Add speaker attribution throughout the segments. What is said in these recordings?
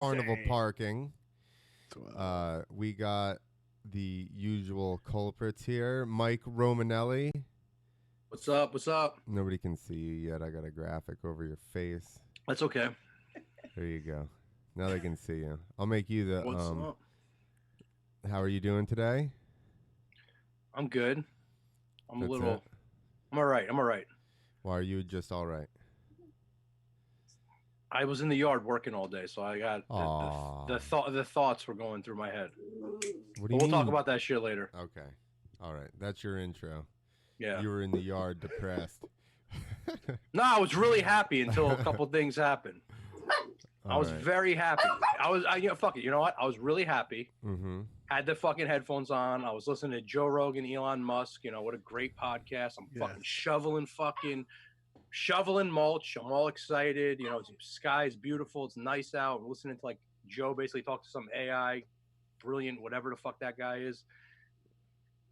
Speaker 1: Carnival parking. We got the usual culprits here. Mike Romanelli.
Speaker 2: What's up? What's up?
Speaker 1: Nobody can see you yet. I got a graphic over your face.
Speaker 2: That's okay.
Speaker 1: There you go. Now they can see you. I'll make you the.
Speaker 2: What's up?
Speaker 1: How are you doing today?
Speaker 2: I'm good. I'm
Speaker 1: That's
Speaker 2: a little.
Speaker 1: it?
Speaker 2: I'm all right. I'm all right.
Speaker 1: Why are you just all right?
Speaker 2: I was in the yard working all day, so I got the thoughts were going through my head.
Speaker 1: What do you
Speaker 2: We'll
Speaker 1: mean?
Speaker 2: talk about that shit later.
Speaker 1: Okay. All right. That's your intro.
Speaker 2: Yeah.
Speaker 1: You were in the yard depressed.
Speaker 2: No, I was really happy until a couple things happened. I was very happy. Fuck it. You know what? I was really happy.
Speaker 1: Mm-hmm.
Speaker 2: Had the fucking headphones on. I was listening to Joe Rogan, Elon Musk. You know, what a great podcast. I'm fucking shoveling mulch. I'm all excited. You know, the sky is beautiful. It's nice out. I'm listening to like Joe basically talk to some AI, brilliant, whatever the fuck that guy is.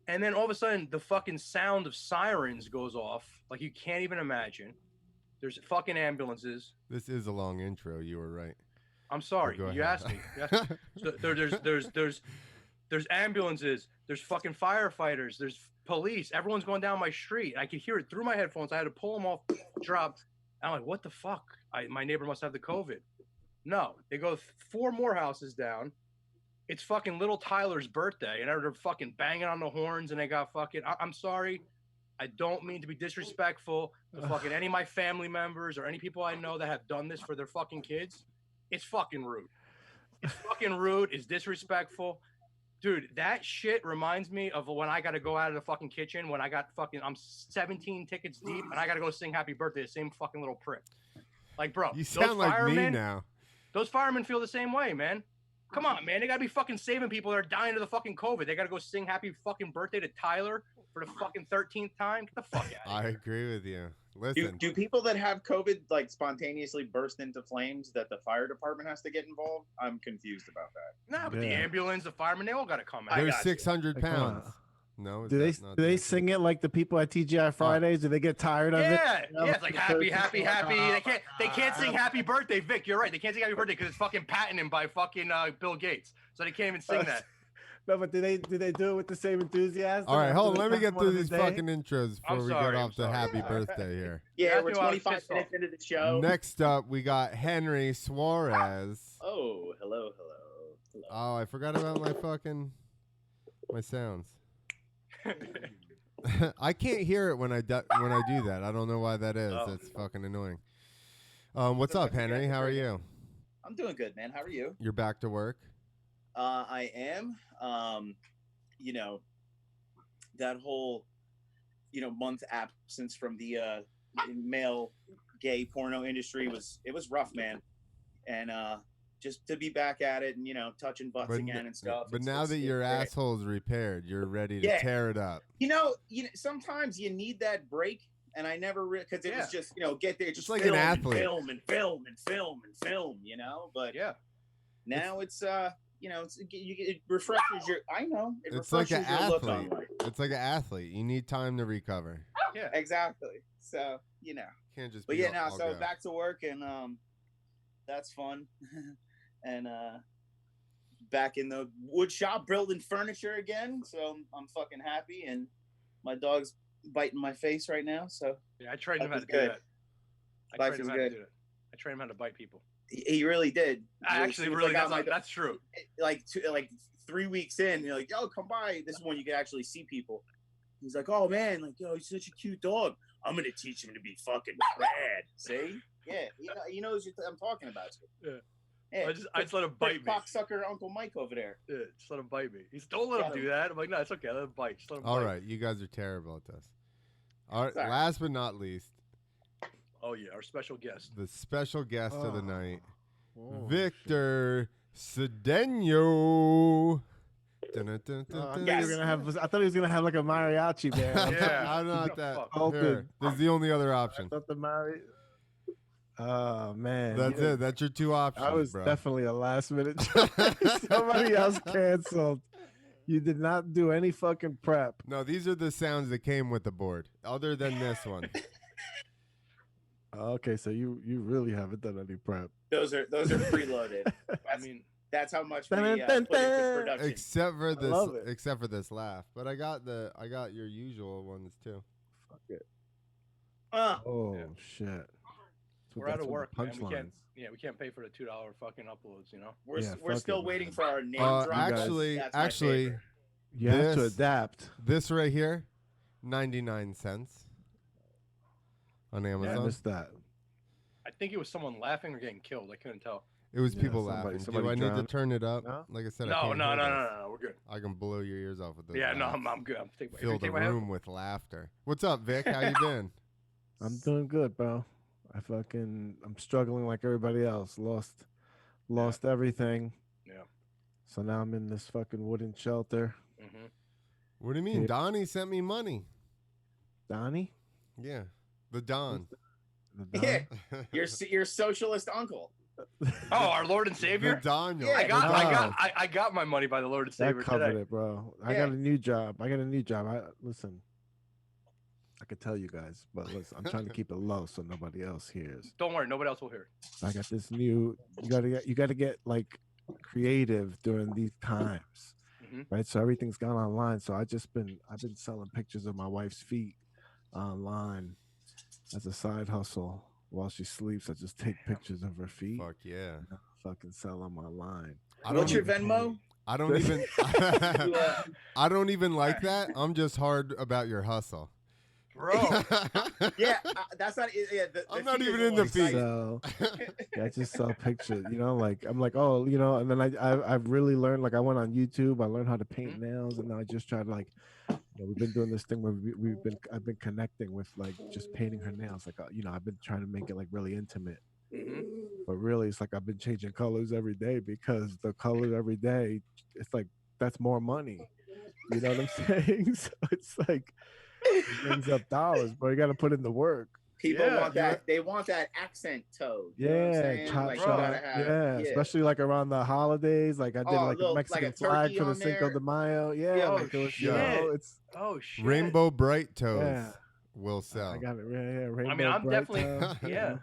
Speaker 2: And then all of a sudden, the fucking sound of sirens goes off like you can't even imagine. There's fucking ambulances.
Speaker 1: This is a long intro. You were right.
Speaker 2: I'm sorry. You asked me. So there's ambulances. There's fucking firefighters. There's police. Everyone's going down my street. I could hear it through my headphones. I had to pull them off, drop. I'm like, what the fuck? My neighbor must have the COVID. No, they go 4 more houses down. It's fucking little Tyler's birthday, and they're fucking banging on the horns, and they got fucking. I'm sorry. I don't mean to be disrespectful to fucking any of my family members or any people I know that have done this for their fucking kids. It's fucking rude. It's fucking rude. It's disrespectful. Dude, that shit reminds me of when I got to go out of the fucking kitchen when I'm 17 tickets deep and I got to go sing happy birthday to the same fucking little prick. Like, bro,
Speaker 1: You sound like me now.
Speaker 2: Those firemen feel the same way, man. Come on, man. They got to be fucking saving people that are dying of the fucking COVID. They got to go sing happy fucking birthday to Tyler for the fucking 13th time. Get the fuck out of here.
Speaker 1: I agree with you. Listen.
Speaker 3: Do people that have COVID like spontaneously burst into flames that the fire department has to get involved? I'm confused about that.
Speaker 2: No, but the ambulance, the firemen, they all got to come out.
Speaker 1: They're 600 pounds. No,
Speaker 4: do they sing it like the people at TGI Fridays? Do they get tired of it?
Speaker 2: Yeah, it's like happy. They can't sing happy birthday, Vic. You're right. They can't sing happy birthday because it's fucking patented by fucking Bill Gates. So they can't even sing that.
Speaker 4: No, but do they do it with the same enthusiasm?
Speaker 1: All right, hold on. Let me get through these fucking intros before we get off the happy birthday here.
Speaker 3: Yeah, we're 25 minutes into the show.
Speaker 1: Next up, we got Henry Suarez.
Speaker 3: Oh, hello.
Speaker 1: Oh, I forgot about my sounds. I can't hear it when I do that. I don't know why that is. It's fucking annoying. What's up, Henry? How are you?
Speaker 3: I'm doing good, man. How are you?
Speaker 1: You're back to work?
Speaker 3: I am. You know, that whole, month absence from the male gay porno industry was rough, man. And just to be back at it and, touching butts again and stuff.
Speaker 1: But now that your asshole's repaired, you're ready to tear it up.
Speaker 3: Sometimes you need that break. And I never because it was just, get there, just
Speaker 1: like an athlete.
Speaker 3: Film. But now it's it refreshes your. I know
Speaker 1: it's like an athlete. It's like an athlete. You need time to recover.
Speaker 3: Yeah, exactly. So
Speaker 1: can't just.
Speaker 3: But so back to work and that's fun, and back in the wood shop building furniture again. So I'm fucking happy, and my dog's biting my face right now. So
Speaker 2: yeah, I trained him how to do that. I trained him how to bite people.
Speaker 3: He really did.
Speaker 2: That's true.
Speaker 3: Like 3 weeks in, you're like, yo, come by. This is when you can actually see people. He's like, oh man, like, yo, he's such a cute dog. I'm gonna teach him to be fucking rad. See? Yeah, he knows I'm talking about you.
Speaker 2: Yeah. I just let him bite me.
Speaker 3: Cocksucker Uncle Mike over there.
Speaker 2: Yeah, just let him bite me. Don't let him do that. I'm like, no, it's okay. Let him bite. Just let him bite.
Speaker 1: All right, you guys are terrible at this. All right, last but not least.
Speaker 2: Oh yeah, our special guest.
Speaker 1: The special guest of the night, Victor Cedeno.
Speaker 4: I thought he was gonna have like a mariachi band.
Speaker 2: Yeah,
Speaker 1: I'm not that. Here, this is the only other option.
Speaker 4: Oh man,
Speaker 1: that's it. That's your 2 options.
Speaker 4: I was definitely a last minute choice. Somebody else canceled. You did not do any fucking prep.
Speaker 1: No, these are the sounds that came with the board, other than this one.
Speaker 4: Okay, so you really haven't done any prep.
Speaker 3: Those are preloaded.
Speaker 2: I mean,
Speaker 3: That's how much we put into production.
Speaker 1: except for this laugh. But I got your usual ones too.
Speaker 4: Fuck it.
Speaker 3: Oh
Speaker 4: shit.
Speaker 2: we're out of work, man.
Speaker 4: Punchlines.
Speaker 2: We can't pay for the $2 fucking uploads, you know.
Speaker 3: We're still waiting for our name drop.
Speaker 1: Actually,
Speaker 4: you have to adapt.
Speaker 1: This right here, 99 cents on Amazon.
Speaker 4: I missed that.
Speaker 2: I think it was someone laughing or getting killed. I couldn't tell.
Speaker 1: It was people laughing. Do I need to turn it up?
Speaker 4: No?
Speaker 1: Like I said,
Speaker 2: No,
Speaker 1: no.
Speaker 2: We're good.
Speaker 1: I can blow your ears off with those.
Speaker 2: Yeah,
Speaker 1: laughs.
Speaker 2: I'm good.
Speaker 1: Fill the room with laughter. What's up, Vic? How you been?
Speaker 4: I'm doing good, bro. I'm struggling like everybody else. Lost everything.
Speaker 2: Yeah.
Speaker 4: So now I'm in this fucking wooden shelter.
Speaker 2: Mm-hmm.
Speaker 1: What do you mean? Donnie sent me money.
Speaker 4: Donnie?
Speaker 1: Yeah, the Don.
Speaker 4: The Don?
Speaker 3: Yeah, your socialist uncle.
Speaker 2: Oh, our Lord and Savior.
Speaker 1: The Daniel.
Speaker 3: Yeah,
Speaker 2: I got my money by the Lord and Savior
Speaker 4: That covered
Speaker 2: today.
Speaker 4: it, bro. I got a new job. Listen. I could tell you guys, but listen, I'm trying to keep it low so nobody else hears.
Speaker 2: Don't worry, nobody else will hear.
Speaker 4: I got this new. You gotta get like creative during these times, right? So everything's gone online. So I've been selling pictures of my wife's feet online as a side hustle while she sleeps. I just take pictures of her feet.
Speaker 1: Fuck yeah.
Speaker 4: And I fucking sell them online.
Speaker 3: What's your Venmo?
Speaker 1: I don't even. I don't even like that. I'm just hard about your hustle.
Speaker 2: Bro.
Speaker 3: Yeah, that's not. Yeah,
Speaker 1: I'm not even in the feet.
Speaker 4: So, I just saw pictures. You know, like I'm like, oh, you know, and then I've really learned. Like I went on YouTube. I learned how to paint nails, and now I just try to like. You know, we've been doing this thing where I've been connecting with like just painting her nails. Like you know, I've been trying to make it like really intimate. But really, it's like I've been changing colors every day because the color every day, it's like that's more money. You know what I'm saying? So it's like. It brings up dollars, but you got to put in the work.
Speaker 3: People want that. They want that accent toad. You know what I'm saying?
Speaker 4: Chop
Speaker 3: like,
Speaker 4: shop. Especially like around the holidays. Like I did like a Mexican flag for the Cinco de Mayo. Yeah, like it was, you know, it's
Speaker 2: shit.
Speaker 1: Rainbow Bright Toes will sell.
Speaker 4: I got it. Yeah, Rainbow
Speaker 2: I mean, I'm
Speaker 4: Bright
Speaker 2: definitely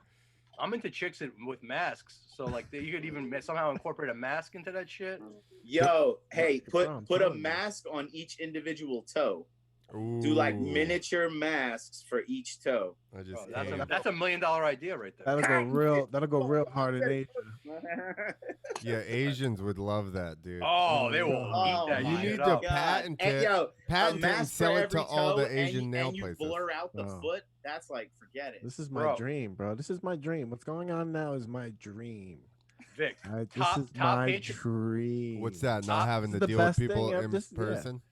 Speaker 2: I'm into chicks with masks, so like you could even somehow incorporate a mask into that shit.
Speaker 3: Yo, hey, put a mask on each individual toe.
Speaker 1: Ooh.
Speaker 3: Do like miniature masks for each toe.
Speaker 2: That's a $1 million idea right there.
Speaker 4: That'll go real hard in Asia.
Speaker 1: Yeah, Asians would love that, dude.
Speaker 2: Oh, they will eat that.
Speaker 1: You need to patent it, and sell it to all the Asian nail
Speaker 3: places. And you blur out the foot. That's like, forget it.
Speaker 4: This is my dream, bro. This is my dream. What's going on now is my dream.
Speaker 2: Vic,
Speaker 4: this is my dream.
Speaker 1: What's that? Not having to deal with people in person.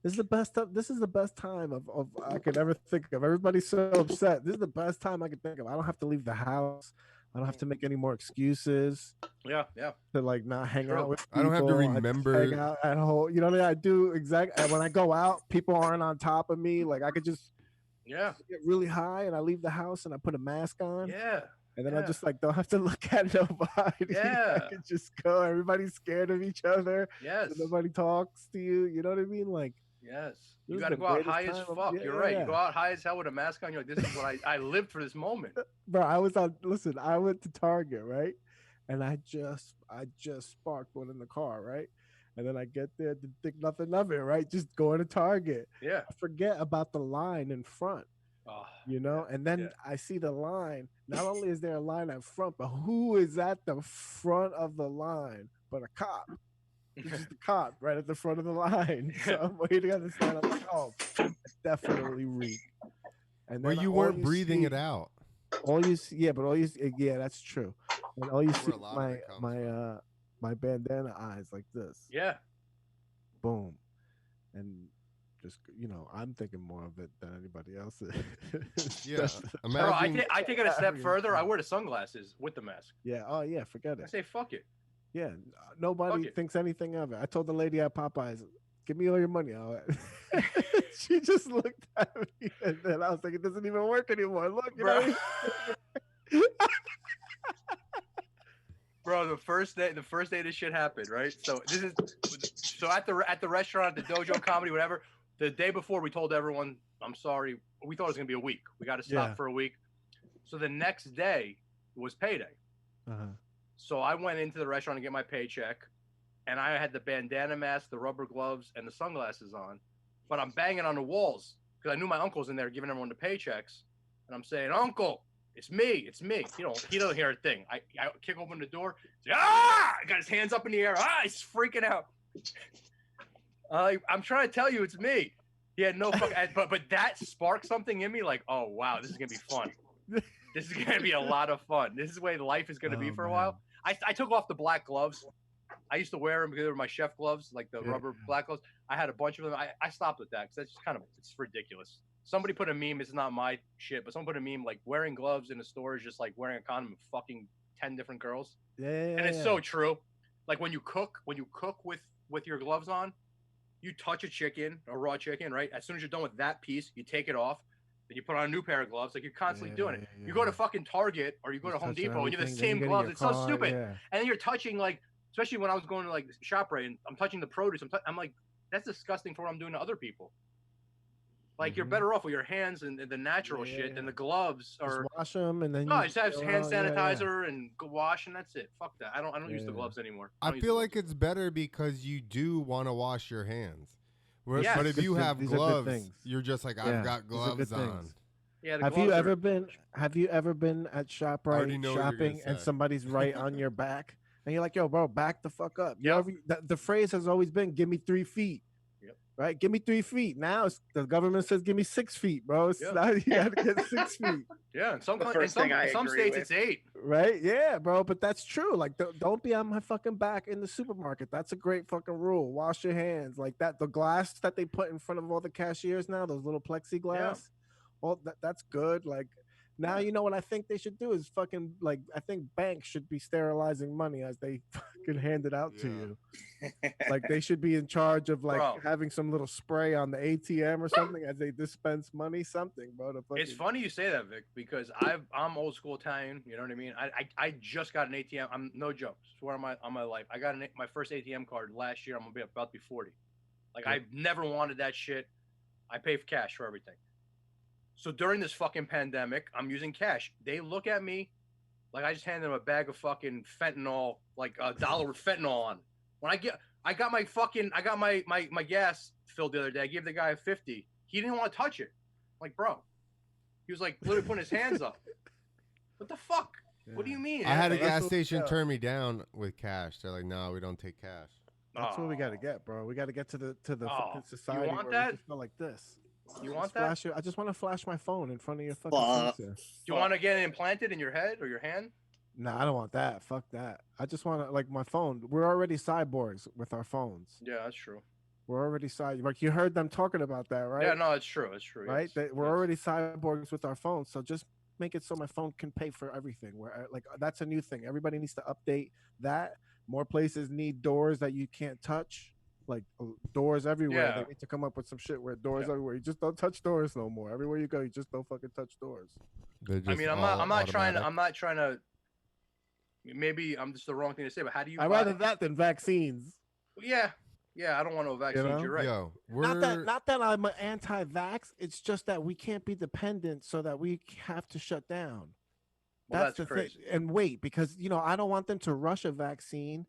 Speaker 4: This is the best time. This is the best time of I could ever think of. Everybody's so upset. This is the best time I could think of. I don't have to leave the house. I don't have to make any more excuses.
Speaker 2: Yeah.
Speaker 4: To like not hang out with people.
Speaker 1: I don't have to remember.
Speaker 4: I hang out at home. You know what I do exactly. When I go out, people aren't on top of me. Like I could just get really high, and I leave the house, and I put a mask on.
Speaker 2: Yeah.
Speaker 4: And then I just like don't have to look at nobody.
Speaker 2: Yeah.
Speaker 4: I can just go. Everybody's scared of each other.
Speaker 2: Yes.
Speaker 4: So nobody talks to you. You know what I mean? Like.
Speaker 2: Yes. You got to go out high as fuck. You're right. You go out high as hell with a mask on. You're like, this is what I lived for this moment.
Speaker 4: Bro, I went to Target, right? And I just sparked one in the car, right? And then I get there, didn't think nothing of it, right? Just going to Target.
Speaker 2: Yeah.
Speaker 4: I forget about the line in front.
Speaker 2: Oh,
Speaker 4: you know, and then I see the line. Not only is there a line up front, but who is at the front of the line but a cop? It's just the cop right at the front of the line. So I'm waiting on this line. I'm like, oh, definitely reek. And
Speaker 1: then you weren't breathing it out.
Speaker 4: All you see, that's true. And all you see my bandana eyes like this.
Speaker 2: Yeah.
Speaker 4: Boom. And just, you know, I'm thinking more of it than anybody else is.
Speaker 1: Yeah.
Speaker 2: Bro, I take it a step further. I wear the sunglasses with the mask.
Speaker 4: Yeah. Oh yeah. Forget it.
Speaker 2: I say fuck it.
Speaker 4: Yeah, nobody thinks anything of it. I told the lady at Popeyes, "Give me all your money." She just looked at me, and then I was like, "It doesn't even work anymore." Look, you know.
Speaker 2: Bro, the first day this shit happened, right? So at the restaurant, at the Dojo Comedy, whatever. The day before, we told everyone, "I'm sorry." We thought it was gonna be a week. We got to stop for a week. So the next day was payday. So I went into the restaurant to get my paycheck, and I had the bandana mask, the rubber gloves, and the sunglasses on. But I'm banging on the walls because I knew my uncle's in there giving everyone the paychecks. And I'm saying, Uncle, it's me. He don't hear a thing. I kick open the door. I got his hands up in the air. He's freaking out. I'm trying to tell you, it's me. He had no fucking, but that sparked something in me. Like, oh wow, this is gonna be fun. This is gonna be a lot of fun. This is the way life is gonna be for a while. I took off the black gloves. I used to wear them because they were my chef gloves, like the rubber black gloves. I had a bunch of them. I stopped with that because that's just it's ridiculous. Somebody put a meme. It's not my shit, but someone put a meme like wearing gloves in a store is just like wearing a condom with fucking 10 different girls. And it's so true. Like when you cook with your gloves on, you touch a raw chicken, right? As soon as you're done with that piece, you take it off. Then you put on a new pair of gloves. Like you're constantly doing it. You go to fucking Target or you go to Home Depot and you have the same gloves. It's so stupid. And then you're touching like, especially when I was going to like ShopRite and I'm touching the produce. I'm like, that's disgusting for what I'm doing to other people. Like you're better off with your hands and the natural shit than the gloves. Or
Speaker 4: just wash them and then
Speaker 2: just have hand sanitizer and go wash and that's it. Fuck that. I don't use the gloves anymore.
Speaker 1: I feel like it's better because you do want to wash your hands.
Speaker 2: Yes.
Speaker 1: But if you have gloves, you're just like, I've got gloves on.
Speaker 2: Yeah.
Speaker 4: Have you ever been at ShopRite shopping and somebody's right on your back and you're like, yo, bro, back the fuck up.
Speaker 2: Yeah.
Speaker 4: The phrase has always been, give me 3 feet. Right, give me 3 feet. Now the government says, give me 6 feet, bro. Now you got to get 6 feet.
Speaker 2: Yeah, in some states it's 8.
Speaker 4: Right, yeah, bro. But that's true. Like, don't be on my fucking back in the supermarket. That's a great fucking rule. Wash your hands like that. The glass that they put in front of all the cashiers now, those little plexiglass. Well, that's good. Like. Now you know what I think they should do is fucking like I think banks should be sterilizing money as they fucking hand it out to you. Like they should be in charge of like having some little spray on the ATM or something as they dispense money, something, bro.
Speaker 2: It's funny you say that, Vic, because I'm old school Italian. You know what I mean? I just got an ATM. I'm no joke. Swear on my life. I got my first ATM card last year. I'm gonna be about to be 40. Like I've never wanted that shit. I pay for cash for everything. So during this fucking pandemic, I'm using cash. They look at me like I just handed them a bag of fucking fentanyl, like $1 with fentanyl on. When I got my gas filled the other day. I gave the guy a 50. He didn't want to touch it. I'm like, bro, he was like literally putting his hands up. What the fuck? Yeah. What do you mean?
Speaker 1: I had a gas station turn me down with cash. They're like, no, we don't take cash.
Speaker 4: That's what we got to get, bro. We got to get to the fucking society
Speaker 2: you want
Speaker 4: where
Speaker 2: that?
Speaker 4: we just feel like this.
Speaker 2: You want that?
Speaker 4: I just want to flash my phone in front of your fucking face.
Speaker 2: Do you want to get it implanted in your head or your hand?
Speaker 4: No, I don't want that. Fuck that. I just want to, like, my phone. We're already cyborgs with our phones.
Speaker 2: Yeah, that's true.
Speaker 4: We're already like you heard them talking about that, right?
Speaker 2: Yeah, no, it's true. It's true.
Speaker 4: Right? We're already cyborgs with our phones. So just make it so my phone can pay for everything. Where like that's a new thing. Everybody needs to update that. More places need doors that you can't touch. Like doors everywhere.
Speaker 2: Yeah.
Speaker 4: They need to come up with some shit where doors everywhere. You just don't touch doors no more. Everywhere you go, you just don't fucking touch doors.
Speaker 2: I mean, I'm not trying to. Maybe I'm just the wrong thing to say, but how do you?
Speaker 4: I'd rather that than vaccines.
Speaker 2: Yeah. I don't want no vaccines. You're right.
Speaker 1: Yo,
Speaker 4: not that I'm an anti-vax. It's just that we can't be dependent, so that we have to shut down.
Speaker 2: Well,
Speaker 4: that's the
Speaker 2: crazy.
Speaker 4: thing. And wait, because I don't want them to rush a vaccine.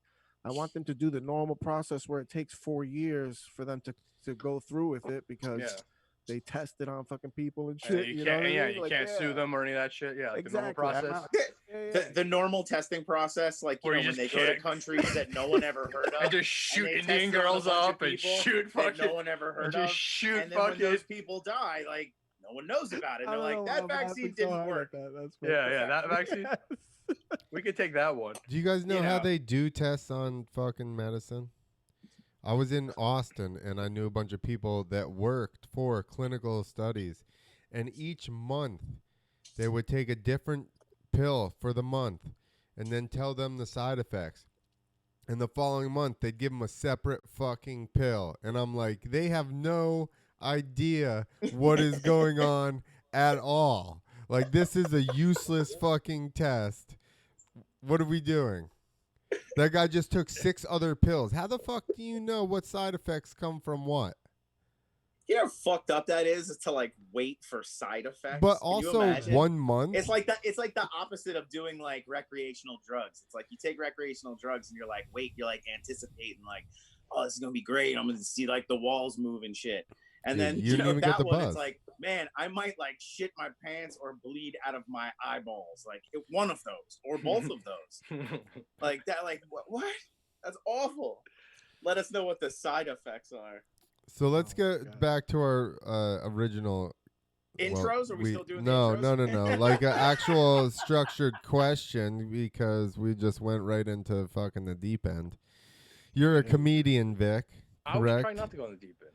Speaker 4: I want them to do the normal process where it takes 4 years for them to go through with it because they test it on fucking people and shit.
Speaker 2: You can't sue them or any of that shit. Yeah, like
Speaker 4: exactly.
Speaker 2: The normal process.
Speaker 3: The normal testing process, like when they go to countries that no one ever heard of,
Speaker 2: and just shoot Indian girls up and shoot fucking
Speaker 3: no one ever heard
Speaker 2: of,
Speaker 3: just shoot
Speaker 2: and then
Speaker 3: when those people die, like no one knows about it. They're like, that vaccine didn't work.
Speaker 2: That vaccine. We could take that one.
Speaker 1: Do you guys know how they do tests on fucking medicine? I was in Austin and I knew a bunch of people that worked for clinical studies, and each month they would take a different pill for the month and then tell them the side effects. And the following month they'd give them a separate fucking pill. And I'm like, they have no idea what is going on at all. Like, this is a useless fucking test. What are we doing? That guy just took 6 other pills. How the fuck do you know what side effects come from what?
Speaker 3: You know how fucked up that is to like wait for side effects.
Speaker 1: But
Speaker 3: Can you
Speaker 1: also
Speaker 3: imagine?
Speaker 1: 1 month.
Speaker 3: It's like the opposite of doing like recreational drugs. It's like you take recreational drugs and you're like, you're like anticipating like, oh, this is gonna be great. I'm gonna see like the walls move and shit. And
Speaker 1: Dude,
Speaker 3: then
Speaker 1: you didn't even get
Speaker 3: that
Speaker 1: the
Speaker 3: one,
Speaker 1: buzz.
Speaker 3: it's like, man, I might like shit my pants or bleed out of my eyeballs. Like one of those or both of those. Like that, like what? That's awful. Let us know what the side effects are.
Speaker 1: So let's get back to our original
Speaker 3: intros. Are we still doing
Speaker 1: no,
Speaker 3: the intros?
Speaker 1: No. Like an actual structured question, because we just went right into fucking the deep end. You're a comedian, Vic, correct?
Speaker 2: I was trying not to go in the deep end.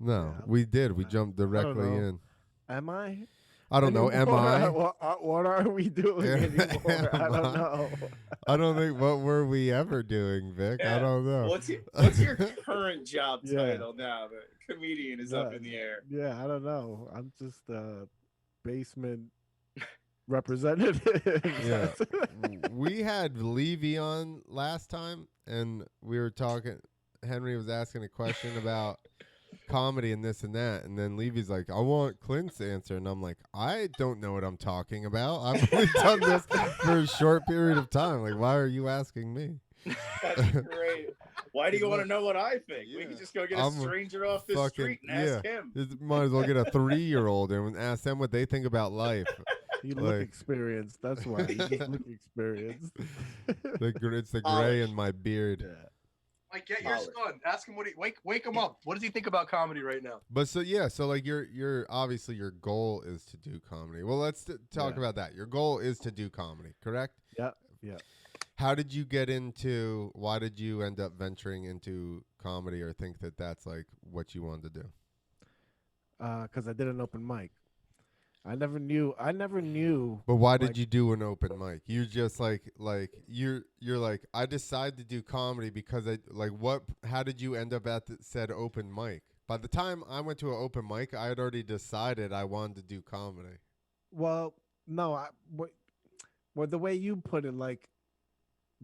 Speaker 1: No, we did. We jumped directly in.
Speaker 4: Am I?
Speaker 1: I don't know. Am I?
Speaker 4: What are we doing anymore? I don't know.
Speaker 1: I don't think. What were we ever doing, Vic?
Speaker 3: Yeah.
Speaker 1: I don't know.
Speaker 3: What's your current job title now? The comedian is up in the air.
Speaker 4: Yeah, I don't know. I'm just a basement representative.
Speaker 1: Yeah. We had Levy on last time, and we were talking. Henry was asking a question about comedy and this and that, and then Levy's like, I want Clint's answer, and I'm like, I don't know what I'm talking about. I've only done this for a short period of time. Like, why are you asking me?
Speaker 3: That's great. Why do you want to know what I think? We can just go get a stranger off the street and ask him.
Speaker 1: Might as well get a 3-year-old and ask them what they think about life.
Speaker 4: You look experienced. That's why. You just look experienced.
Speaker 1: It's the gray in my beard.
Speaker 4: Yeah.
Speaker 2: Like, get your son. Ask him what he wake him up. What does he think about comedy right now?
Speaker 1: But so like you're obviously your goal is to do comedy. Well, let's talk about that. Your goal is to do comedy, correct?
Speaker 4: Yep. Yeah.
Speaker 1: How did you get into? Why did you end up venturing into comedy, or think that that's like what you wanted to do?
Speaker 4: Because I did an open mic. I never knew.
Speaker 1: But why did you do an open mic? You just like you're like, I decided to do comedy because I like what? How did you end up at said open mic? By the time I went to an open mic, I had already decided I wanted to do comedy.
Speaker 4: Well, no, the way you put it, like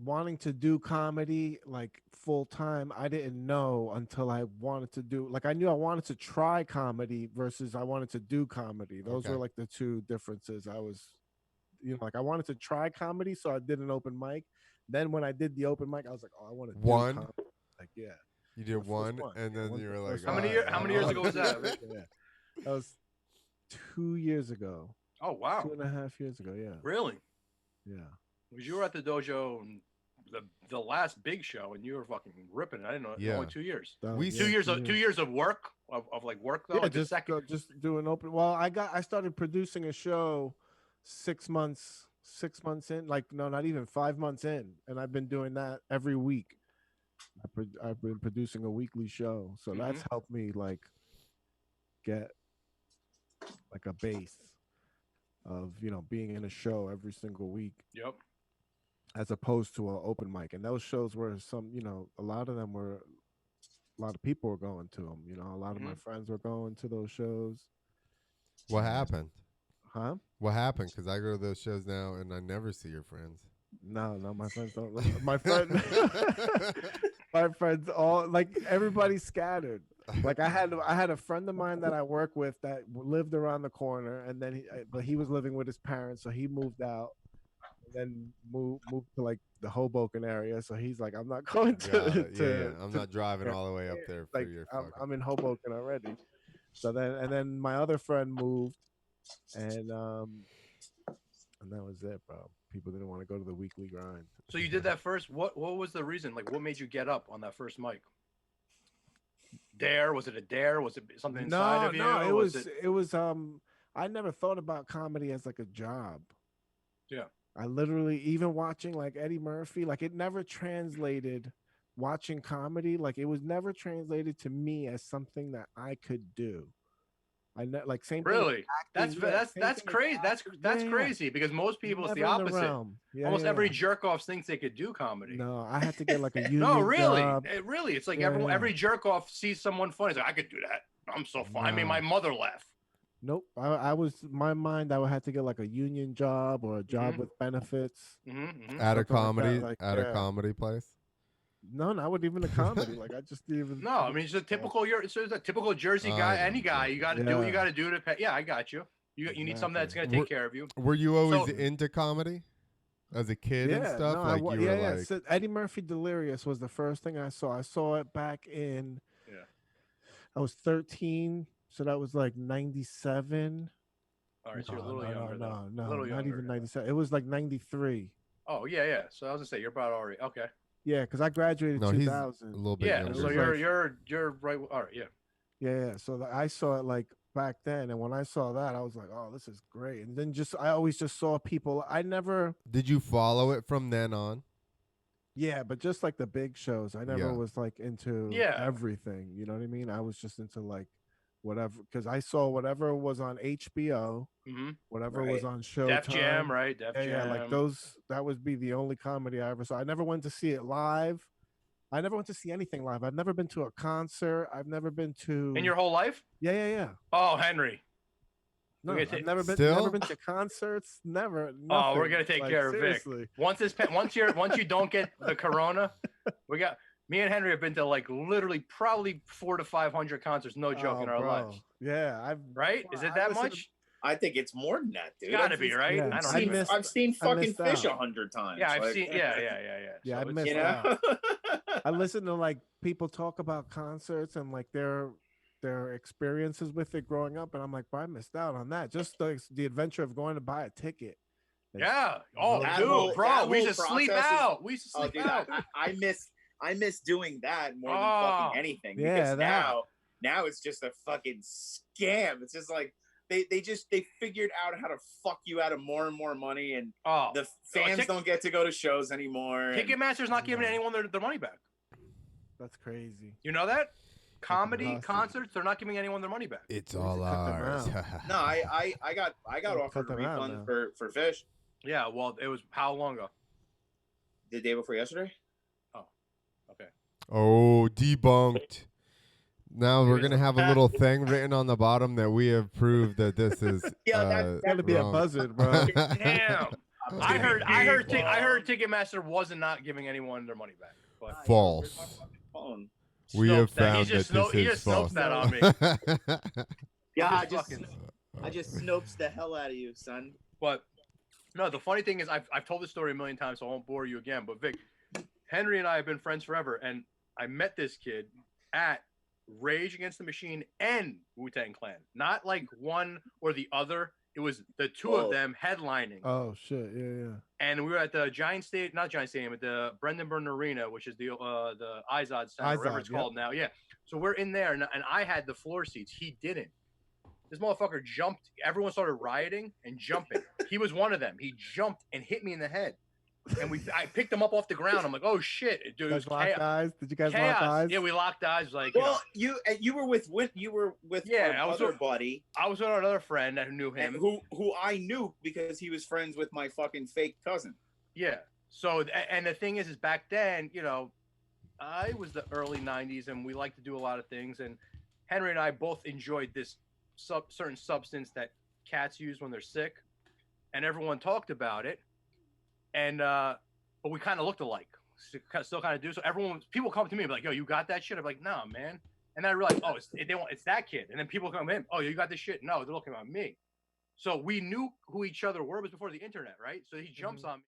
Speaker 4: wanting to do comedy like full time, I didn't know until I wanted to do, like I knew I wanted to try comedy versus I wanted to do comedy. Those were like the two differences. I was, like I wanted to try comedy, so I did an open mic. Then when I did the open mic, I was like, oh, I want to do comedy. Like, yeah.
Speaker 1: You did one, and then you were like,
Speaker 2: how many years ago was that?
Speaker 4: Yeah. That was 2 years ago.
Speaker 2: Oh wow.
Speaker 4: 2.5 years ago, yeah.
Speaker 2: Really?
Speaker 4: Yeah.
Speaker 2: Because you were at the dojo the last big show, and you were fucking ripping it. I didn't know. Yeah. Only 2 years. 2 years of 2 years of work of like work though.
Speaker 4: Yeah, just doing open. Well, I started producing a show 6 months in. Like no, not even 5 months in, and I've been doing that every week. I've been producing a weekly show, so that's helped me like get like a base of being in a show every single week.
Speaker 2: Yep.
Speaker 4: As opposed to an open mic, and those shows were a lot of them were, a lot of people were going to them. A lot of my friends were going to those shows.
Speaker 1: What happened?
Speaker 4: Huh?
Speaker 1: What happened? Because I go to those shows now and I never see your friends.
Speaker 4: No, my friends don't. My friends all like everybody's scattered. Like I had a friend of mine that I work with that lived around the corner, and then he was living with his parents, so he moved out. Then moved to like the Hoboken area, so he's like, I'm not going to.
Speaker 1: I'm not driving all the way up there for your.
Speaker 4: I'm in Hoboken already. So then my other friend moved, and that was it, bro. People didn't want to go to the weekly grind.
Speaker 2: So you did that first. What was the reason? Like, what made you get up on that first mic? Was it a dare? Was it something inside of you?
Speaker 4: No, it was. I never thought about comedy as like a job.
Speaker 2: Yeah.
Speaker 4: I literally, even watching like Eddie Murphy, like it never translated. Watching comedy, like it was never translated to me as something that I could do. Like same
Speaker 2: really
Speaker 4: thing.
Speaker 2: That's crazy. That's crazy because most people it's the opposite. Almost every jerk off thinks they could do comedy.
Speaker 4: No, I had to get like a union
Speaker 2: no, really,
Speaker 4: job.
Speaker 2: It's like every jerk off sees someone funny. It's like I could do that. I'm so funny. I made my mother laugh.
Speaker 4: Nope. I was my mind. I would have to get like a union job or a job with benefits
Speaker 1: at a comedy a comedy place.
Speaker 4: No, not with even a comedy. Like I just even.
Speaker 2: No, I mean it's a typical it's a typical Jersey guy. Any guy, you got to do what you got to do to pay. Yeah, I got you. You need something that's gonna take care of you.
Speaker 1: Were you always
Speaker 2: So-
Speaker 1: into comedy as a kid and
Speaker 4: Yeah,
Speaker 1: stuff?
Speaker 4: no,
Speaker 1: Like you were like,
Speaker 4: So Eddie Murphy Delirious was the first thing I saw. I saw it back in.
Speaker 2: Yeah.
Speaker 4: I was 13, so that was like 97.
Speaker 2: All right, so you're a little younger.
Speaker 4: No,
Speaker 2: a little
Speaker 4: not
Speaker 2: younger.
Speaker 4: even 97. It was like 93.
Speaker 2: Oh yeah. So I was gonna say you're about already okay.
Speaker 4: Yeah, because I graduated
Speaker 1: no, he's a
Speaker 4: 2000.
Speaker 1: little bit
Speaker 2: Yeah,
Speaker 1: younger.
Speaker 2: so
Speaker 4: was
Speaker 2: you're right. All right, yeah.
Speaker 4: Yeah. So I saw it like back then, and when I saw that, I was like, "Oh, this is great." And then I always just saw people. I never.
Speaker 1: Did you follow it from then on?
Speaker 4: Yeah, but just like the big shows, I never
Speaker 1: Yeah.
Speaker 4: was like into
Speaker 2: Yeah.
Speaker 4: everything. You know what I mean? I was just into like whatever, because I saw whatever was on HBO,
Speaker 2: Mm-hmm.
Speaker 4: whatever was
Speaker 3: Right.
Speaker 4: on Showtime.
Speaker 2: Def Jam, right? Def Jam.
Speaker 4: Yeah, like those. That would be the only comedy I ever saw. I never went to see it live. I never went to see anything live. I've never been to a concert. I've never been to.
Speaker 2: In your whole life?
Speaker 4: Yeah.
Speaker 2: Oh, Henry.
Speaker 4: No,
Speaker 2: We're
Speaker 4: I've
Speaker 2: gonna
Speaker 4: never been.
Speaker 1: Still?
Speaker 4: Never been to concerts. Never.
Speaker 2: Oh, we're
Speaker 4: nothing.
Speaker 2: gonna take
Speaker 4: Like,
Speaker 2: care of
Speaker 4: seriously.
Speaker 2: Vic. Once you don't get the corona, me and Henry have been to like literally probably 400 to 500 concerts, no joke, in our
Speaker 4: bro.
Speaker 2: lives.
Speaker 4: Yeah, I've.
Speaker 2: Right? Is it
Speaker 4: I
Speaker 2: that
Speaker 4: listen to-
Speaker 2: much?
Speaker 3: I think it's more than that, dude.
Speaker 2: It's gotta be, right?
Speaker 4: Yeah.
Speaker 2: I don't
Speaker 4: I
Speaker 2: even.
Speaker 4: missed-
Speaker 3: I've seen
Speaker 4: I
Speaker 3: fucking
Speaker 4: missed
Speaker 3: Fish
Speaker 4: out.
Speaker 3: 100 times.
Speaker 2: Yeah, I've
Speaker 3: like-
Speaker 2: seen. Yeah.
Speaker 4: Yeah, I
Speaker 2: So it's-
Speaker 4: missed
Speaker 3: You
Speaker 4: out.
Speaker 3: know.
Speaker 4: I listen to like people talk about concerts and like their experiences with it growing up, and I'm like, bro, I missed out on that. Just the adventure of going to buy a ticket.
Speaker 2: Yeah. Oh,
Speaker 3: That
Speaker 2: dude,
Speaker 3: whole-
Speaker 2: bro,
Speaker 3: that
Speaker 2: we
Speaker 3: whole
Speaker 2: used to sleep
Speaker 3: process is-
Speaker 2: out. We used to
Speaker 3: Oh,
Speaker 2: sleep
Speaker 3: dude,
Speaker 2: out.
Speaker 3: I miss doing that more than
Speaker 2: Oh.
Speaker 3: fucking anything.
Speaker 4: Yeah,
Speaker 3: Because
Speaker 4: that.
Speaker 3: now it's just a fucking scam. It's just like they figured out how to fuck you out of more and more money, and
Speaker 2: Oh,
Speaker 3: the fans don't get to go to shows anymore. and-
Speaker 2: Ticketmaster's not giving
Speaker 4: No.
Speaker 2: anyone their money back.
Speaker 4: That's crazy.
Speaker 2: You know that? Comedy
Speaker 4: hostage.
Speaker 2: concerts, they're not giving anyone their mony back.
Speaker 1: It's
Speaker 4: We need
Speaker 1: all
Speaker 4: to cut them
Speaker 1: ours.
Speaker 3: No, I got
Speaker 4: Gotta
Speaker 3: offered a
Speaker 4: cut them out
Speaker 3: refund
Speaker 4: now.
Speaker 3: for Fish
Speaker 2: Yeah, well, it was how long ago?
Speaker 3: the day before yesterday.
Speaker 2: Okay.
Speaker 1: Oh, debunked. Now we're
Speaker 2: Maybe
Speaker 1: gonna have a little thing written on the bottom that we have proved that this is.
Speaker 3: Yeah, that-
Speaker 4: Gotta be a
Speaker 1: wrong.
Speaker 4: buzzard, bro.
Speaker 2: Damn. I heard Ticketmaster wasn't not giving anyone their money back. But
Speaker 1: False.
Speaker 3: Where's my fucking phone?
Speaker 1: We have
Speaker 2: Snopes that.
Speaker 1: found
Speaker 2: He just
Speaker 1: that
Speaker 2: he
Speaker 1: this is
Speaker 2: just Snopes
Speaker 1: false.
Speaker 2: that on me.
Speaker 3: Yeah,
Speaker 2: Just fucking-
Speaker 3: I just snopes the hell out of you, son.
Speaker 2: But no, the funny thing is, I've told this story a million times, so I won't bore you again. But Vic, Henry and I have been friends forever, and I met this kid at Rage Against the Machine and Wu-Tang Clan. Not like one or the other. It was the two
Speaker 3: Whoa.
Speaker 2: of them headlining.
Speaker 4: Oh shit, yeah.
Speaker 2: And we were at the not Giant Stadium, at the Brendan Byrne Arena, which is the Izod Center, whatever it's
Speaker 4: Izod, yep.
Speaker 2: called now. Yeah. So we're in there, and I had the floor seats. He didn't. This motherfucker jumped. Everyone started rioting and jumping. He was one of them. He jumped and hit me in the head. And I picked him up off the ground. I'm like, oh shit, dude, it was
Speaker 4: You guys locked
Speaker 2: chaos.
Speaker 4: eyes? Did you guys
Speaker 2: Chaos.
Speaker 4: lock eyes?
Speaker 2: Yeah, we locked eyes. Like,
Speaker 3: Well, you were with
Speaker 2: Yeah,
Speaker 3: our
Speaker 2: I was
Speaker 3: other
Speaker 2: with-
Speaker 3: buddy,
Speaker 2: I was with another friend that knew him.
Speaker 3: and who I knew because he was friends with my fucking fake cousin.
Speaker 2: Yeah. So, and the thing is back then, I was the early 90s and we liked to do a lot of things. And Henry and I both enjoyed this certain substance that cats use when they're sick. And everyone talked about it. And, but we kind of looked alike. Still kind of do. So people come to me and be like, yo, you got that shit? I'm like, nah, man. And then I realized, oh, it's that kid. And then people come in, oh, you got this shit? No, they're looking at me. So we knew who each other were. It was before the internet, right? So he jumps on me.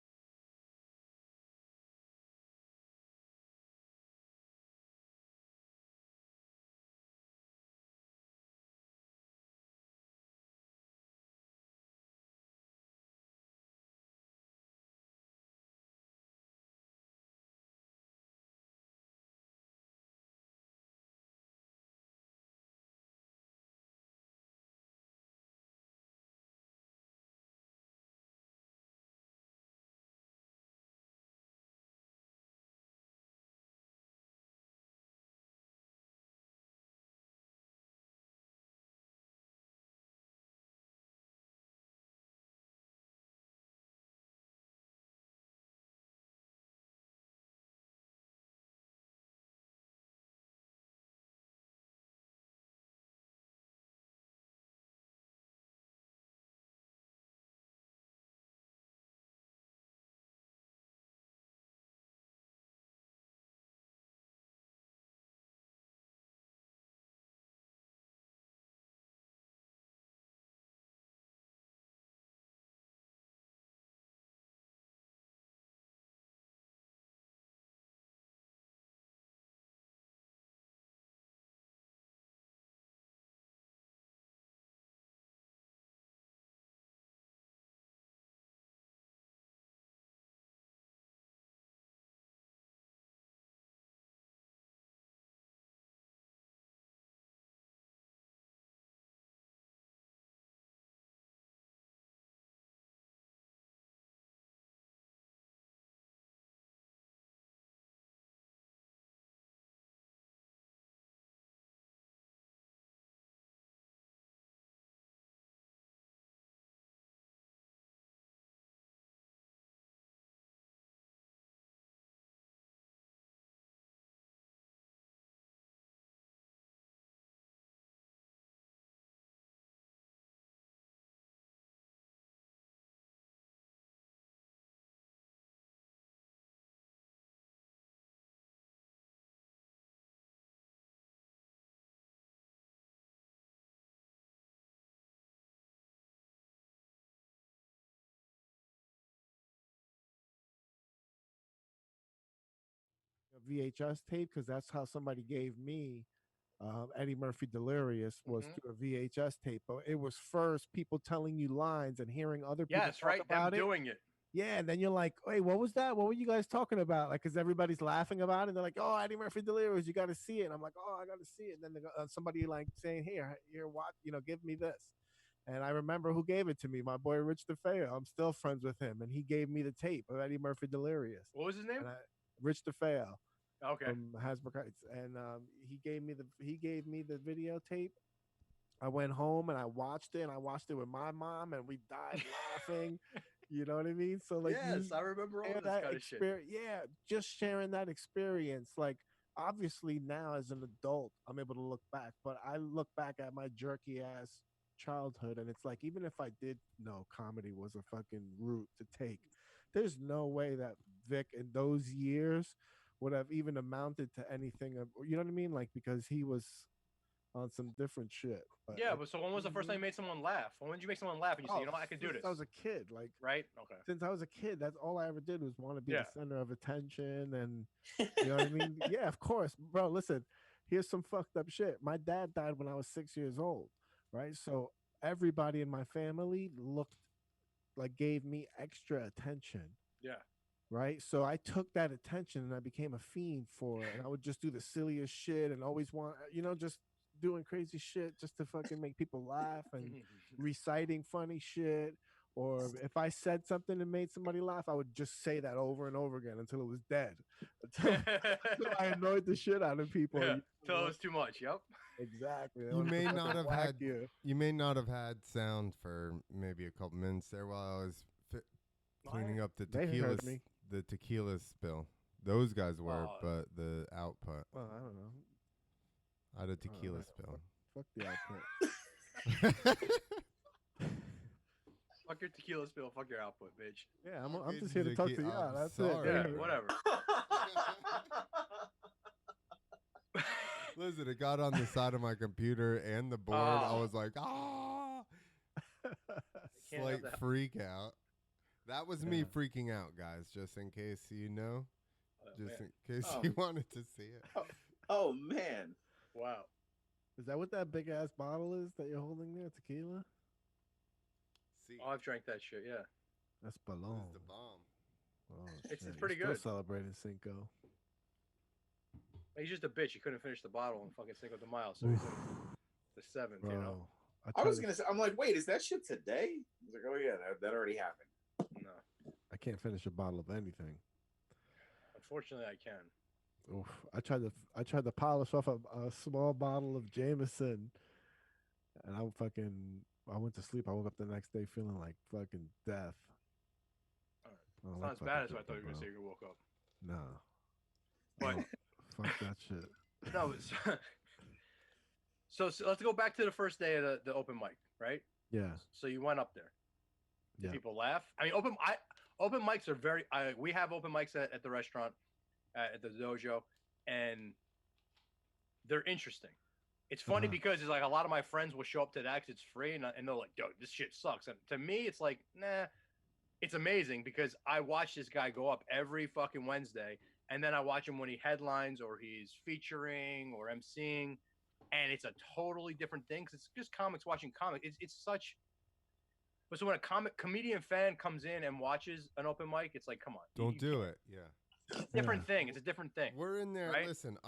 Speaker 4: VHS tape because that's how somebody gave me Eddie Murphy Delirious was
Speaker 2: Mhm.
Speaker 4: through a VHS tape. But it was first people telling you lines and hearing other people
Speaker 2: Yes,
Speaker 4: talk
Speaker 2: right. Them
Speaker 4: about it.
Speaker 2: doing it.
Speaker 4: Yeah, and then you're like, "Hey, what was that? What were you guys talking about?" Like, because everybody's laughing about it. They're like, "Oh, Eddie Murphy Delirious, you got to see it." And I'm like, "Oh, I got to see it." And then somebody like saying, "Here, what? Give me this." And I remember who gave it to me, my boy Rich DeFeo. I'm still friends with him, and he gave me the tape of Eddie Murphy Delirious.
Speaker 2: What was his name?
Speaker 4: Rich DeFeo
Speaker 2: Okay.
Speaker 4: from Hasbrook Heights, and he gave me the videotape. I went home and I watched it, and I watched it with my mom, and we died laughing. You know what I mean? So like,
Speaker 2: Yes, I remember all
Speaker 4: share
Speaker 2: this
Speaker 4: that
Speaker 2: kind of shit.
Speaker 4: experience. Yeah, just sharing that experience. Like, obviously now as an adult, I'm able to look back, but I look back at my jerky ass childhood, and it's like, even if I did know comedy was a fucking route to take, there's no way that Vic in those years would have even amounted to anything. You know what I mean? Like, because he was on some different shit. But
Speaker 2: Yeah,
Speaker 4: like,
Speaker 2: but so when was the first time you made someone laugh? When did you make someone laugh and you say, you know what, I can do
Speaker 4: since
Speaker 2: this?
Speaker 4: I was a kid, like,
Speaker 2: Right? Okay.
Speaker 4: since I was a kid, that's all I ever did was want to be
Speaker 2: Yeah.
Speaker 4: the center of attention, and you know what I mean? Yeah, of course, bro. Listen, here's some fucked up shit. My dad died when I was 6 years old, right? So everybody in my family gave me extra attention.
Speaker 2: Yeah.
Speaker 4: Right. So I took that attention and I became a fiend for it. And I would just do the silliest shit and always want, just doing crazy shit just to fucking make people laugh and reciting funny shit. Or if I said something and made somebody laugh, I would just say that over and over again until it was dead. Until I annoyed the shit out of people.
Speaker 2: Yeah. Until it was too much. Yep.
Speaker 4: Exactly.
Speaker 1: You may not have had
Speaker 4: you.
Speaker 1: You may not have had sound for maybe a couple minutes there while I was cleaning up the
Speaker 4: They
Speaker 1: tequila.
Speaker 4: heard me.
Speaker 1: The tequila spill. Those guys were,
Speaker 2: Oh.
Speaker 1: but the output.
Speaker 4: Well, I don't know.
Speaker 1: I had a tequila spill.
Speaker 4: Fuck the output.
Speaker 2: Fuck your tequila spill. Fuck your output, bitch.
Speaker 4: Yeah, I'm just here to talk to you.
Speaker 1: I'm
Speaker 4: That's
Speaker 1: sorry.
Speaker 4: it.
Speaker 2: Yeah, whatever.
Speaker 1: Listen, it got on the side of my computer and the board. I was like, ah! Slight freak out. That was me freaking out, guys, just in case you know. Just in case you wanted to see it.
Speaker 3: Oh, man.
Speaker 2: Wow.
Speaker 4: Is that what that big ass bottle is that you're holding there? Tequila?
Speaker 1: See,
Speaker 2: Oh, I've drank that shit, yeah.
Speaker 4: That's
Speaker 1: this
Speaker 4: balloon.
Speaker 1: is the bomb.
Speaker 4: Oh,
Speaker 2: It's
Speaker 4: shit.
Speaker 2: pretty
Speaker 4: You're
Speaker 2: good.
Speaker 4: Still celebrating Cinco.
Speaker 2: He's just a bitch. He couldn't finish the bottle on fucking Cinco de Mayo, so he's in the seventh,
Speaker 4: Bro,
Speaker 2: you know?
Speaker 3: I was going to say, I'm like, wait, is that shit today? I was like, oh, yeah, that already happened.
Speaker 2: No.
Speaker 4: I can't finish a bottle of anything.
Speaker 2: Unfortunately, I can.
Speaker 4: Oof. I tried to polish off a small bottle of Jameson, and I went to sleep. I woke up the next day feeling like fucking death.
Speaker 2: All right. It's not as bad as I thought you were going to say you woke up.
Speaker 4: No.
Speaker 2: But
Speaker 4: fuck that shit.
Speaker 2: no, so let's go back to the first day of the open mic, right?
Speaker 4: Yeah.
Speaker 2: So you went up there. Did
Speaker 4: Yeah.
Speaker 2: people laugh? I mean, open mics are very. We have open mics at the restaurant, at the dojo, and they're interesting. It's funny because it's like a lot of my friends will show up to that because it's free, and they're like, "Yo, this shit sucks." And to me, it's like, nah, it's amazing because I watch this guy go up every fucking Wednesday, and then I watch him when he headlines or he's featuring or emceeing, and it's a totally different thing because it's just comics watching comics. It's such. But so when a comedian fan comes in and watches an open mic, it's like, come on,
Speaker 1: Don't do it. Yeah.
Speaker 2: It's a different thing. It's a different thing.
Speaker 1: We're in there.
Speaker 2: Right?
Speaker 1: Listen,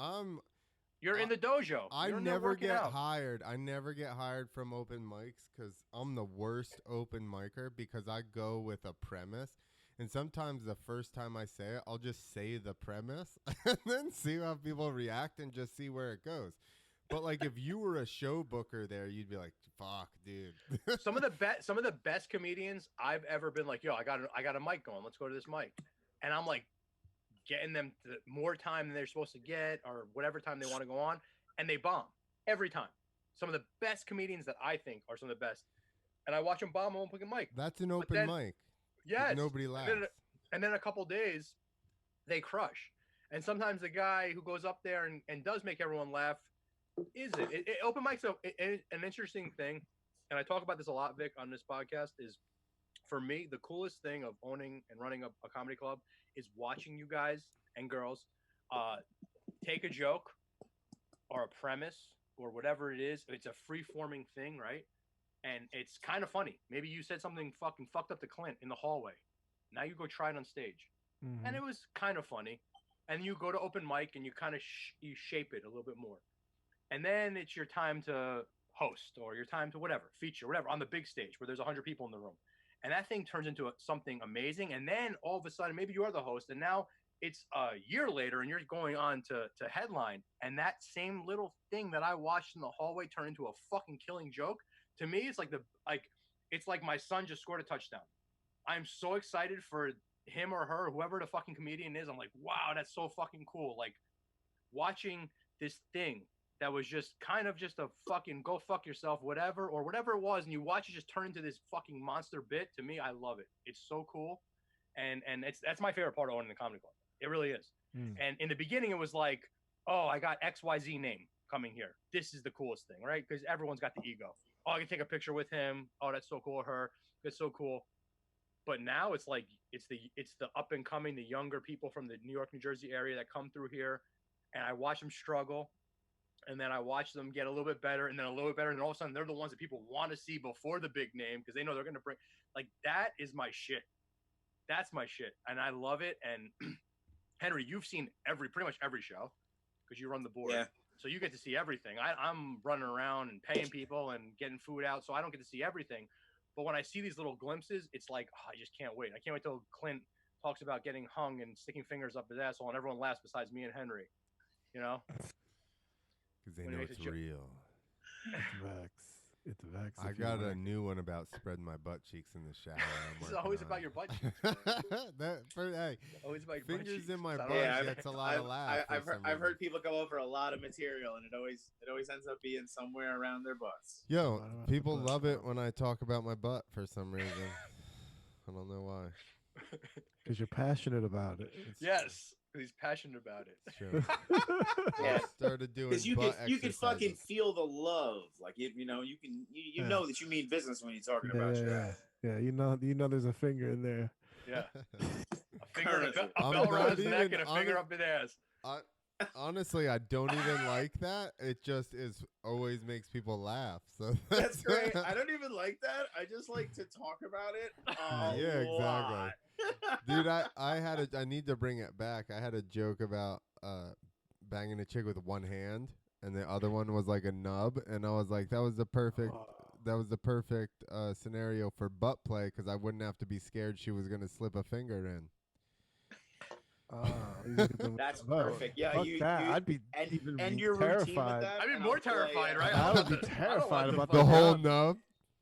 Speaker 2: You're in the dojo.
Speaker 1: I
Speaker 2: You're
Speaker 1: never get hired. I never get hired from open mics because I'm the worst open micer because I go with a premise. And sometimes the first time I say it, I'll just say the premise and then see how people react and just see where it goes. But like if you were a show booker there, you'd be like, "Fuck, dude."
Speaker 2: some of the best comedians I've ever been like, "Yo, I got a mic going. Let's go to this mic," and I'm like getting them to more time than they're supposed to get or whatever time they want to go on, and they bomb every time. Some of the best comedians that I think are some of the best, and I watch them bomb on open mic.
Speaker 1: That's an open mic.
Speaker 2: Yes.
Speaker 1: Nobody laughs.
Speaker 2: And then a couple days, they crush. And sometimes the guy who goes up there and does make everyone laugh isn't. Open mic's an interesting thing, and I talk about this a lot, Vic, on this podcast, is for me, the coolest thing of owning and running a comedy club is watching you guys and girls take a joke or a premise or whatever it is. It's a free-forming thing, right? And it's kind of funny. Maybe you said something fucking fucked up to Clint in the hallway. Now you go try it on stage.
Speaker 4: Mm-hmm.
Speaker 2: And it was kind of funny. And you go to open mic and you kind of you shape it a little bit more. And then it's your time to host or your time to whatever, feature, whatever, on the big stage where there's 100 people in the room. And that thing turns into something amazing. And then all of a sudden, maybe you are the host, and now it's a year later and you're going on to headline. And that same little thing that I watched in the hallway turned into a fucking killing joke. To me, it's it's like my son just scored a touchdown. I'm so excited for him or her, whoever the fucking comedian is. I'm like, wow, that's so fucking cool. Like watching this thing that was just kind of just a fucking go fuck yourself, whatever, or whatever it was, and you watch it just turn into this fucking monster bit. To me, I love it. It's so cool. And that's my favorite part of owning the comedy club. It really is. And in the beginning, it was like, oh, I got XYZ name coming here. This is the coolest thing, right? Because everyone's got the ego. Oh, I can take a picture with him. Oh, that's so cool. Her. That's so cool. But now it's like it's the up and coming, the younger people from the New York, New Jersey area that come through here, and I watch them struggle, and then I watch them get a little bit better, and then a little bit better, and all of a sudden they're the ones that people want to see before the big name because they know they're gonna bring. Like that is my shit. That's my shit, and I love it. And Henry, you've seen pretty much every show because you run the board.
Speaker 3: Yeah.
Speaker 2: So you get to see everything. I'm running around and paying people and getting food out, so I don't get to see everything. But when I see these little glimpses, it's like, oh, I just can't wait. I can't wait till Clint talks about getting hung and sticking fingers up his asshole, and everyone laughs besides me and Henry. You know?
Speaker 1: Because they know it's real.
Speaker 4: It's Vex.
Speaker 1: I got a new one about spreading my butt cheeks in the shower.
Speaker 2: It's always about your butt cheeks.
Speaker 1: Hey,
Speaker 2: always about your
Speaker 1: fingers
Speaker 2: butt cheeks.
Speaker 1: in my butt.
Speaker 3: Yeah,
Speaker 1: That's a lot of laughs.
Speaker 3: I've heard people go over a lot of material, and it always ends up being somewhere around their butts.
Speaker 1: Yo, people love it when I talk about my butt for some reason. I don't know why.
Speaker 4: Because you're passionate about it.
Speaker 2: Yes, because he's passionate about it.
Speaker 1: Sure.
Speaker 3: Yeah,
Speaker 1: I started doing
Speaker 3: because you can fucking
Speaker 1: exercises.
Speaker 3: feel the love, like you know know that you mean business when you're talking about shit.
Speaker 4: Yeah. You know, there's a finger in there.
Speaker 2: Yeah, a finger, a
Speaker 1: I'm
Speaker 2: belt around
Speaker 1: not
Speaker 2: his neck,
Speaker 1: even
Speaker 2: and a finger up his ass.
Speaker 1: Honestly, I don't even like that. It just always makes people laugh. So
Speaker 3: That's great. I don't even like that. I just like to talk about it.
Speaker 1: Yeah,
Speaker 3: Lot.
Speaker 1: exactly. Dude, I need to bring it back. I had a joke about banging a chick with one hand, and the other one was like a nub, and I was like, that was the perfect scenario for butt play because I wouldn't have to be scared she was gonna slip a finger in.
Speaker 3: That's perfect. Yeah,
Speaker 4: I'd be
Speaker 3: and your routine with that.
Speaker 2: I'd be more terrified, right?
Speaker 4: I would be terrified about
Speaker 1: The whole nub.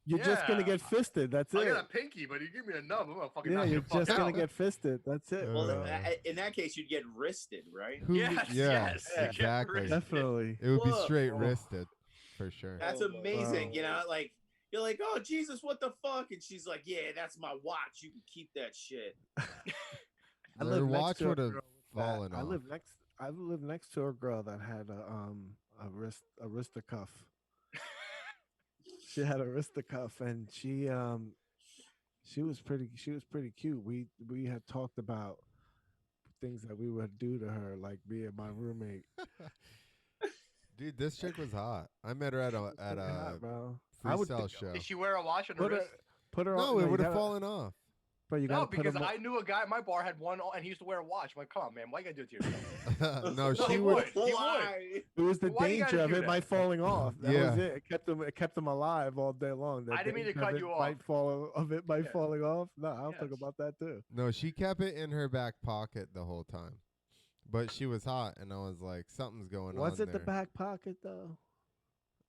Speaker 4: You're just gonna get fisted. That's
Speaker 2: I
Speaker 4: it.
Speaker 2: got a pinky, but you give me a nub, I'm gonna fucking knock
Speaker 4: you're
Speaker 2: the fuck
Speaker 4: just
Speaker 2: out.
Speaker 4: gonna get fisted. That's it.
Speaker 3: Well, in that case, you'd get wristed, right?
Speaker 2: Yes,
Speaker 1: exactly.
Speaker 4: Definitely.
Speaker 1: It would be straight wristed, for sure.
Speaker 3: That's amazing. You know, like you're like, oh Jesus, what the fuck? And she's like, yeah, that's my watch. You can keep that shit.
Speaker 1: Their watch would have fallen off.
Speaker 4: I lived next to a girl that had a wrist cuff. She had a wrist cuff, and she was pretty cute. We had talked about things that we would do to her, like being my roommate.
Speaker 1: Dude, this chick was hot. I met her at a freestyle show.
Speaker 2: Did she wear a watch on her wrist?
Speaker 4: Put her
Speaker 1: No,
Speaker 4: on.
Speaker 1: it would have fallen off.
Speaker 4: But you
Speaker 2: no, because I knew a guy at my bar had one, and he used to wear a watch. I'm like, come on, man, why you gotta do it to yourself?
Speaker 1: No,
Speaker 2: he
Speaker 1: she
Speaker 2: would.
Speaker 1: would.
Speaker 2: He would.
Speaker 4: It was the danger of it by falling off. That
Speaker 1: Yeah.
Speaker 4: was it. It kept them alive all day long.
Speaker 2: I didn't mean to cut you off.
Speaker 4: Falling off. No, I'll talk about that too.
Speaker 1: No, she kept it in her back pocket the whole time. But she was hot, and I was like, something's going on
Speaker 4: Was it
Speaker 1: there.
Speaker 4: the back pocket though?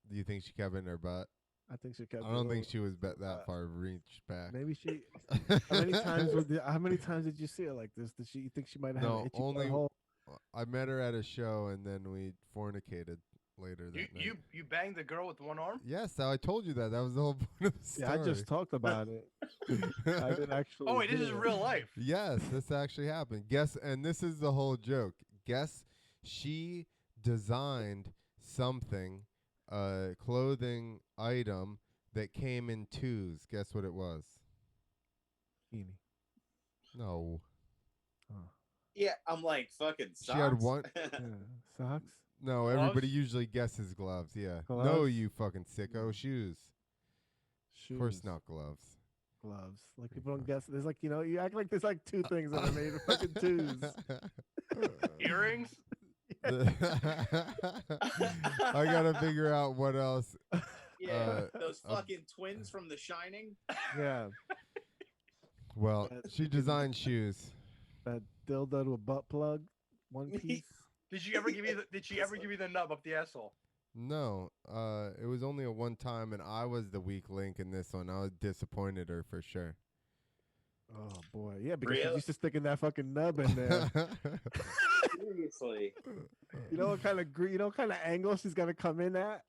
Speaker 1: Do you think she kept it in her butt?
Speaker 4: I think she kept.
Speaker 1: I don't think she was that far reached back.
Speaker 4: Maybe she. How many times did you see her like this? You think she might have?
Speaker 1: No,
Speaker 4: only.
Speaker 1: I met her at a show, and then we fornicated later that night.
Speaker 2: You banged the girl with one arm?
Speaker 1: Yes, I told you that. That was the whole point of the story.
Speaker 4: Yeah, I just talked about it. I didn't actually.
Speaker 2: Oh wait, this is real life.
Speaker 1: Yes, this actually happened. Guess, and this is the whole joke. Guess she designed something, clothing item that came in twos. Guess what it was?
Speaker 4: Beanie.
Speaker 1: No.
Speaker 4: Oh.
Speaker 3: Yeah, I'm like fucking
Speaker 1: She had
Speaker 3: socks.
Speaker 1: one.
Speaker 4: Yeah. Socks.
Speaker 1: No,
Speaker 2: Gloves?
Speaker 1: everybody usually guesses gloves. Yeah. No,
Speaker 4: Gloves?
Speaker 1: you fucking sicko. Shoes.
Speaker 4: Shoes.
Speaker 1: Of course not gloves.
Speaker 4: Gloves. Like people don't guess. There's like you act like there's like two things that are made of fucking twos.
Speaker 2: Earrings?
Speaker 1: I gotta figure out what else.
Speaker 3: Yeah, those fucking twins from The Shining.
Speaker 4: Yeah.
Speaker 1: Well,
Speaker 4: That
Speaker 1: she
Speaker 4: fucking-
Speaker 1: designed shoes.
Speaker 4: That dildo to a butt plug, one piece.
Speaker 2: Did she ever give you the nub up the asshole?
Speaker 1: No, it was only a one time, and I was the weak link in this one. I was disappointed her for sure.
Speaker 4: Oh boy, yeah, because she's
Speaker 3: Really?
Speaker 4: used to sticking that fucking nub in there.
Speaker 3: Seriously.
Speaker 4: You know what kind of angle she's got to come in at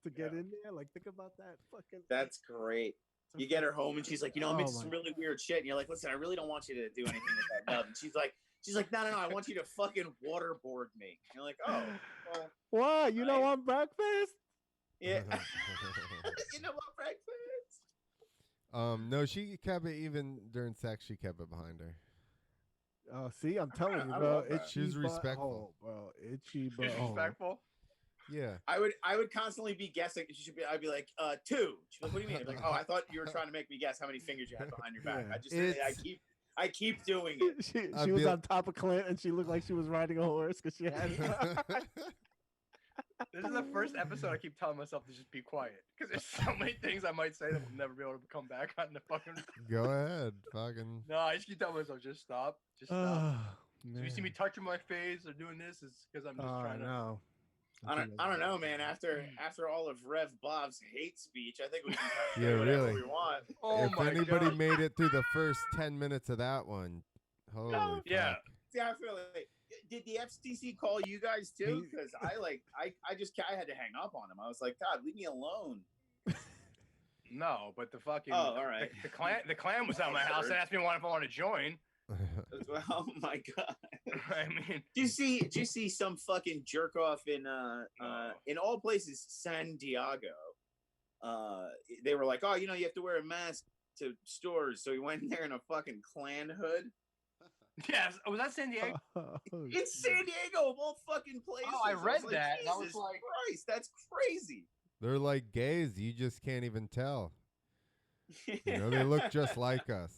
Speaker 4: to get in there? Like think about that fucking.
Speaker 3: That's great. You get her home and she's like, I'm
Speaker 4: Oh
Speaker 3: into
Speaker 4: my
Speaker 3: some really weird shit. And you're like, listen, I really don't want you to do anything with that nub. And she's like, no, I want you to fucking waterboard me. And you're like, oh, well,
Speaker 4: Why? You know
Speaker 3: right.
Speaker 4: I'm breakfast.
Speaker 3: yeah. You know what, breakfast?
Speaker 1: No, she kept it even during sex. She kept it behind her.
Speaker 4: Oh, see, I'm telling you,
Speaker 3: I
Speaker 4: bro.
Speaker 3: love that.
Speaker 4: Itchy
Speaker 1: She's respectful.
Speaker 4: butthole, bro. Itchy butthole.
Speaker 2: Disrespectful?
Speaker 1: Yeah.
Speaker 3: I would constantly be guessing. I'd be like, 2. She's like, what do you mean? I'd be like, oh, I thought you were trying to make me guess how many fingers you had behind your back.
Speaker 4: Yeah.
Speaker 3: I keep doing it.
Speaker 4: she was on top of Clint, and she looked like she was riding a horse because she had.
Speaker 2: This is the first episode I keep telling myself to just be quiet because there's so many things I might say that will never be able to come back on the fucking.
Speaker 1: Go ahead, fucking.
Speaker 2: No, I just keep telling myself just stop, just stop.
Speaker 4: Oh,
Speaker 2: So you see me touching my face or doing this is because I'm just trying to.
Speaker 4: No.
Speaker 3: I don't know, man. After all of Rev Bob's hate speech, I think we can
Speaker 1: Yeah,
Speaker 3: do whatever
Speaker 1: really.
Speaker 3: we want.
Speaker 2: Oh
Speaker 1: If
Speaker 2: my
Speaker 1: anybody
Speaker 2: God.
Speaker 1: made it through the first 10 minutes of that one, holy
Speaker 2: Yeah.
Speaker 1: fuck.
Speaker 3: Definitely. Did the FCC call you guys too? Because I had to hang up on him. I was like, God, leave me alone.
Speaker 2: No, but the fucking.
Speaker 3: Oh, all right.
Speaker 2: The clan was at my house and asked me if I want to join.
Speaker 3: Oh my God.
Speaker 2: I mean,
Speaker 3: Do you see some fucking jerk off in all places, San Diego? They were like, oh, you have to wear a mask to stores, so he went in there in a fucking Klan hood.
Speaker 2: yes. Was that San Diego?
Speaker 3: It's San Diego of all fucking places.
Speaker 2: Oh, I read
Speaker 3: was
Speaker 2: that, and I was
Speaker 3: Jesus
Speaker 2: like-
Speaker 3: Christ, that's crazy.
Speaker 1: They're like gays. You just can't even tell. They look just like us.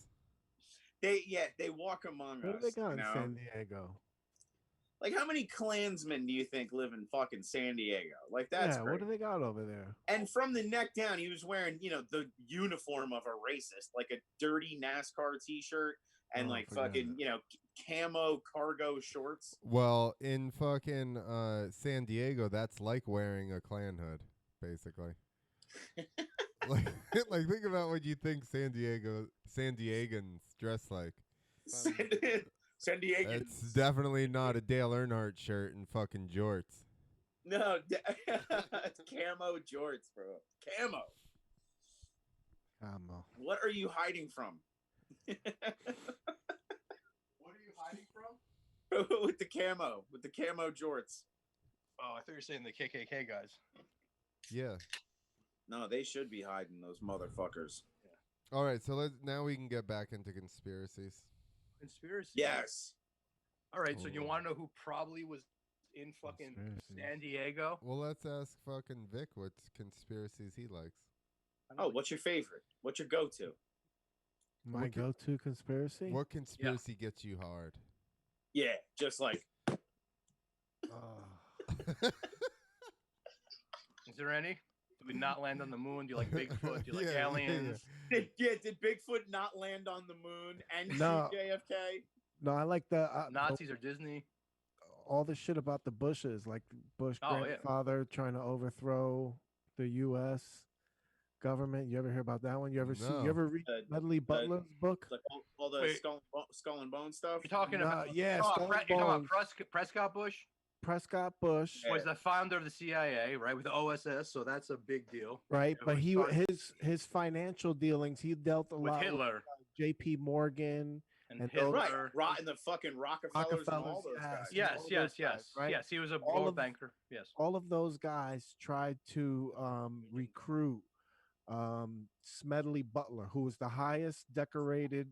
Speaker 3: They walk among
Speaker 4: What
Speaker 3: us.
Speaker 4: do they got in
Speaker 3: you know?
Speaker 4: San Diego?
Speaker 3: Like, how many Klansmen do you think live in fucking San Diego? Like, that's
Speaker 4: Yeah,
Speaker 3: great.
Speaker 4: what do they got over there?
Speaker 3: And from the neck down, he was wearing, the uniform of a racist, like a dirty NASCAR T-shirt and
Speaker 4: Oh,
Speaker 3: like
Speaker 4: forget
Speaker 3: fucking, camo cargo shorts.
Speaker 1: Well, in fucking San Diego, that's like wearing a Klan hood, basically. like think about what you think San Diegans dress like.
Speaker 3: San Diego.
Speaker 1: It's definitely not a Dale Earnhardt shirt and fucking jorts.
Speaker 3: No, it's camo jorts, bro. Camo. What are you hiding from?
Speaker 2: What are you hiding from?
Speaker 3: with the camo jorts.
Speaker 2: Oh, I thought you were saying the KKK guys.
Speaker 1: Yeah.
Speaker 3: No, they should be hiding, those motherfuckers.
Speaker 1: All right, so now we can get back into conspiracies.
Speaker 2: Conspiracy.
Speaker 3: Yes.
Speaker 2: All right, so you
Speaker 1: Oh.
Speaker 2: want to know who probably was in fucking
Speaker 4: Conspiracies.
Speaker 2: San Diego?
Speaker 1: Well, let's ask fucking Vic what conspiracies he likes.
Speaker 3: Oh, what's your favorite? What's your go-to?
Speaker 4: My
Speaker 1: What can-
Speaker 4: go-to conspiracy?
Speaker 1: What conspiracy gets you hard?
Speaker 3: Yeah, just like
Speaker 2: Is there any? Did we not land on the moon? Do you like Bigfoot? Do you like
Speaker 1: Yeah, yeah,
Speaker 2: aliens?
Speaker 3: did Bigfoot not land on the moon and
Speaker 4: No.
Speaker 3: shoot JFK?
Speaker 4: No, I like the
Speaker 2: Nazis or Disney?
Speaker 4: all the shit about the Bushes, like Bush
Speaker 2: Oh, yeah.
Speaker 4: grandfather trying to overthrow the U.S. government. You ever hear about that one? You ever see?
Speaker 1: No.
Speaker 4: You ever read Medley Butler's book?
Speaker 3: Like all the
Speaker 2: Wait.
Speaker 3: skull and bone stuff.
Speaker 2: You're talking
Speaker 4: No,
Speaker 2: about
Speaker 4: yeah,
Speaker 2: you're talking
Speaker 4: Skull
Speaker 2: about,
Speaker 4: and
Speaker 2: you're talking
Speaker 4: Bones.
Speaker 2: about Prescott Bush
Speaker 4: Prescott Bush,
Speaker 3: Yeah.
Speaker 2: was the founder of the CIA, right? With the OSS, so that's a big deal.
Speaker 4: right?
Speaker 2: Yeah,
Speaker 4: But
Speaker 2: we
Speaker 4: he
Speaker 2: started-
Speaker 4: his financial dealings, he dealt a
Speaker 2: With
Speaker 4: lot
Speaker 2: Hitler
Speaker 4: with J.P. Morgan,
Speaker 2: and
Speaker 4: and
Speaker 2: Hitler.
Speaker 3: Right, and the fucking Rockefellers and all those
Speaker 4: Rockefellers,
Speaker 3: guys.
Speaker 2: Yes,
Speaker 4: all
Speaker 2: yes,
Speaker 4: those
Speaker 2: yes,
Speaker 4: guys, right?
Speaker 2: yes. He was a
Speaker 4: All
Speaker 2: gold
Speaker 4: of-
Speaker 2: banker. Yes.
Speaker 4: all of those guys tried to recruit Smedley Butler, who was the highest decorated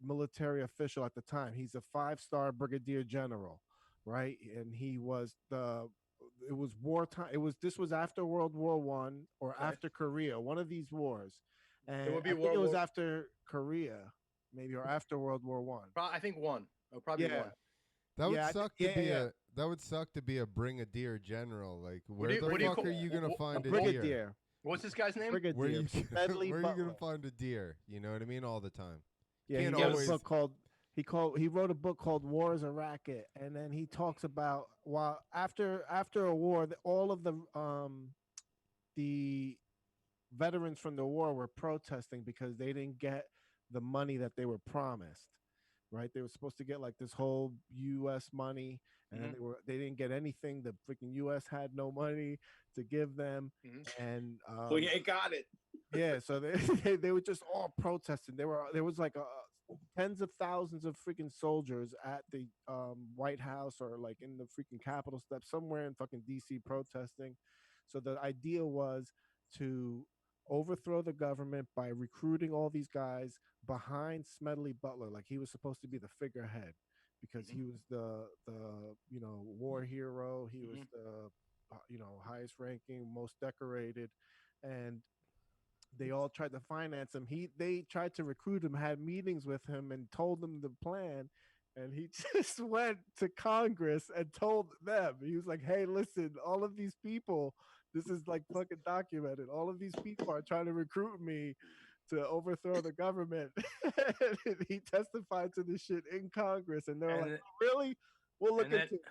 Speaker 4: military official at the time. He's a 5-star brigadier general, right? And he was the it was wartime. This was after World War One or
Speaker 2: Okay.
Speaker 4: after Korea, one of these wars. And
Speaker 2: would be
Speaker 4: I think
Speaker 2: World
Speaker 4: it was
Speaker 2: War.
Speaker 4: after Korea, maybe, or after World War One.
Speaker 2: I think one. It'll probably be
Speaker 4: Yeah.
Speaker 2: one.
Speaker 1: That would
Speaker 4: Yeah,
Speaker 1: suck to be
Speaker 4: yeah.
Speaker 1: that would suck to be a brigadier general. Like, where
Speaker 2: do
Speaker 1: the
Speaker 2: you
Speaker 1: fuck
Speaker 2: call-
Speaker 1: are you gonna
Speaker 2: a
Speaker 1: find a
Speaker 4: Brigadier.
Speaker 1: deer?
Speaker 2: What's this guy's name?
Speaker 1: Where are
Speaker 4: Brigadier.
Speaker 1: you
Speaker 4: Smedley
Speaker 1: where are you gonna
Speaker 4: Butler.
Speaker 1: find a deer? You know what I mean? All the time.
Speaker 4: Yeah, he
Speaker 1: Can't
Speaker 4: wrote
Speaker 1: always-
Speaker 4: a book called he wrote a book called War is a Racket, and then he talks about while after a war, all of the veterans from the war were protesting because they didn't get the money that they were promised. Right, they were supposed to get like this whole U.S. money, and then they didn't get anything. The freaking U.S. had no money to give them, and
Speaker 3: We ain't got it.
Speaker 4: yeah, so they were just all protesting. There was like tens of thousands of freaking soldiers at the White House or like in the freaking Capitol steps somewhere in fucking DC protesting. So the idea was to overthrow the government by recruiting all these guys behind Smedley Butler. Like, he was supposed to be the figurehead because he was the war hero. He was the highest ranking, most decorated, and they all tried to finance him. They tried to recruit him, had meetings with him, and told them the plan. And he just went to Congress and told them. He was like, "Hey, listen, all of these people, this is like fucking documented. All of these people are trying to recruit me to overthrow the government." And he testified to this shit in Congress, and they're like, "Really? We'll look into it."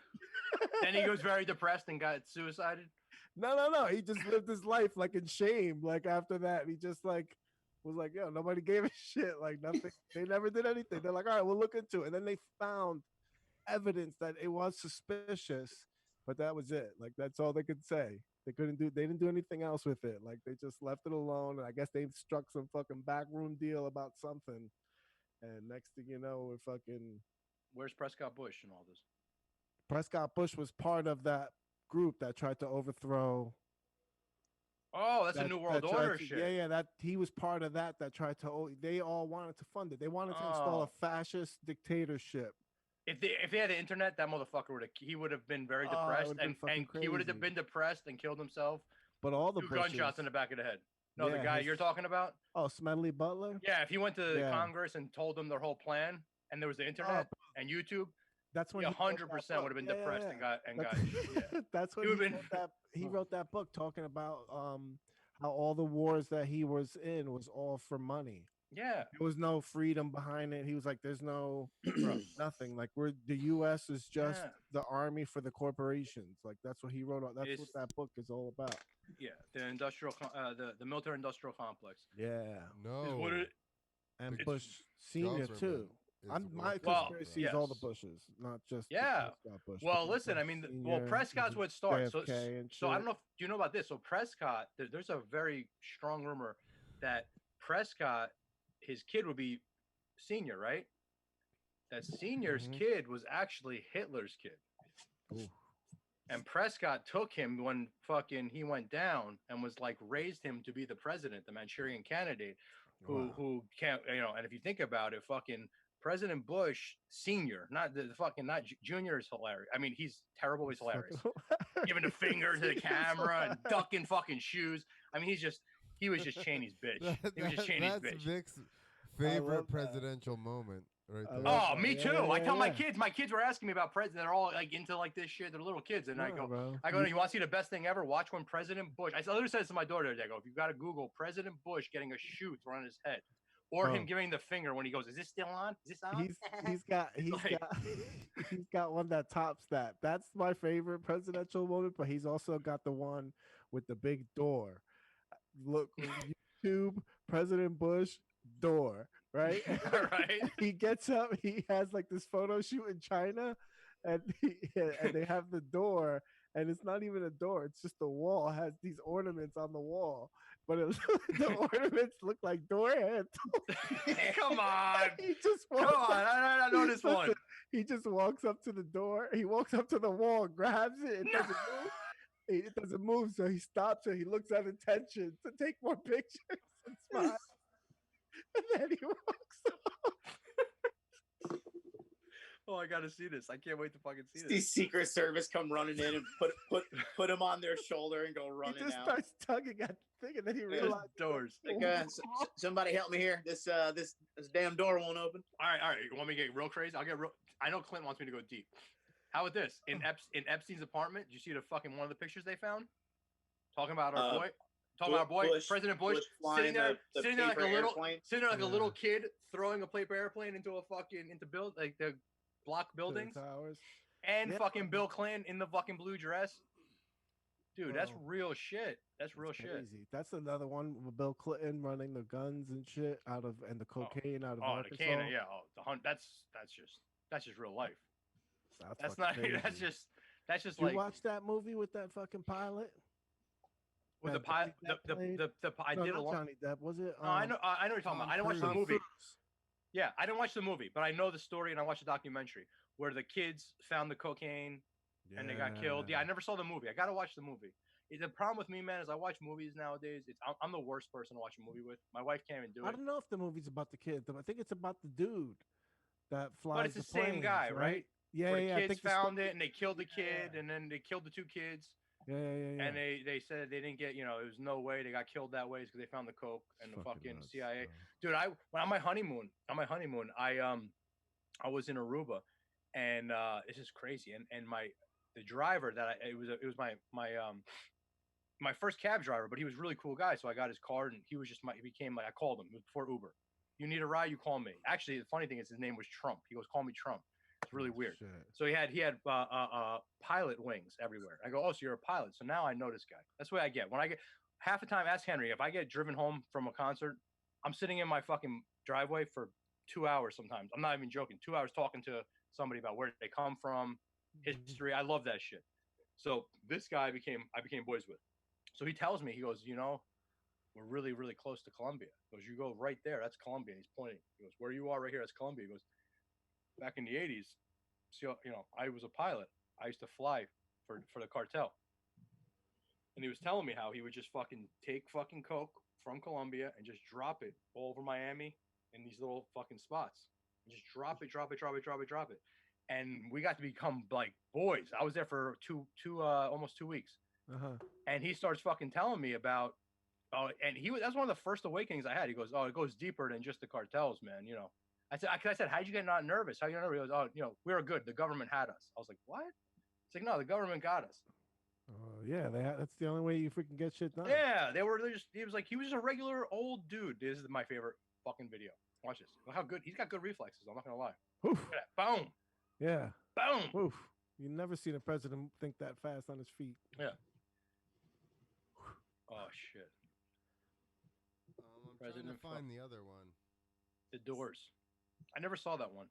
Speaker 2: Then he was very depressed and got suicided.
Speaker 4: No. He just lived his life like in shame. Like, after that, he just like was like, "Yo, nobody gave a shit." Like, nothing. They never did anything. They're like, "All right, we'll look into it." And then they found evidence that it was suspicious, but that was it. Like, that's all they could say. They didn't do anything else with it. Like, they just left it alone. And I guess they struck some fucking backroom deal about something. And next thing you know, we're fucking.
Speaker 2: Where's Prescott Bush and all this?
Speaker 4: Prescott Bush was part of that group that tried to overthrow.
Speaker 2: Oh, that's a New World Order shit.
Speaker 4: Yeah, that he was part of that tried to. They all wanted to fund it. They wanted to install a fascist dictatorship.
Speaker 2: If they had the internet, that motherfucker would have been very depressed, and he would have been depressed and killed himself.
Speaker 4: But all the
Speaker 2: gunshots in the back of the head. No, the guy you're talking about.
Speaker 4: Oh, Smedley Butler.
Speaker 2: Yeah, if he went to Congress and told them their whole plan, and there was the internet and YouTube,
Speaker 4: that's when
Speaker 2: 100% would have been depressed and got. Yeah.
Speaker 4: That's when he wrote that book talking about how all the wars that he was in was all for money.
Speaker 2: Yeah,
Speaker 4: there was no freedom behind it. He was like, "There's no nothing. Like, the U.S. is just the army for the corporations." Like, that's what he wrote. That's what that book is all about.
Speaker 2: Yeah, the industrial, the military industrial complex.
Speaker 4: Yeah, and Bush Senior too. My conspiracy is all the Bushes, not just
Speaker 2: Prescott
Speaker 4: Bush.
Speaker 2: Well, listen, I mean, Prescott's what starts. So I don't know if do you know about this. So Prescott, there's a very strong rumor that Prescott, his kid would be Senior, right? That Senior's kid was actually Hitler's kid.
Speaker 4: Ooh.
Speaker 2: And Prescott took him when fucking he went down and was like raised him to be the president, the Manchurian candidate, who can't, and if you think about it, fucking President Bush Senior, not not Junior, is hilarious. I mean, he's terrible, he's hilarious. Giving a finger to the camera and ducking fucking shoes. I mean, he was just Cheney's bitch. He was just Cheney's bitch.
Speaker 1: That's Vic's favorite presidential moment. Right there.
Speaker 2: Oh, me too. I tell my kids were asking me about president. They're all like into like this shit. They're little kids, and I go, you want to see the best thing ever? Watch when President Bush. I literally said this to my daughter today. I go, if you've got to Google President Bush getting a shoe thrown on his head, or him giving the finger when he goes, "Is this still on? Is this on?"
Speaker 4: He's got one that tops that. That's my favorite presidential moment. But he's also got the one with the big door. Look, YouTube, President Bush door. Right.
Speaker 2: Right.
Speaker 4: He gets up. He has like this photo shoot in China, and they have the door, and it's not even a door. It's just the wall. It has these ornaments on the wall, but the ornaments look like door hands.
Speaker 2: Come on. I know this one.
Speaker 4: He just walks up to the door. He walks up to the wall, grabs it. It doesn't move. It doesn't move, so he stops it. He looks at attention to take more pictures and smiles. And then he walks off.
Speaker 2: Oh, I gotta see this. I can't wait to fucking see
Speaker 3: The
Speaker 2: this.
Speaker 3: Secret Service come running in and put him on their shoulder and go running
Speaker 4: He just
Speaker 3: out.
Speaker 4: starts tugging at the thing, and then he
Speaker 2: Just
Speaker 4: realizes
Speaker 2: doors.
Speaker 3: Like, somebody help me here. This damn door won't open.
Speaker 2: All right. You want me to get real crazy? I'll get real. I know Clint wants me to go deep. How about this? In Epstein's apartment, did you see the fucking one of the pictures they found? Talking about our boy. President Bush, sitting there like a little kid throwing a paper airplane into the block buildings,
Speaker 4: towers.
Speaker 2: and fucking Bill Clinton in the fucking blue dress. Dude, that's real shit. That's real shit.
Speaker 4: Crazy. That's another one with Bill Clinton running the guns and shit and the cocaine out of Arkansas.
Speaker 2: The cannon, yeah. The hunt. That's just real life. That's not.
Speaker 4: Crazy.
Speaker 2: That's just
Speaker 4: Did
Speaker 2: like.
Speaker 4: you watch that movie with that fucking pilot?
Speaker 2: With the pilot, I did a long.
Speaker 4: Johnny Depp, was it?
Speaker 2: No, I know what you're talking about. I didn't watch the movie. Yeah, I didn't watch the movie, but I know the story and I watched the documentary where the kids found the cocaine and they got killed. Yeah, I never saw the movie. I gotta watch the movie. The problem with me, man, is I watch movies nowadays. I'm the worst person to watch a movie with. My wife can't even do it.
Speaker 4: I don't know if the movie's about the kid. I think it's about the dude that flies.
Speaker 2: But it's the same guy, right?
Speaker 4: Yeah,
Speaker 2: where
Speaker 4: yeah.
Speaker 2: The kids found it and they killed the kid and then they killed the two kids.
Speaker 4: Yeah.
Speaker 2: And they said they didn't get, there was no way they got killed that way because they found the coke and the fucking nuts, CIA. Bro. Dude, when on my honeymoon, I was in Aruba, and this is crazy. And the driver it was my first cab driver, but he was a really cool guy. So I got his card, and he became like I called him. It was before Uber. You need a ride, you call me. Actually, the funny thing is his name was Trump. He goes, call me Trump. It's really weird. Shit. So he had pilot wings everywhere. I go, oh, so you're a pilot. So now I know this guy. That's what I get. When I get half the time, ask Henry, if I get driven home from a concert, I'm sitting in my fucking driveway for 2 hours sometimes. I'm not even joking. 2 hours talking to somebody about where they come from, history. I love that shit. So this guy I became boys with. So he tells me, he goes, we're really, really close to Colombia. He goes, you go right there. That's Colombia. And he's pointing. He goes, where you are right here, that's Colombia. He goes, back in the 80s, so I was a pilot. I used to fly for the cartel. And he was telling me how he would just fucking take fucking coke from Colombia and just drop it all over Miami in these little fucking spots. And just drop it. And we got to become like boys. I was there for almost 2 weeks.
Speaker 4: Uh-huh.
Speaker 2: And he starts fucking telling me about and that's one of the first awakenings I had. He goes, it goes deeper than just the cartels, man, I said, how'd you get not nervous? How you nervous? He goes, we were good. The government had us. I was like, what? It's like, no, the government got us.
Speaker 4: Yeah, that's the only way you freaking get shit done.
Speaker 2: Yeah, he was just a regular old dude. This is my favorite fucking video. Watch this. Look how good, he's got good reflexes. I'm not going to lie.
Speaker 4: Oof.
Speaker 2: Look at that. Boom.
Speaker 4: Yeah.
Speaker 2: Boom.
Speaker 4: Oof. You never seen a president think that fast on his feet.
Speaker 2: Yeah. Oh, shit.
Speaker 1: I'm trying to find the other one.
Speaker 2: The Doors. I never saw that one.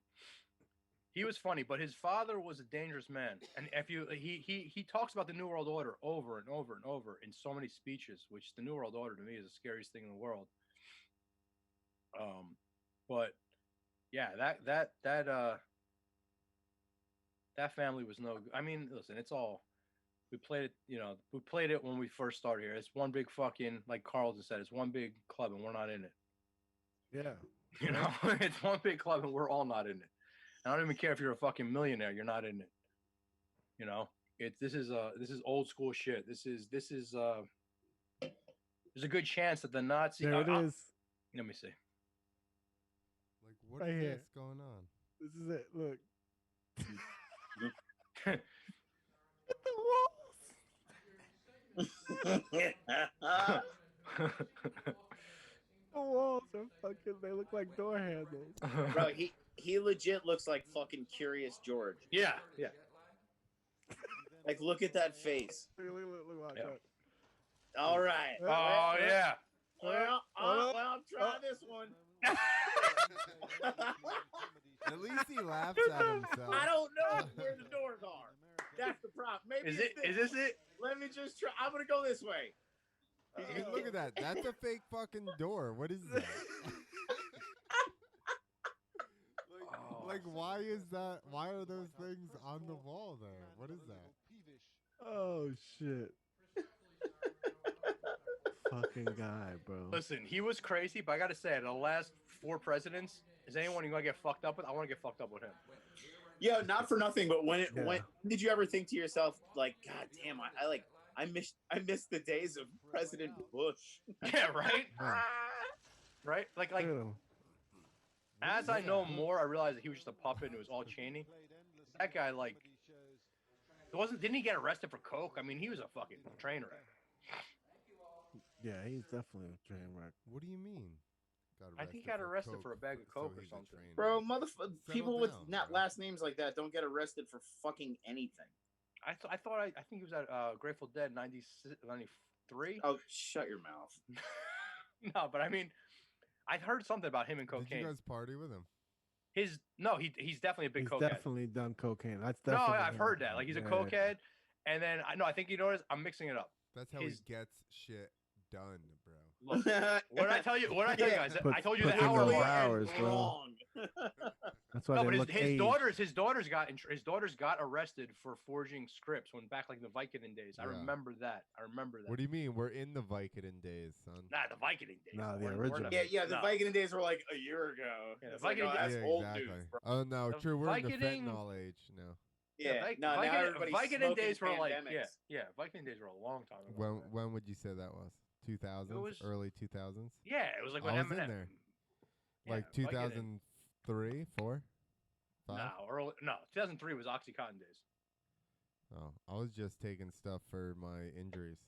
Speaker 2: He was funny, but his father was a dangerous man. And he talks about the New World Order over and over and over in so many speeches, which the New World Order to me is the scariest thing in the world. But yeah, that family was no good. I mean, listen, it's all we played it when we first started here. It's one big fucking, like Carlton said, it's one big club and we're not in it.
Speaker 4: Yeah.
Speaker 2: It's one big club and we're all not in it. And I don't even care if you're a fucking millionaire, you're not in it. This is old school shit. This is there's a good chance that the Nazi
Speaker 4: There it is.
Speaker 2: Let me see.
Speaker 1: Like, what is this going on?
Speaker 4: This is it. Look.
Speaker 3: At the walls.
Speaker 4: The walls are fucking, they look like door handles.
Speaker 3: Bro, he legit looks like fucking Curious George.
Speaker 2: Yeah.
Speaker 3: Like, look at that face.
Speaker 4: Look,
Speaker 2: yeah.
Speaker 3: All right.
Speaker 2: Oh, yeah.
Speaker 3: Well, I'm trying this one.
Speaker 1: At least he laughs at himself.
Speaker 3: I don't know where the doors are. That's the problem. Maybe
Speaker 2: is this it?
Speaker 3: Let me just try. I'm gonna go this way.
Speaker 1: Look at that. That's a fake fucking door. What is that? like, why is that? Why are those things on the wall there? What is that?
Speaker 4: Oh shit. Fucking guy, bro.
Speaker 2: Listen, he was crazy, but I gotta say, the last 4 presidents, is anyone you gonna get fucked up with? I want to get fucked up with him.
Speaker 3: Yeah, not for nothing, but when did you ever think to yourself like, God damn, I miss the days of President Bush?
Speaker 2: Yeah, right. Right. Like as I know more, I realized that he was just a puppet and it was all Cheney. That guy, like, didn't he get arrested for coke? I mean, he was a fucking train wreck.
Speaker 4: Yeah, he's definitely a train wreck.
Speaker 1: What do you mean?
Speaker 2: I think he got arrested for a bag of coke or something.
Speaker 3: Bro, people with last names like that don't get arrested for fucking anything.
Speaker 2: I think he was at Grateful Dead 93.
Speaker 3: Oh, shut your mouth.
Speaker 2: No, but I mean, I heard something about him and cocaine.
Speaker 1: Did you guys party with him?
Speaker 2: He's definitely a big cokehead.
Speaker 4: Definitely done cokeine. That's definitely.
Speaker 2: No, I've heard that. Like he's a cokehead, and then I think you notice I'm mixing it up.
Speaker 1: That's how he gets shit done, bro.
Speaker 2: Look, what did I tell you? What did I tell you guys? I told you the hour
Speaker 4: mark.
Speaker 3: Hours,
Speaker 4: bro. That's why.
Speaker 2: No, but his daughters got arrested for forging scripts when back like the Vicodin days. I remember that.
Speaker 1: What do you mean? We're in the Vicodin days, son.
Speaker 2: Nah, the Vicodin days.
Speaker 4: Nah, the original.
Speaker 3: Yeah, the Vicodin days were like a year ago.
Speaker 2: Yeah, the
Speaker 3: Vicodin
Speaker 2: days.
Speaker 3: that's old
Speaker 1: exactly.
Speaker 3: news, bro.
Speaker 1: Oh no,
Speaker 2: The
Speaker 1: true. We're in the
Speaker 2: Vicodin-
Speaker 1: fentanyl age now.
Speaker 3: Yeah, now everybody's
Speaker 2: Vicodin days were like
Speaker 3: pandemics.
Speaker 2: Vicodin days were a long time ago.
Speaker 1: When would you say that was? 2000s, early 2000s.
Speaker 2: Yeah, it was like when
Speaker 1: I was
Speaker 2: Eminem.
Speaker 1: in there.
Speaker 2: Yeah,
Speaker 1: Like
Speaker 2: Vicodin.
Speaker 1: 2003, 4, 5.
Speaker 2: No, 2003 was OxyContin days.
Speaker 1: Oh, I was just taking stuff for my injuries.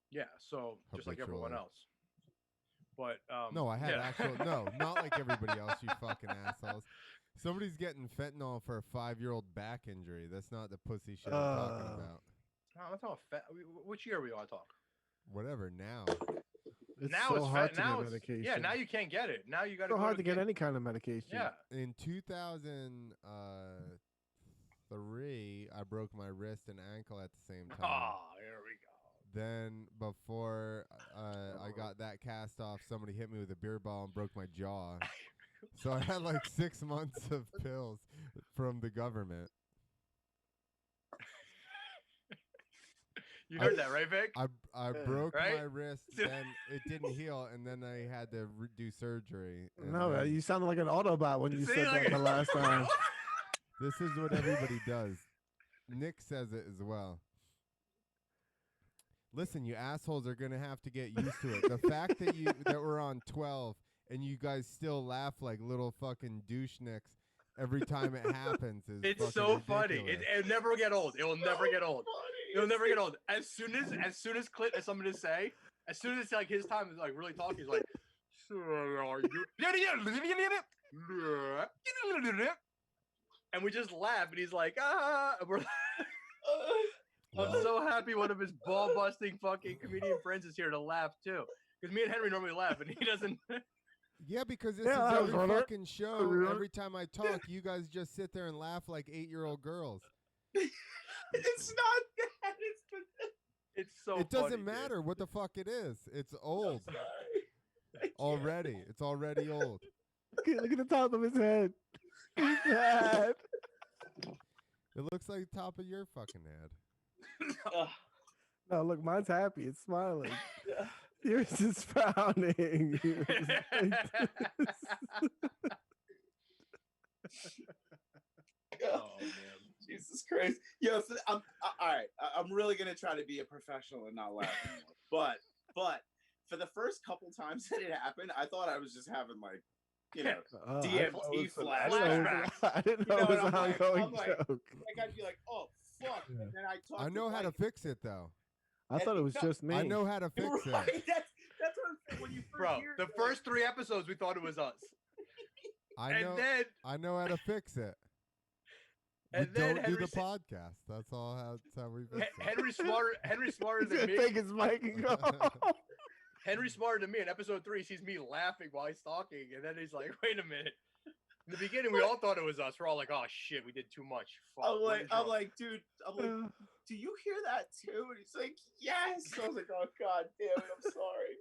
Speaker 2: Yeah, so just like everyone
Speaker 1: Habitually.
Speaker 2: else. But
Speaker 1: No, I had actual. No, not like everybody else. You fucking assholes. Somebody's getting fentanyl for a 5-year-old back injury. That's not the pussy shit I'm talking about.
Speaker 2: No, I'm talking which year we want to talk?
Speaker 1: Whatever. Now.
Speaker 4: It's
Speaker 2: now
Speaker 4: so
Speaker 2: it's
Speaker 4: hard to
Speaker 2: now
Speaker 4: get
Speaker 2: it's,
Speaker 4: medication.
Speaker 2: yeah, now you can't get it. Now you got
Speaker 4: It's so hard to get any kind of medication.
Speaker 2: Yeah.
Speaker 1: In 2003, I broke my wrist and ankle at the same time.
Speaker 2: Oh, here we go.
Speaker 1: Then before I got that cast off, somebody hit me with a beer ball and broke my jaw. So I had like 6 months of pills from the government.
Speaker 2: You heard that, right, Vic?
Speaker 1: I broke
Speaker 2: Right?
Speaker 1: my wrist, then it didn't heal, and then I had to do surgery. and
Speaker 4: No,
Speaker 1: then-
Speaker 4: you sounded like an Autobot when you
Speaker 2: See,
Speaker 4: said
Speaker 2: look
Speaker 4: that
Speaker 2: at-
Speaker 4: the last time.
Speaker 1: This is what everybody does. Nick says it as well. Listen, you assholes are gonna have to get used to it. The fact that we're on 12 and you guys still laugh like little fucking douchenicks every time it happens is
Speaker 2: It's
Speaker 1: fucking
Speaker 2: so funny.
Speaker 1: ridiculous.
Speaker 2: It'll never get old. It will never get old. It'll never get old. As soon as Clint has something to say, as soon as it's like his time is like really talking, he's like, and we just laugh, and he's like, ah. And we're I'm so happy one of his ball busting fucking comedian friends is here to laugh too, because me and Henry normally laugh, and he doesn't.
Speaker 1: Yeah, because this
Speaker 4: Yeah,
Speaker 1: is every
Speaker 4: brother.
Speaker 1: fucking show. Every time I talk, you guys just sit there and laugh like 8-year-old girls.
Speaker 3: It's not that.
Speaker 2: It's so.
Speaker 1: It doesn't
Speaker 2: funny, dude.
Speaker 1: matter what the fuck it is. It's old
Speaker 3: I can't.
Speaker 1: already. It's already old.
Speaker 4: Look at the top of his head. He's sad.
Speaker 1: It looks like the top of your fucking head.
Speaker 3: Ugh.
Speaker 4: No, look, mine's happy. It's smiling. Yours is frowning.
Speaker 2: Oh man.
Speaker 3: Jesus Christ. Yo, so all right. I'm really gonna try to be a professional and not laugh anymore. But for the first couple times that it happened, I thought I was just having like,
Speaker 4: Oh,
Speaker 3: DMT
Speaker 4: I didn't know it was an ongoing joke.
Speaker 3: like I'd be like, oh fuck. And then I talk.
Speaker 1: I know how to fix it though.
Speaker 4: I thought it was just me.
Speaker 1: I know how to fix
Speaker 3: Right,
Speaker 1: it.
Speaker 3: that's what I'm saying. When you first
Speaker 2: Bro,
Speaker 3: hear
Speaker 2: the
Speaker 3: it,
Speaker 2: first 3 episodes we thought it was us,
Speaker 1: I know.
Speaker 2: and then
Speaker 1: I know how to fix it. We
Speaker 2: And then
Speaker 1: don't do
Speaker 2: Henry
Speaker 1: the podcast. That's all. That's how we fix it.
Speaker 2: Henry's smarter
Speaker 4: He's
Speaker 2: than
Speaker 4: gonna
Speaker 2: me.
Speaker 4: take his mic and go.
Speaker 2: Henry's smarter than me. In episode 3, he sees me laughing while he's talking, and then he's like, "Wait a minute." In the beginning, we all thought it was us. We're all like, "Oh shit, we did too much." Fuck,
Speaker 3: I'm like, dude, do you hear that too? And he's like, yes. So I was like, oh god damn it, I'm sorry.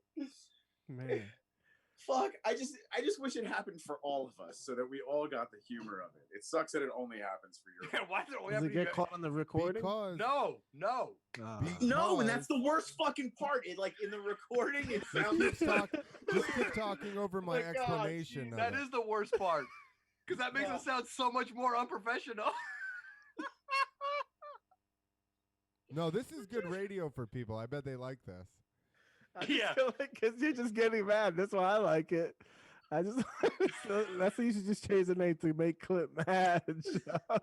Speaker 4: Man,
Speaker 3: Fuck, I just wish it happened for all of us so that we all got the humor of it. It sucks that it only happens for your.
Speaker 2: Why does it only
Speaker 4: does
Speaker 2: have
Speaker 4: it
Speaker 2: to
Speaker 4: get
Speaker 2: be-
Speaker 4: caught on the recording?
Speaker 1: Because
Speaker 2: No.
Speaker 3: No, and that's the worst fucking part. It like in the recording, it sounds
Speaker 1: just keep talking over my
Speaker 3: Like, oh,
Speaker 1: explanation. of
Speaker 2: That
Speaker 1: it.
Speaker 2: is the worst part. Because that makes us sound so much more unprofessional.
Speaker 1: No, this is good radio for people. I bet they like this.
Speaker 4: Because you're just getting mad. That's why I like it. I just that's why you should just change the name to make Clip mad.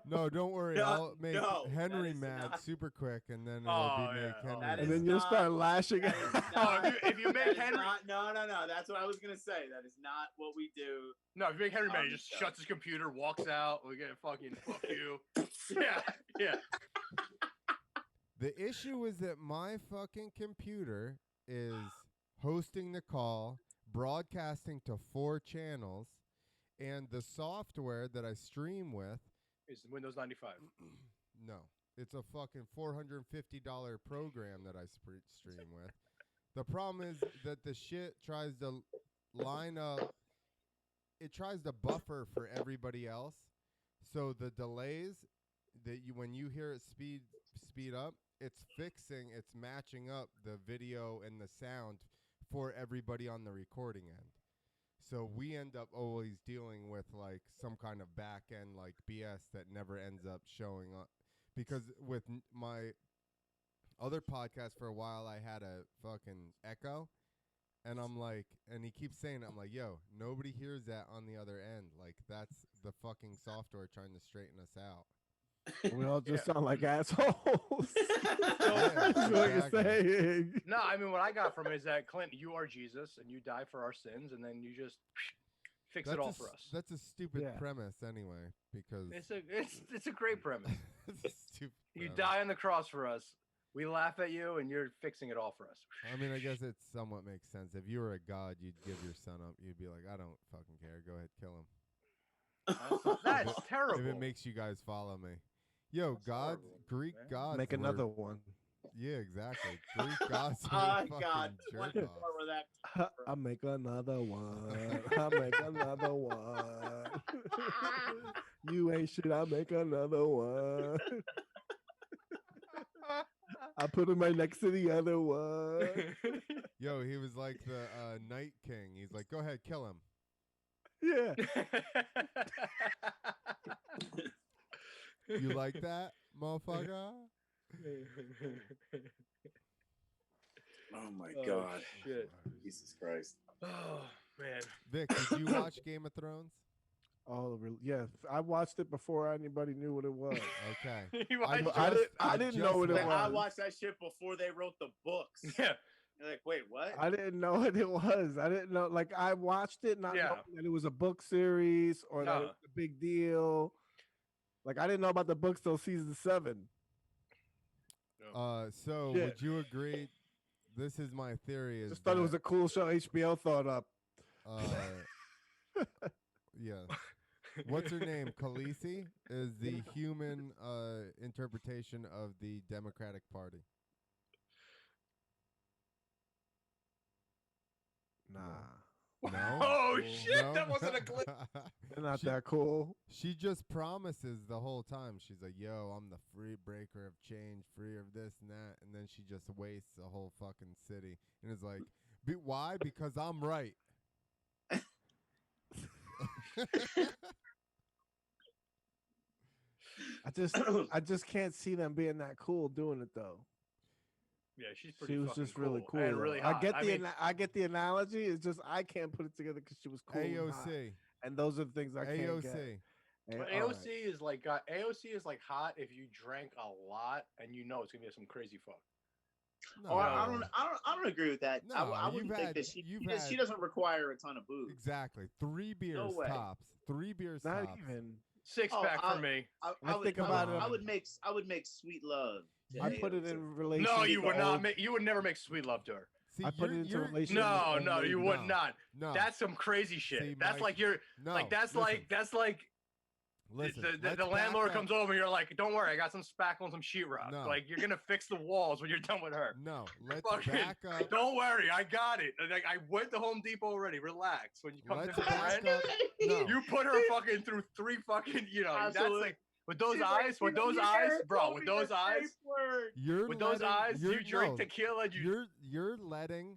Speaker 1: No, don't worry. I'll make Henry mad
Speaker 3: not...
Speaker 1: super quick, and then it'll be make Henry.
Speaker 4: And then you'll start lashing out.
Speaker 2: If you make Henry,
Speaker 3: no. That's what I was gonna say. That is not what we do.
Speaker 2: No, if you make Henry mad, he just shuts his computer, walks out. We get fucking fuck you. Yeah.
Speaker 1: The issue is that my fucking computer is hosting the call, broadcasting to 4 channels, and the software that I stream with
Speaker 2: is Windows 95.
Speaker 1: No, it's a fucking $450 program that I stream with. The problem is that the shit tries to line up. It tries to buffer for everybody else, so the delays that when you hear it speed up, it's matching up the video and the sound for everybody on the recording end. So we end up always dealing with like some kind of back end like BS that never ends up showing up. Because with my other podcast for a while, I had a fucking echo, and I'm like, and he keeps saying it, I'm like, yo, nobody hears that on the other end. Like that's the fucking software trying to straighten us out.
Speaker 4: We all just sound like assholes.
Speaker 1: That's
Speaker 4: what you're saying.
Speaker 2: No, I mean what I got from it is that Clint, you are Jesus and you die for our sins, and then you just fix it all for us.
Speaker 1: That's a stupid premise anyway, because
Speaker 2: it's a great premise.
Speaker 1: It's a stupid
Speaker 2: you
Speaker 1: premise.
Speaker 2: die on the cross for us. We laugh at you, and you're fixing it all for us.
Speaker 1: I mean, I guess it somewhat makes sense. If you were a god, you'd give your son up. You'd be like, I don't fucking care. Go ahead, kill him.
Speaker 2: That's terrible.
Speaker 1: If it makes you guys follow me. Yo,
Speaker 2: That's
Speaker 1: God,
Speaker 2: horrible,
Speaker 1: Greek
Speaker 2: man.
Speaker 1: gods.
Speaker 4: Make another one.
Speaker 1: Yeah, exactly. Greek gods.
Speaker 3: Oh God! What more were that?
Speaker 4: I'll make another one. I'll make another one. You ain't shit. I'll make another one. I put him right next to the other one.
Speaker 1: Yo, he was like the Night King. He's like, go ahead, kill him.
Speaker 4: Yeah.
Speaker 1: You like that, motherfucker?
Speaker 3: Oh my God!
Speaker 2: Shit.
Speaker 3: Jesus Christ!
Speaker 2: Oh man.
Speaker 1: Vic, did you watch Game of Thrones?
Speaker 4: Oh, yeah. I watched it before anybody knew what it was.
Speaker 1: Okay.
Speaker 4: I didn't know what it was.
Speaker 3: I watched that shit before they wrote the books.
Speaker 2: Yeah.
Speaker 3: You're like, wait, what?
Speaker 4: I didn't know what it was. I didn't know. Like, I watched it not knowing that it was a book series or that it was a big deal. Like, I didn't know about the books till season 7.
Speaker 1: So would you agree? This is my theory. Is
Speaker 4: just thought it was a cool show HBO thought up.
Speaker 1: Yeah. What's her name? Khaleesi is the human interpretation of the Democratic Party.
Speaker 4: Nah.
Speaker 1: No.
Speaker 2: Oh shit! No? That wasn't a clip.
Speaker 4: They're not that cool.
Speaker 1: She just promises the whole time. She's like, "Yo, I'm the free breaker of change, free of this and that," and then she just wastes a whole fucking city. And it's like, why? Because I'm right.
Speaker 4: I just can't see them being that cool doing it though.
Speaker 2: Yeah, she's pretty.
Speaker 4: She was just
Speaker 2: cool.
Speaker 4: really cool.
Speaker 2: And really hot.
Speaker 4: I get the analogy. It's just I can't put it together because she was cool.
Speaker 1: AOC.
Speaker 4: And those are the things I can't get.
Speaker 1: AOC.
Speaker 2: AOC is like AOC is like hot if you drank a lot and you know it's gonna be some crazy fuck.
Speaker 1: No.
Speaker 3: I don't agree with that.
Speaker 1: No,
Speaker 3: I wouldn't think that she doesn't require a ton of booze.
Speaker 1: Exactly. 3 beers tops. 3 beers
Speaker 4: Not
Speaker 1: tops.
Speaker 4: even
Speaker 2: 6-pack for me.
Speaker 3: I would make sweet love.
Speaker 4: I put it in relation.
Speaker 2: No, you would not make. You would never make sweet love to her.
Speaker 1: See,
Speaker 4: I put it into relation.
Speaker 2: No, you would not.
Speaker 1: No,
Speaker 2: that's some crazy shit.
Speaker 1: See,
Speaker 2: that's
Speaker 1: Mike,
Speaker 2: like you're like that's like.
Speaker 1: Listen,
Speaker 2: the landlord comes over. You're like, don't worry, I got some spackle and some sheetrock.
Speaker 1: No.
Speaker 2: Like you're gonna fix the walls when you're done with her.
Speaker 1: No, let's
Speaker 2: Fucking,
Speaker 1: back up.
Speaker 2: Don't worry, I got it. Like I went to Home Depot already. Relax. When you come
Speaker 1: Let's
Speaker 2: to
Speaker 1: back
Speaker 2: rent,
Speaker 1: up. No.
Speaker 2: you put her fucking through 3 fucking. You know,
Speaker 3: Absolutely.
Speaker 2: that's like with those eyes, with those eyes, bro. With those eyes, you drink tequila.
Speaker 1: You're letting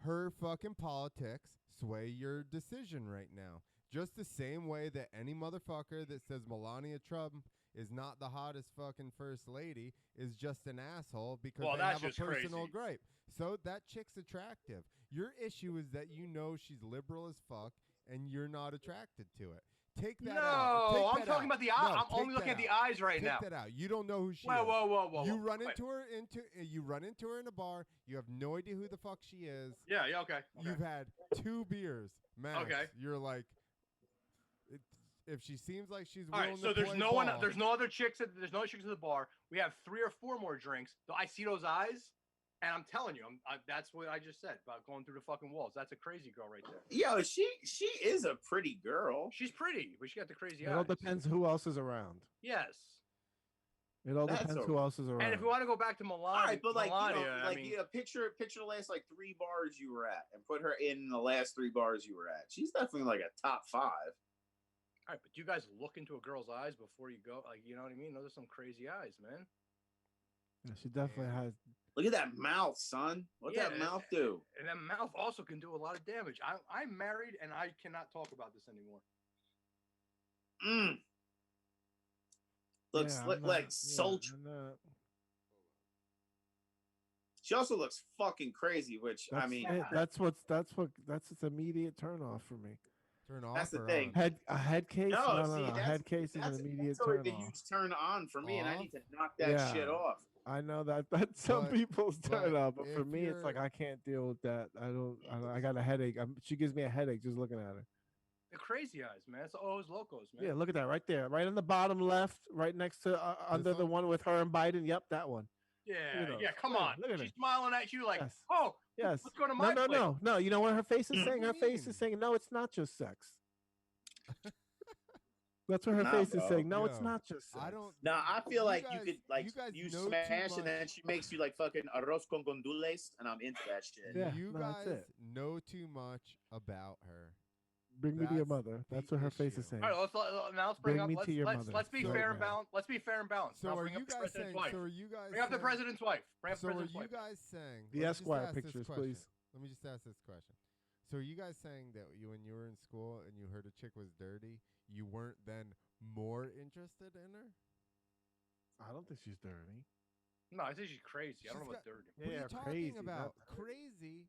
Speaker 1: her fucking politics sway your decision right now. Just the same way that any motherfucker that says Melania Trump is not the hottest fucking first lady is just an asshole because they
Speaker 2: that's
Speaker 1: have a
Speaker 2: just
Speaker 1: personal
Speaker 2: crazy.
Speaker 1: gripe. So that chick's attractive. Your issue is that you know she's liberal as fuck and you're not attracted to it. Take that out.
Speaker 2: No,
Speaker 1: Take
Speaker 2: I'm
Speaker 1: that
Speaker 2: talking
Speaker 1: out.
Speaker 2: about the eye.
Speaker 1: No,
Speaker 2: I'm only
Speaker 1: take
Speaker 2: looking
Speaker 1: that
Speaker 2: at the
Speaker 1: out.
Speaker 2: eyes right
Speaker 1: Take
Speaker 2: now.
Speaker 1: that out. You don't know who she
Speaker 2: Whoa,
Speaker 1: is.
Speaker 2: whoa.
Speaker 1: You run
Speaker 2: Wait.
Speaker 1: into her you run into her in a bar. You have no idea who the fuck she is.
Speaker 2: Yeah, okay.
Speaker 1: You've had 2 beers, max.
Speaker 2: Okay.
Speaker 1: You're like, if she seems like she's
Speaker 2: All
Speaker 1: willing
Speaker 2: right, so
Speaker 1: to
Speaker 2: there's
Speaker 1: play
Speaker 2: no
Speaker 1: ball,
Speaker 2: one, there's no other chicks at the bar. We have 3 or 4 more drinks. I see those eyes, and I'm telling you, that's what I just said about going through the fucking walls. That's a crazy girl right there.
Speaker 3: Yo, she is a pretty girl.
Speaker 2: She's pretty, but she got the crazy eyes.
Speaker 4: It all depends who else is around.
Speaker 2: Yes.
Speaker 4: It all
Speaker 3: That's
Speaker 4: depends
Speaker 3: okay.
Speaker 4: who else is around.
Speaker 2: And if we want to go back to Melania,
Speaker 3: All right, but like
Speaker 2: Melania,
Speaker 3: like
Speaker 2: I mean,
Speaker 3: picture the last like 3 bars you were at, and put her in the last 3 bars you were at. She's definitely like a top 5.
Speaker 2: all right, but you guys look into a girl's eyes before you go, like, you know what I mean? Those are some crazy eyes, man.
Speaker 4: Yeah, she definitely has.
Speaker 3: Look at that mouth, son. What's that mouth do?
Speaker 2: And that mouth also can do a lot of damage. I'm married, and I cannot talk about this anymore.
Speaker 3: Looks like sultry. She also looks fucking crazy, which
Speaker 4: That's,
Speaker 3: I mean,
Speaker 4: that's its immediate turn off for me.
Speaker 1: turn off.
Speaker 3: that's the
Speaker 1: or
Speaker 3: thing.
Speaker 1: on?
Speaker 4: A head case?
Speaker 3: No,
Speaker 4: No.
Speaker 3: see,
Speaker 4: A head case is an
Speaker 3: that's
Speaker 4: immediate
Speaker 3: already
Speaker 4: turn
Speaker 3: a
Speaker 4: off.
Speaker 3: huge turn on for me, and I
Speaker 1: Off?
Speaker 3: need to knock that shit off.
Speaker 4: I know that's some
Speaker 1: But-
Speaker 4: people's turn off, but for
Speaker 1: if
Speaker 4: me, it's like
Speaker 1: you're-
Speaker 4: I can't deal with that. I got a headache. She gives me a headache just looking at her.
Speaker 2: The crazy eyes, man. It's O's Locos, man.
Speaker 4: Yeah, look at that right there, right on the bottom left, right next to under the one with her and Biden. Yep, that one.
Speaker 2: Yeah,
Speaker 4: Look at
Speaker 2: come
Speaker 4: those.
Speaker 2: on.
Speaker 4: Look at
Speaker 2: She's
Speaker 4: her.
Speaker 2: smiling at you like,
Speaker 4: Yes.
Speaker 2: oh,
Speaker 4: Yes.
Speaker 2: let's go to my place.
Speaker 4: No. You know what her face is saying? Her
Speaker 1: What do you
Speaker 4: face is
Speaker 1: mean?
Speaker 4: saying, no, it's not just sex. That's what her
Speaker 3: Nah,
Speaker 4: face is
Speaker 3: bro.
Speaker 4: saying. No, it's
Speaker 1: Yo,
Speaker 4: not just sex.
Speaker 1: I don't.
Speaker 3: No, I feel like
Speaker 1: guys-
Speaker 3: you could like
Speaker 1: you guys
Speaker 3: you
Speaker 1: know too
Speaker 3: smash
Speaker 1: much.
Speaker 3: and then she makes you like fucking arroz con gandules, and I'm into that shit.
Speaker 4: Yeah,
Speaker 1: you
Speaker 4: no, that's
Speaker 1: guys
Speaker 4: it.
Speaker 1: know too much about her.
Speaker 4: Bring me to your
Speaker 1: That's
Speaker 4: mother. That's
Speaker 1: the
Speaker 4: what her face
Speaker 1: issue.
Speaker 4: is saying.
Speaker 2: All right, now let's bring
Speaker 4: Bring
Speaker 2: up.
Speaker 4: me to your mother.
Speaker 2: Let's be
Speaker 1: So-
Speaker 2: fair and balanced. Let's be fair and balanced.
Speaker 1: So
Speaker 2: Now
Speaker 1: are
Speaker 2: bring
Speaker 1: you
Speaker 2: up the
Speaker 1: guys
Speaker 2: president's
Speaker 1: saying?
Speaker 2: wife.
Speaker 1: So are you guys?
Speaker 2: Bring up the
Speaker 1: saying-
Speaker 2: president's wife. Bring up the
Speaker 1: So are
Speaker 2: president's
Speaker 1: you
Speaker 2: wife.
Speaker 1: guys saying?
Speaker 4: The
Speaker 1: let me just
Speaker 4: Esquire
Speaker 1: ask this
Speaker 4: pictures,
Speaker 1: question.
Speaker 4: please.
Speaker 1: Let me just ask this question. So are you guys saying that when you were in school and you heard a chick was dirty, you weren't then more interested in her?
Speaker 4: I don't think she's dirty.
Speaker 2: No, I think she's crazy. I don't know
Speaker 1: She's
Speaker 2: about dirty.
Speaker 1: What are
Speaker 4: Yeah,
Speaker 1: you talking
Speaker 4: crazy,
Speaker 1: about?
Speaker 4: not-
Speaker 1: Crazy.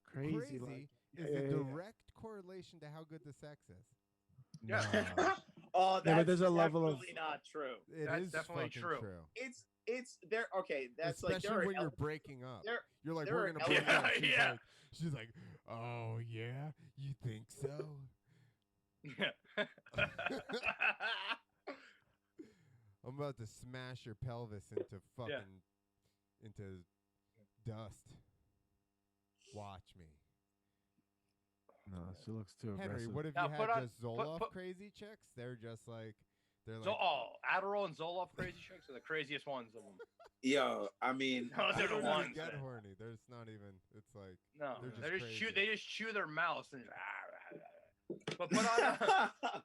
Speaker 4: Crazy, like,
Speaker 1: is
Speaker 4: yeah,
Speaker 1: a
Speaker 4: yeah.
Speaker 1: direct correlation to how good the sex is.
Speaker 2: Yeah.
Speaker 4: Nah.
Speaker 3: Oh,
Speaker 4: Yeah,
Speaker 3: that's
Speaker 4: but there's a level of-
Speaker 3: definitely not true.
Speaker 1: It
Speaker 2: That's
Speaker 1: is
Speaker 2: definitely
Speaker 1: fucking
Speaker 2: true.
Speaker 3: It's there. Okay, that's like
Speaker 1: especially
Speaker 3: there are
Speaker 1: when you're
Speaker 3: ele-
Speaker 1: breaking up.
Speaker 3: there-
Speaker 1: You're like,
Speaker 3: there
Speaker 1: we're
Speaker 3: are
Speaker 1: gonna break
Speaker 2: elements-
Speaker 1: up. She's
Speaker 2: Yeah.
Speaker 1: like, she's like, oh yeah, you think so?
Speaker 2: Yeah.
Speaker 1: I'm about to smash your pelvis into fucking into dust. Watch me.
Speaker 4: No, she looks too
Speaker 1: Henry,
Speaker 4: aggressive.
Speaker 1: what if
Speaker 2: Now
Speaker 1: you
Speaker 2: put
Speaker 1: had
Speaker 2: on-
Speaker 1: just Zoloft
Speaker 2: put-
Speaker 1: crazy chicks? They're just like they're like
Speaker 2: So, Adderall and Zoloft crazy chicks are the craziest ones of them.
Speaker 3: Yo, I mean,
Speaker 2: No,
Speaker 1: they
Speaker 2: they're
Speaker 1: don't
Speaker 2: the
Speaker 1: even
Speaker 2: ones.
Speaker 1: get
Speaker 2: that-
Speaker 1: horny. There's not even it's like
Speaker 2: No,
Speaker 1: They're just
Speaker 2: they just
Speaker 1: crazy.
Speaker 2: chew. They just chew their mouths and. But put on.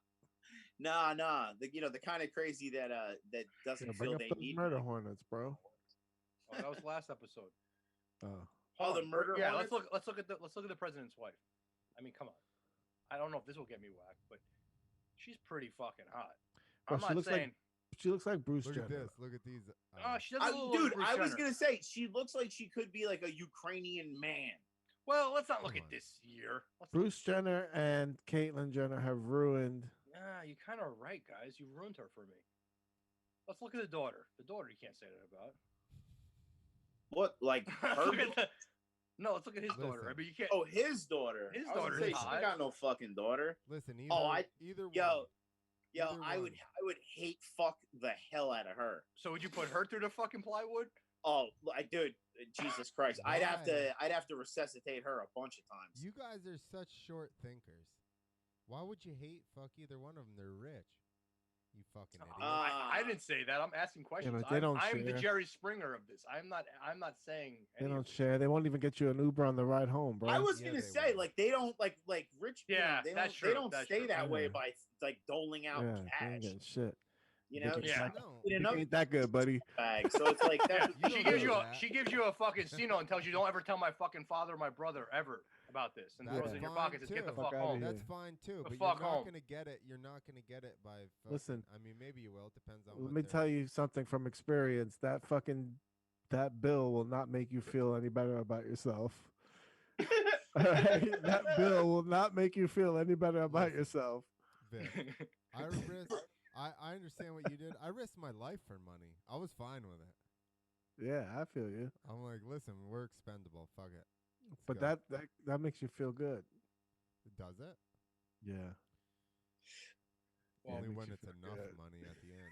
Speaker 3: nah. The kind of crazy that that doesn't
Speaker 4: Yeah, bring
Speaker 3: feel
Speaker 4: up
Speaker 3: they
Speaker 4: those
Speaker 3: need
Speaker 4: murder
Speaker 3: me.
Speaker 4: hornets, bro.
Speaker 2: Oh, that was last episode.
Speaker 4: Oh.
Speaker 3: Oh, the murder
Speaker 2: Yeah,
Speaker 3: hornets?
Speaker 2: let's look at the president's wife. I mean, come on. I don't know if this will get me whacked, but she's pretty fucking hot.
Speaker 4: Bro,
Speaker 2: I'm
Speaker 4: she
Speaker 2: not
Speaker 4: looks like
Speaker 2: saying.
Speaker 4: She looks like Bruce
Speaker 1: look
Speaker 4: Jenner.
Speaker 1: at this, look at these.
Speaker 2: Oh, she doesn't look
Speaker 3: Dude,
Speaker 2: like Bruce
Speaker 3: I was
Speaker 2: Jenner.
Speaker 3: gonna say she looks like she could be like a Ukrainian man.
Speaker 2: Well, let's not look
Speaker 1: Come
Speaker 2: at
Speaker 1: on.
Speaker 2: this year.
Speaker 4: Bruce Jenner and Caitlyn Jenner have ruined.
Speaker 2: Nah, you kind of right, guys. You ruined her for me. Let's look at the daughter. The daughter, you can't say that about.
Speaker 3: What, like
Speaker 2: Look
Speaker 3: her?
Speaker 2: at the- No, let's look at his daughter.
Speaker 1: Listen.
Speaker 2: I mean, you can't.
Speaker 3: Oh, his daughter.
Speaker 2: His
Speaker 3: I was gonna
Speaker 2: daughter's
Speaker 3: say, she
Speaker 2: hot.
Speaker 3: ain't got no fucking daughter.
Speaker 1: Listen, either either
Speaker 3: Yo,
Speaker 1: one. Either
Speaker 3: I would
Speaker 1: one.
Speaker 3: hate fuck the hell out of her.
Speaker 2: So would you put her through the fucking plywood?
Speaker 3: Oh, dude, Jesus Christ! I'd have
Speaker 1: Why?
Speaker 3: to resuscitate her a bunch of times.
Speaker 1: You guys are such short thinkers. Why would you hate fuck either one of them? They're rich. You fucking idiot.
Speaker 2: I didn't say that. I'm asking questions.
Speaker 4: but they don't
Speaker 2: I'm the
Speaker 4: share.
Speaker 2: Jerry Springer of this. I'm not saying.
Speaker 4: They
Speaker 2: any
Speaker 4: don't
Speaker 2: of this.
Speaker 4: share. They won't even get you an Uber on the ride home, bro.
Speaker 3: I was
Speaker 1: Yeah,
Speaker 3: gonna
Speaker 1: they
Speaker 3: say
Speaker 1: will.
Speaker 3: like they don't like rich.
Speaker 2: Yeah,
Speaker 3: they
Speaker 2: that's
Speaker 3: don't,
Speaker 2: true,
Speaker 3: They don't
Speaker 2: that's
Speaker 3: stay
Speaker 2: true.
Speaker 3: that way
Speaker 4: Yeah.
Speaker 3: by like doling out
Speaker 4: Yeah, they ain't
Speaker 3: cash.
Speaker 4: getting shit.
Speaker 3: You know,
Speaker 4: Vic
Speaker 2: Yeah.
Speaker 1: No.
Speaker 3: you
Speaker 4: Vic
Speaker 3: know,
Speaker 4: ain't that good, buddy.
Speaker 3: bag. So it's like
Speaker 2: Yeah,
Speaker 3: that's
Speaker 1: You
Speaker 2: she
Speaker 1: don't
Speaker 2: gives
Speaker 1: know
Speaker 2: you a
Speaker 1: that.
Speaker 2: she gives you a fucking C-note and tells you don't ever tell my fucking father or my brother ever about this, and
Speaker 1: That's
Speaker 2: throws it in your
Speaker 1: fine,
Speaker 2: pocket and says, "Get the
Speaker 1: too.
Speaker 2: fuck
Speaker 4: Fuck outta
Speaker 2: home."
Speaker 4: here.
Speaker 1: That's fine too,
Speaker 2: The
Speaker 1: but you're
Speaker 2: fuck
Speaker 1: not
Speaker 2: home.
Speaker 1: gonna get it. You're not gonna get it by fucking.
Speaker 4: Listen.
Speaker 1: I mean, maybe you will. It depends on.
Speaker 4: Let
Speaker 1: what
Speaker 4: me
Speaker 1: they're-
Speaker 4: tell you something from experience. That bill will not make you feel any better about yourself. All right? That bill will not make you feel any better about
Speaker 1: Listen.
Speaker 4: yourself.
Speaker 1: Vic, I risk. I understand what you did. I risked my life for money. I was fine with it.
Speaker 4: Yeah, I feel you.
Speaker 1: I'm like, listen, we're expendable. Fuck it. Let's
Speaker 4: But
Speaker 1: go.
Speaker 4: that makes you feel good.
Speaker 1: Does it?
Speaker 4: Yeah.
Speaker 2: Well,
Speaker 1: Only
Speaker 4: makes
Speaker 1: when
Speaker 4: you
Speaker 1: it's
Speaker 4: feel
Speaker 1: enough
Speaker 4: good.
Speaker 1: money at the end.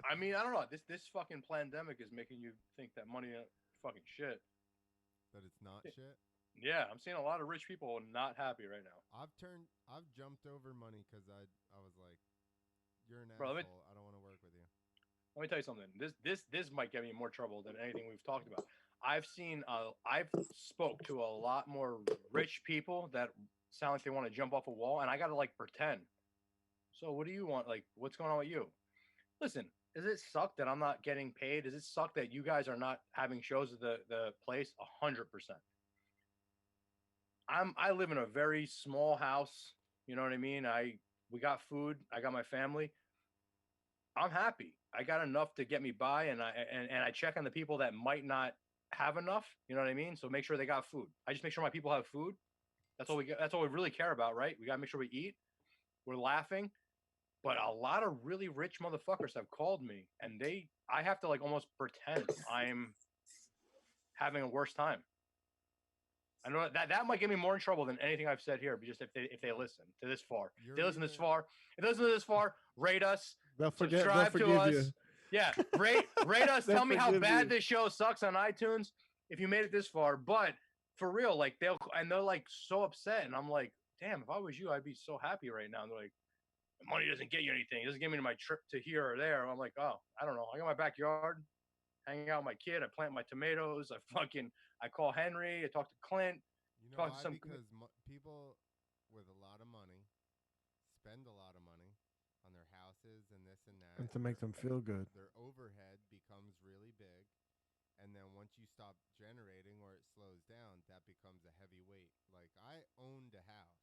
Speaker 2: I mean, I don't know. This fucking pandemic is making you think that money ain't fucking shit.
Speaker 1: That it's not shit.
Speaker 2: Yeah, I'm seeing a lot of rich people not happy right now.
Speaker 1: I've jumped over money because I was like, you're an
Speaker 2: Bro,
Speaker 1: asshole. I don't want to work with you.
Speaker 2: Let me tell you something. This might get me in more trouble than anything we've talked about. I've spoke to a lot more rich people that sound like they want to jump off a wall, and I gotta like pretend. So what do you want? Like, what's going on with you? Listen, does it suck that I'm not getting paid? Does it suck that you guys are not having shows at the place? 100%. I live in a very small house. You know what I mean? We got food. I got my family. I'm happy. I got enough to get me by, and I check on the people that might not have enough. You know what I mean? So make sure they got food. I just make sure my people have food. That's all we get. That's all we really care about, right? We gotta make sure we eat. We're laughing. But a lot of really rich motherfuckers have called me, and I have to like almost pretend I'm having a worse time. I know that might get me more in trouble than anything I've said here, but just if they listen to this far. If they listen this far, rate us,
Speaker 4: They'll
Speaker 2: subscribe to
Speaker 4: forgive
Speaker 2: us.
Speaker 4: you.
Speaker 2: Yeah, rate us.
Speaker 4: They'll
Speaker 2: Tell me how
Speaker 4: forgive
Speaker 2: bad
Speaker 4: you.
Speaker 2: this show sucks on iTunes if you made it this far. But for real, like they're like so upset, and I'm like, damn, if I was you, I'd be so happy right now. And they're like, money doesn't get you anything. It doesn't get me to my trip to here or there. I'm like, oh, I don't know. I got my backyard, hanging out with my kid. I plant my tomatoes. I call Henry. I talk to Clint.
Speaker 1: You know
Speaker 2: Talk to
Speaker 1: why?
Speaker 2: some-
Speaker 1: Because people with a lot of money spend a lot of money on their houses and this and that.
Speaker 4: And to make them feel good.
Speaker 1: Their overhead becomes really big. And then once you stop generating or it slows down, that becomes a heavy weight. Like, I owned a house.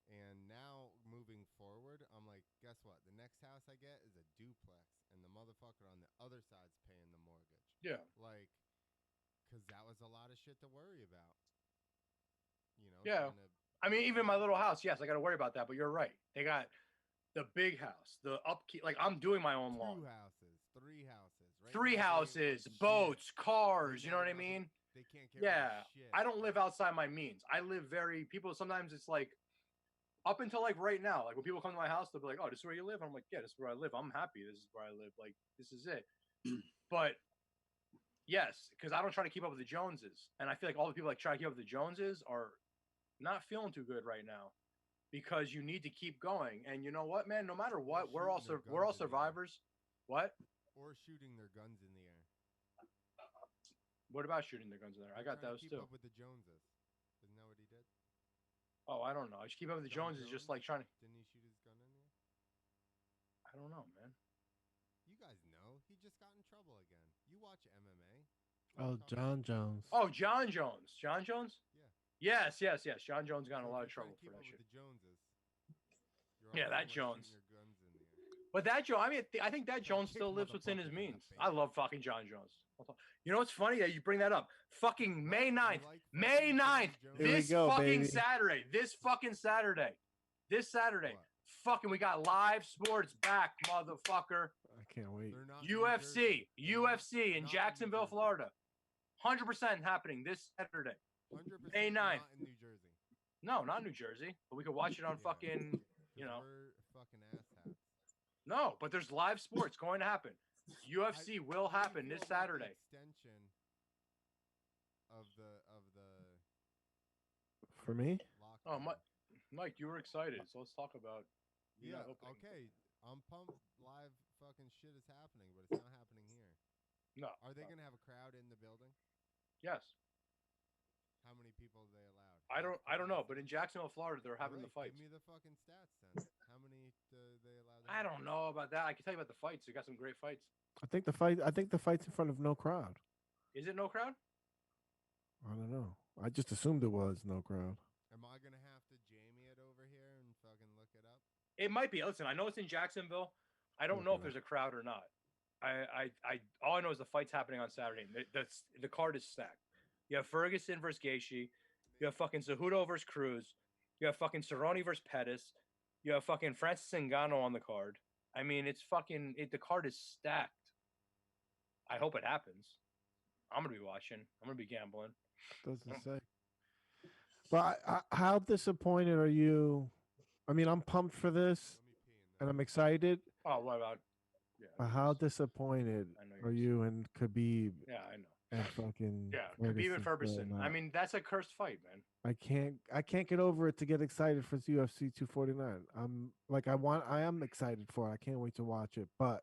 Speaker 1: And now, moving forward, I'm like, guess what? The next house I get is a duplex. And the motherfucker on the other side's paying the mortgage.
Speaker 2: Yeah.
Speaker 1: Like, because that was a lot of shit to worry about. You know?
Speaker 2: Yeah.
Speaker 1: trying to-
Speaker 2: I mean, even my little house, yes, I got to worry about that. But you're right. They got the big house, the upkeep. Like, I'm doing my own lawn.
Speaker 1: 2 houses, 3 houses. Right
Speaker 2: Three
Speaker 1: now, they ain't
Speaker 2: houses,
Speaker 1: like shit.
Speaker 2: boats, cars.
Speaker 1: They
Speaker 2: You know
Speaker 1: got
Speaker 2: what I
Speaker 1: nothing.
Speaker 2: mean?
Speaker 1: They can't get rid
Speaker 2: Yeah.
Speaker 1: of shit.
Speaker 2: I don't live outside my means. I live people sometimes it's like up until like right now, like when people come to my house, they'll be like, oh, this is where you live? I'm like, yeah, this is where I live. I'm happy. This is where I live. Like, this is it. But yes, because I don't try to keep up with the Joneses. And I feel like all the people that try to keep up with the Joneses are not feeling too good right now because you need to keep going. And you know what, man? No matter what, we're all
Speaker 1: shooting their
Speaker 2: we're all
Speaker 1: guns in the air.
Speaker 2: survivors. What?
Speaker 1: Or shooting their guns in the air.
Speaker 2: What about shooting their guns in there? I
Speaker 1: They're
Speaker 2: got
Speaker 1: trying to
Speaker 2: those
Speaker 1: keep
Speaker 2: too.
Speaker 1: up with the Joneses. Isn't that what he did?
Speaker 2: Oh, I don't know. I just keep up with the
Speaker 1: John
Speaker 2: Joneses, just
Speaker 1: Jones?
Speaker 2: like trying to.
Speaker 1: Didn't he shoot his gun in there?
Speaker 2: I don't know, man.
Speaker 1: You guys know. He just got in trouble again. You watch MMA.
Speaker 4: Oh, John Jones.
Speaker 2: Oh, John Jones. John Jones?
Speaker 1: Yeah.
Speaker 2: Yes. John Jones got in a
Speaker 1: So
Speaker 2: lot
Speaker 1: if
Speaker 2: of
Speaker 1: you're trying
Speaker 2: trouble
Speaker 1: to
Speaker 2: for
Speaker 1: keep
Speaker 2: that
Speaker 1: up
Speaker 2: shit.
Speaker 1: with the Joneses. You're
Speaker 2: Yeah,
Speaker 1: also
Speaker 2: that
Speaker 1: like shooting
Speaker 2: Jones.
Speaker 1: your guns in the air.
Speaker 2: But that Jones, I mean, I think that Jones
Speaker 1: kick
Speaker 2: still lives within his
Speaker 1: motherfuckers in the
Speaker 2: means.
Speaker 1: face.
Speaker 2: I love fucking John Jones. You know what's funny that you bring that up? Fucking May
Speaker 1: You
Speaker 2: 9th.
Speaker 1: like
Speaker 2: May
Speaker 1: fucking John
Speaker 2: 9th.
Speaker 1: Jones?
Speaker 4: Here we
Speaker 2: This
Speaker 4: go,
Speaker 2: fucking
Speaker 4: baby.
Speaker 2: Saturday. This fucking Saturday. This Saturday.
Speaker 1: What?
Speaker 2: Fucking, we got live sports back, motherfucker.
Speaker 4: I can't wait.
Speaker 1: They're not in New
Speaker 2: UFC.
Speaker 1: Jersey. They're
Speaker 2: UFC
Speaker 1: not
Speaker 2: in
Speaker 1: New
Speaker 2: Jacksonville,
Speaker 1: Jersey.
Speaker 2: Florida. 100% happening this Saturday.
Speaker 1: 100%
Speaker 2: May 9th.
Speaker 1: not in New Jersey.
Speaker 2: No, not New Jersey. But we could watch it on
Speaker 1: Yeah.
Speaker 2: fucking,
Speaker 1: 'Cause
Speaker 2: you know.
Speaker 1: we're fucking asshats.
Speaker 2: No, but there's live sports going to happen. UFC will
Speaker 1: How do you
Speaker 2: happen
Speaker 1: feel
Speaker 2: this
Speaker 1: about the
Speaker 2: Saturday.
Speaker 1: extension of the
Speaker 4: For me?
Speaker 1: lockdown.
Speaker 2: Oh, Mike, you were excited, so let's talk about. you
Speaker 1: Yeah.
Speaker 2: not opening.
Speaker 1: Okay. I'm pumped. Live fucking shit is happening, but it's not happening here.
Speaker 2: No.
Speaker 1: Are they gonna have a crowd in the building?
Speaker 2: Yes.
Speaker 1: How many people are they allowed?
Speaker 2: I don't know, but in Jacksonville, Florida, they're having the
Speaker 1: Alright,
Speaker 2: fights.
Speaker 1: Give me the fucking stats then. How many do they allow
Speaker 2: I don't know about that. I can tell you about the fights. You got some great fights.
Speaker 4: I think the fight's in front of no crowd.
Speaker 2: Is it no crowd?
Speaker 4: I don't know. I just assumed it was no crowd.
Speaker 1: Am I gonna have to Jamie it over here and fucking look it up?
Speaker 2: It might be. Listen, I know it's in Jacksonville. I don't know if there's a crowd or not. All I know is the fight's happening on Saturday. The card is stacked. You have Ferguson versus Gaethje. You have fucking Cejudo versus Cruz. You have fucking Cerrone versus Pettis. You have fucking Francis Ngannou on the card. I mean, it's fucking. The card is stacked. I hope it happens. I'm gonna be watching. I'm gonna be gambling.
Speaker 4: Doesn't say. But how disappointed are you? I mean, I'm pumped for this, and I'm excited.
Speaker 2: Oh, what about? Yeah.
Speaker 4: But how disappointed are you in Khabib?
Speaker 2: Yeah, I know.
Speaker 4: And fucking
Speaker 2: Khabib and Ferguson. I mean, that's a cursed fight, man.
Speaker 4: I can't get over it to get excited for UFC 249. I am excited for it. I can't wait to watch it. But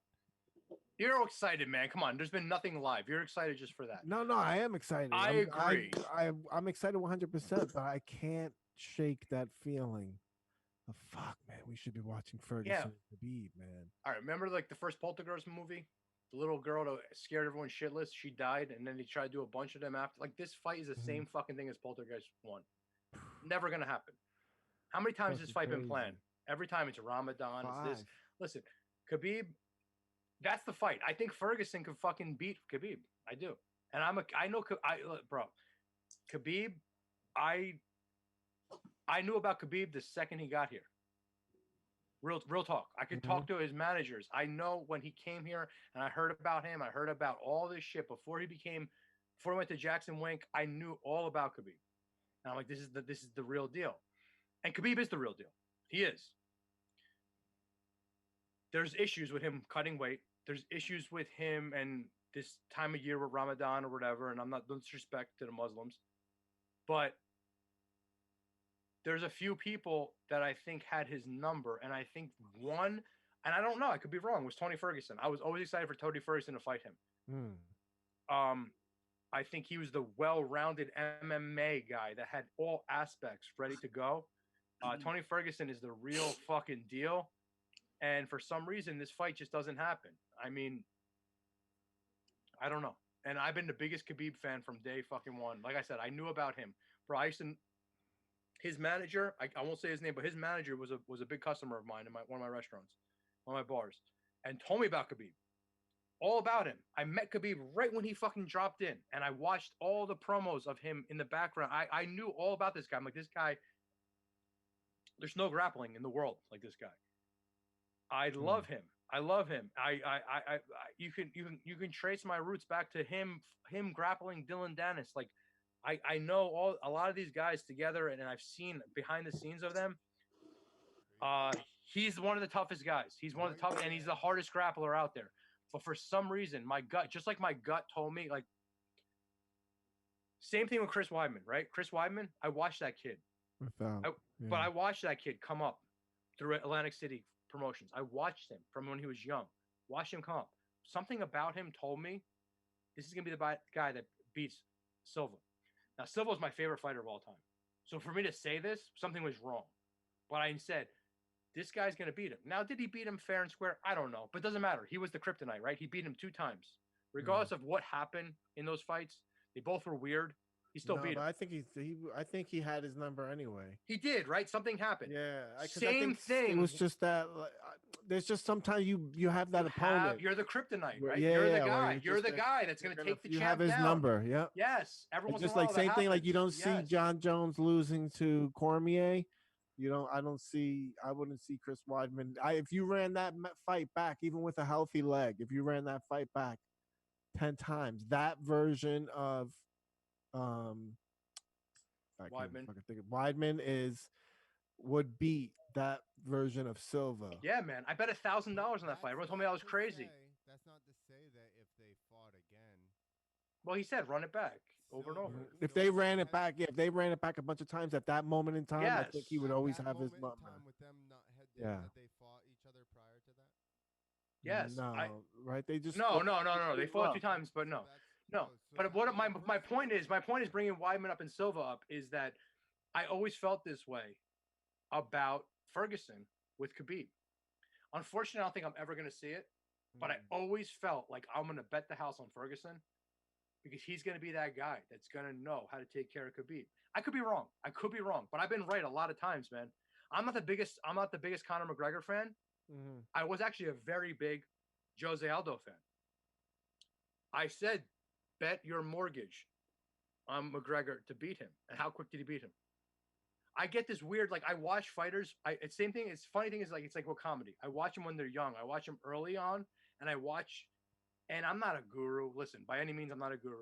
Speaker 2: you're excited, man. Come on, there's been nothing live. You're excited just for that.
Speaker 4: No, I am excited.
Speaker 2: I agree.
Speaker 4: I'm excited 100%, but I can't shake that feeling. Oh, fuck, man, we should be watching Ferguson and Khabib, man.
Speaker 2: All right, remember like the first Poltergeist movie? The little girl that scared everyone shitless, she died, and then they tried to do a bunch of them after. Like, this fight is the same fucking thing as Poltergeist 1. Never gonna happen. How many times has this fight been planned? Every time it's Ramadan. It's this. Listen, Khabib, that's the fight. I think Ferguson could fucking beat Khabib. I do. And bro, Khabib, I knew about Khabib the second he got here. Real talk. I could talk to his managers. I know when he came here and I heard about him. I heard about all this shit before he went to Jackson Wink. I knew all about Khabib. And I'm like, this is the real deal. And Khabib is the real deal. He is. There's issues with him cutting weight. There's issues with him and this time of year with Ramadan or whatever. And I'm not disrespect to the Muslims, but there's a few people that I think had his number, and I think one, and I don't know, I could be wrong, was Tony Ferguson. I was always excited for Tony Ferguson to fight him. I think he was the well-rounded MMA guy that had all aspects ready to go. Tony Ferguson is the real fucking deal, and for some reason, this fight just doesn't happen. I mean, I don't know. And I've been the biggest Khabib fan from day fucking one. Like I said, I knew about him. Bryson. His manager, I won't say his name, but his manager was a big customer of mine in one of my restaurants, one of my bars, and told me about Khabib, all about him. I met Khabib right when he fucking dropped in, and I watched all the promos of him in the background. I knew all about this guy. I'm like, this guy, there's no grappling in the world like this guy. I love him. I love him. You can trace my roots back to him grappling Dylan Dennis. Like, I know a lot of these guys together, and I've seen behind the scenes of them. He's one of the toughest guys. He's one of the toughest, and he's the hardest grappler out there. But for some reason, my gut told me, like, same thing with Chris Weidman, right? Chris Weidman, I watched that kid. But I watched that kid come up through Atlantic City Promotions. I watched him from when he was young. Watched him come up. Something about him told me this is going to be the guy that beats Silva. Now, Silva is my favorite fighter of all time. So for me to say this, something was wrong. But I said, this guy's going to beat him. Now, did he beat him fair and square? I don't know. But it doesn't matter. He was the kryptonite, right? He beat him 2 times. Regardless of what happened in those fights, they both were weird. He still beat him.
Speaker 4: I think he had his number anyway.
Speaker 2: He did, right? Something happened.
Speaker 4: Yeah.
Speaker 2: Same thing.
Speaker 4: It was just that there's just sometimes you have that opponent.
Speaker 2: You're the kryptonite, right?
Speaker 4: Yeah,
Speaker 2: you're the guy. You're the guy that's going to take the champ down.
Speaker 4: You have his number, yeah.
Speaker 2: Yes. Everyone's
Speaker 4: just like same thing. Like you don't see John Jones losing to Cormier. I wouldn't see Chris Weidman. If you ran that fight back, even with a healthy leg, if you ran that fight back 10 times, that version of Weidman would beat that version of Silva.
Speaker 2: Yeah, man. I bet $1,000 on that fight. Everyone told me I was crazy.
Speaker 1: That's not to say that if they fought again.
Speaker 2: Well, he said run it back over and over.
Speaker 4: If they ran it back, a bunch of times at that moment in time, I think he would always have his number.
Speaker 1: With them
Speaker 4: yeah.
Speaker 1: They fought each other prior to that.
Speaker 2: Yes.
Speaker 4: No, right? They just
Speaker 2: no. They fought 2 times, but no. No, but what my point is bringing Weidman up and Silva up is that I always felt this way about Ferguson with Khabib. Unfortunately, I don't think I'm ever going to see it. But I always felt like I'm going to bet the house on Ferguson because he's going to be that guy that's going to know how to take care of Khabib. I could be wrong. But I've been right a lot of times, man. I'm not the biggest Conor McGregor fan. I was actually a very big Jose Aldo fan. I said, bet your mortgage on McGregor to beat him. And how quick did he beat him? I get this weird, like I watch fighters. It's same thing. It's funny thing is like, it's like with comedy. I watch them when they're young. I watch them early on and and I'm not a guru. Listen, by any means, I'm not a guru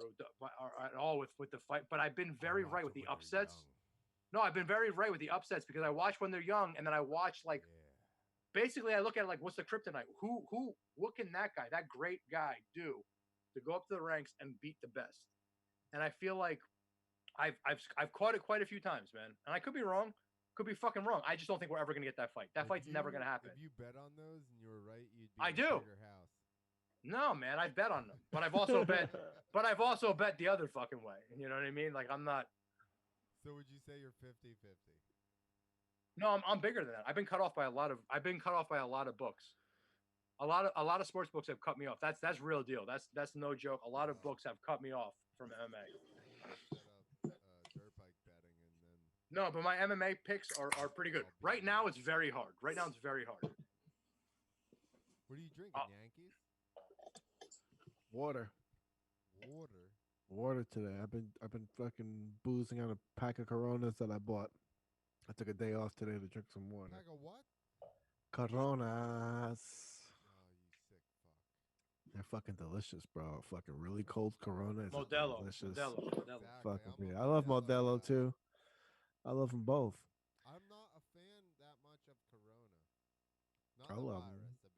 Speaker 2: at all with the fight, but I've been very right with the upsets. No, I've been very right with the upsets because I watch when they're young and then I watch like, basically I look at it like, what's the kryptonite? What can that guy, that great guy do to go up to the ranks and beat the best? And I feel like I've caught it quite a few times, man. And I could be wrong, could be fucking wrong. I just don't think we're ever gonna get that fight. That fight's never gonna happen.
Speaker 1: If you bet on those and you were right, you'd be
Speaker 2: I
Speaker 1: in
Speaker 2: do.
Speaker 1: a bigger house.
Speaker 2: No, man, I bet on them, but I've also bet the other fucking way. You know what I mean? Like I'm not.
Speaker 1: So would you say you're 50-50?
Speaker 2: No, I'm bigger than that. I've been cut off by a lot of books. A lot of sports books have cut me off. That's real deal. That's no joke. A lot of books have cut me off from MMA.
Speaker 1: Set up dirt bike betting and then.
Speaker 2: No, but my MMA picks are pretty good. Right now, it's very hard.
Speaker 1: What are you drinking, Yankees?
Speaker 4: Water today. I've been fucking boozing on a pack of Coronas that I bought. I took a day off today to drink some water.
Speaker 1: Pack of what?
Speaker 4: Coronas.
Speaker 1: Oh, you sick fuck.
Speaker 4: They're fucking delicious, bro. Fucking really cold Corona is delicious.
Speaker 2: Modelo.
Speaker 1: Exactly.
Speaker 4: Fucking I love Modelo too. I love them both.
Speaker 1: I'm not a fan that much of Corona. Not
Speaker 4: I
Speaker 1: the
Speaker 4: love
Speaker 1: virus,
Speaker 4: them.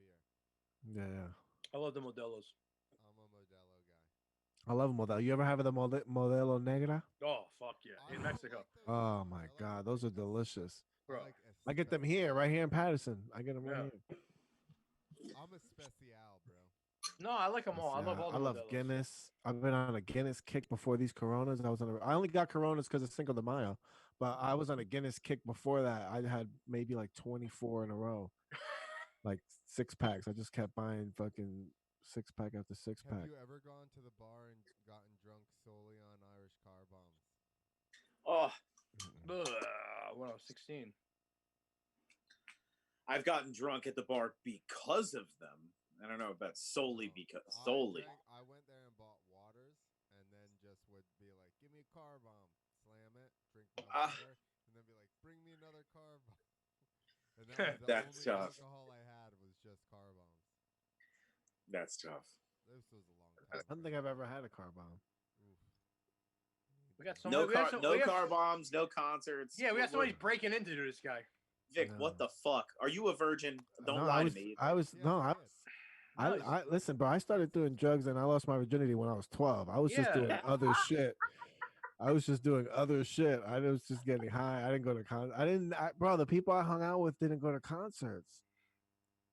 Speaker 1: the beer.
Speaker 4: Yeah.
Speaker 2: I love the Modelos.
Speaker 1: I'm a Modelo guy.
Speaker 4: I love Modelo. You ever have the Modelo Negra?
Speaker 2: Oh fuck yeah! In Mexico.
Speaker 4: Oh my god, those are delicious.
Speaker 2: Bro.
Speaker 4: I get them here, right here in Patterson. I get them right here.
Speaker 1: I'm a special, bro.
Speaker 2: No, I like them all. I love all.
Speaker 4: I love
Speaker 2: Modelos.
Speaker 4: Guinness. I've been on a Guinness kick before these Coronas. I only got Coronas because of Cinco de Mayo, but I was on a Guinness kick before that. I had maybe like 24 in a row, like 6-packs. I just kept buying fucking 6-pack after 6-pack.
Speaker 1: Have you ever gone to the bar and gotten drunk solely on Irish car bombs?
Speaker 3: Oh,
Speaker 2: when I was 16.
Speaker 3: I've gotten drunk at the bar because of them. I don't know about solely because solely.
Speaker 1: I went there and bought waters, and then just would be like, "Give me a car bomb," slam it, drink my water, and then be like, "Bring me another car bomb." And that was the
Speaker 3: That's
Speaker 1: only
Speaker 3: tough.
Speaker 1: alcohol I had was just car bombs.
Speaker 3: That's tough.
Speaker 1: This was a long time.
Speaker 4: I don't think I've ever had a car bomb.
Speaker 1: Oof.
Speaker 2: We got
Speaker 3: No car bombs, no concerts.
Speaker 2: Yeah, we got somebody breaking into this guy.
Speaker 3: Vic,
Speaker 4: No.
Speaker 3: what the fuck? Are you a virgin? Don't
Speaker 4: No,
Speaker 3: lie to me.
Speaker 4: I listen, bro. I started doing drugs and I lost my virginity when I was 12. I was just doing other shit. I was just doing other shit. I was just getting high. I didn't go to bro. The people I hung out with didn't go to concerts.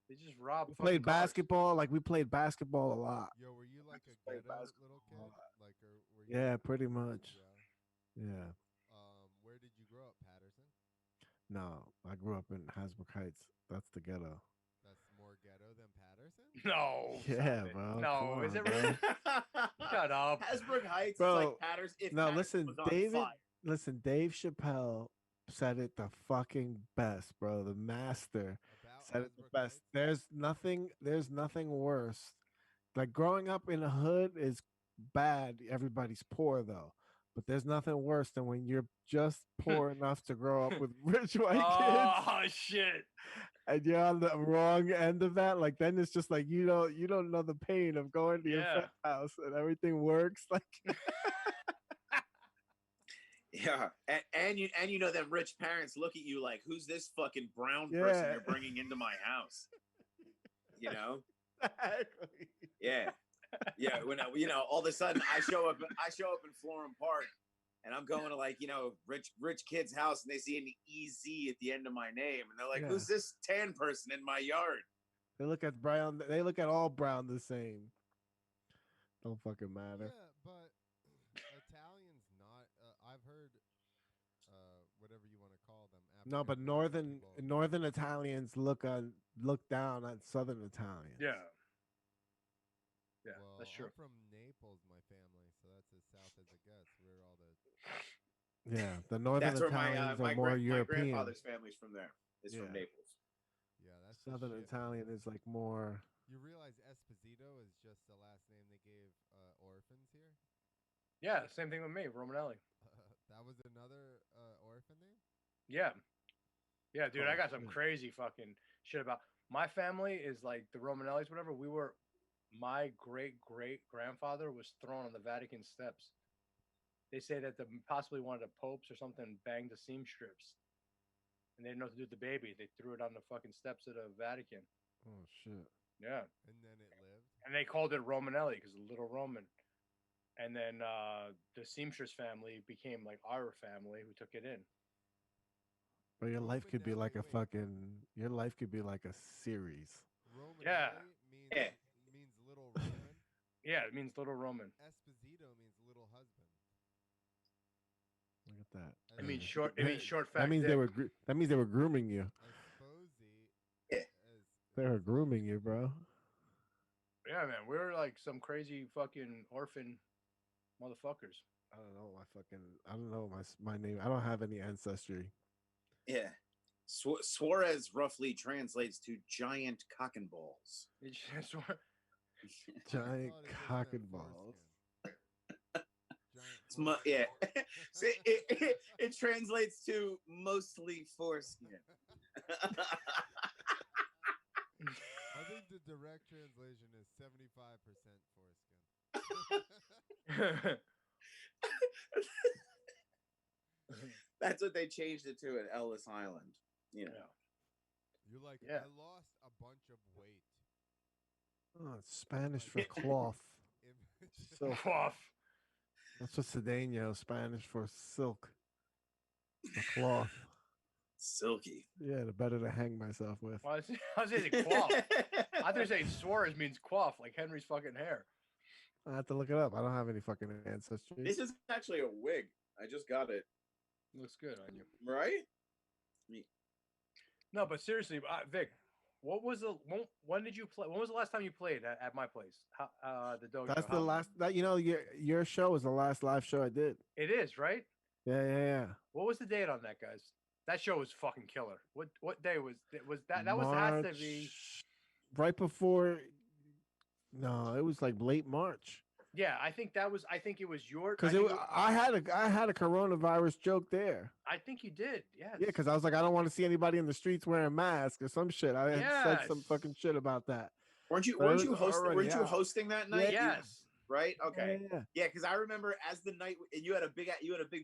Speaker 2: They just robbed.
Speaker 4: We played basketball. Like we played basketball a lot.
Speaker 1: Yo, were you like a ghetto little kid? Like, or were you?
Speaker 4: Yeah, pretty much. Yeah.
Speaker 1: Where did you grow up, Patterson?
Speaker 4: No, I grew up in Hasbrook Heights. That's the ghetto.
Speaker 1: That's more ghetto than Patterson?
Speaker 2: No.
Speaker 4: Yeah, bro.
Speaker 2: No, is it really? Shut up.
Speaker 3: Hasbrook Heights
Speaker 4: Bro,
Speaker 3: is like Patterson. If
Speaker 4: no,
Speaker 3: Patterson
Speaker 4: listen,
Speaker 3: was on
Speaker 4: David.
Speaker 3: fire.
Speaker 4: Listen, Dave Chappelle said it the fucking best, bro. The master said it the best. There's nothing worse. Like growing up in the hood is bad. Everybody's poor though. But there's nothing worse than when you're just poor enough to grow up with rich white kids.
Speaker 2: Oh shit!
Speaker 4: And you're on the wrong end of that. Like then it's just like you don't know the pain of going to your friend's house and everything works. Like
Speaker 3: yeah, and you know them rich parents look at you like, who's this fucking brown person you're bringing into my house? You know?
Speaker 4: Exactly.
Speaker 3: Yeah. Yeah, when all of a sudden I show up in Florham Park and I'm going to like, rich kid's house and they see an EZ at the end of my name and they're like, who's this tan person in my yard?
Speaker 4: They look at brown, they look at all brown the same. Don't fucking matter.
Speaker 1: Yeah, but Italians not I've heard whatever you want to call them.
Speaker 4: No, but northern Italians look on look down on Southern Italians.
Speaker 2: Yeah. Yeah,
Speaker 1: Well,
Speaker 2: that's true.
Speaker 1: I'm from Naples, my family, so that's as south as it gets. We're all the
Speaker 4: Yeah, the Northern
Speaker 3: That's where
Speaker 4: Italians
Speaker 3: my
Speaker 4: are more
Speaker 3: my
Speaker 4: European.
Speaker 3: grandfather's family's from there. Is
Speaker 4: Yeah.
Speaker 3: from Naples.
Speaker 1: yeah. That's the
Speaker 4: Southern
Speaker 1: shit,
Speaker 4: Italian
Speaker 1: man.
Speaker 4: is like more.
Speaker 1: You realize Esposito is just the last name they gave orphans here?
Speaker 2: Yeah, same thing with me, Romanelli.
Speaker 1: That was another orphan name?
Speaker 2: Yeah. Yeah, dude, I
Speaker 4: Oh,
Speaker 2: got some
Speaker 4: shit.
Speaker 2: crazy fucking shit about my family is like the Romanellis, whatever. My great great grandfather was thrown on the Vatican steps. They say that possibly one of the popes or something banged the seamstress, and they didn't know what to do with the baby. They threw it on the fucking steps of the Vatican.
Speaker 4: Oh shit.
Speaker 2: Yeah,
Speaker 1: And then it lived?
Speaker 2: and they called it Romanelli because Little Roman. And then the seamstress family became like our family who took it in.
Speaker 4: But your life could be
Speaker 1: Romanelli,
Speaker 4: like a
Speaker 1: wait.
Speaker 4: fucking. Your life could be like a series.
Speaker 1: Romanelli
Speaker 2: Yeah.
Speaker 1: means
Speaker 3: Yeah.
Speaker 1: means little Roman.
Speaker 2: Yeah, it means Little Roman.
Speaker 1: Esposito means little husband.
Speaker 4: Look at that.
Speaker 2: It means
Speaker 1: Uh,
Speaker 2: short. It means short. Fat
Speaker 4: That means
Speaker 2: dick.
Speaker 4: they were. That means they were grooming you.
Speaker 1: Esposi
Speaker 3: Yeah.
Speaker 4: They were grooming you, bro.
Speaker 2: Yeah, man, we were like some crazy fucking orphan motherfuckers.
Speaker 4: I don't know my fucking. I don't know my name. I don't have any ancestry.
Speaker 3: Yeah. Suarez roughly translates to giant cock and balls.
Speaker 2: It's just,
Speaker 4: Giant
Speaker 1: thought it just
Speaker 4: cock
Speaker 1: meant
Speaker 4: and balls.
Speaker 1: Giant
Speaker 3: Yeah.
Speaker 1: foreskin.
Speaker 3: So it translates to mostly foreskin.
Speaker 1: I think the direct translation is 75% foreskin.
Speaker 3: That's what they changed it to at Ellis Island. You know.
Speaker 2: Yeah.
Speaker 1: You're like,
Speaker 2: Yeah.
Speaker 1: I lost a bunch of weight.
Speaker 4: Oh, it's Spanish for cloth. Silk.
Speaker 2: Off.
Speaker 4: That's what Cedeno, Spanish for silk. The cloth.
Speaker 3: Silky.
Speaker 4: Yeah, the better to hang myself with.
Speaker 2: Well, I was saying quaff. I thought you saying Suarez means quaff, like Henry's fucking hair.
Speaker 4: I have to look it up. I don't have any fucking ancestry.
Speaker 3: This is actually a wig. I just got it.
Speaker 2: Looks good on you.
Speaker 3: Right?
Speaker 2: No, but seriously, Vic, when did you play? When was the last time you played at my place? The dojo.
Speaker 4: That's the last. That your show was the last live show I did.
Speaker 2: It is, right?
Speaker 4: Yeah.
Speaker 2: What was the date on that, guys? That show was fucking killer. What day was that? That was has to be
Speaker 4: right before. No, it was like late March.
Speaker 2: Yeah, I think it was your
Speaker 4: Because I had a coronavirus joke there.
Speaker 2: I think you did. Yes.
Speaker 4: Yeah, because I was like, I don't want to see anybody in the streets wearing masks or some shit. I had said some fucking shit about that.
Speaker 3: Weren't you
Speaker 4: But it was
Speaker 3: hosting that night?
Speaker 2: Yes.
Speaker 3: Right? Okay.
Speaker 4: Yeah.
Speaker 3: Because I remember as the night, and you had a big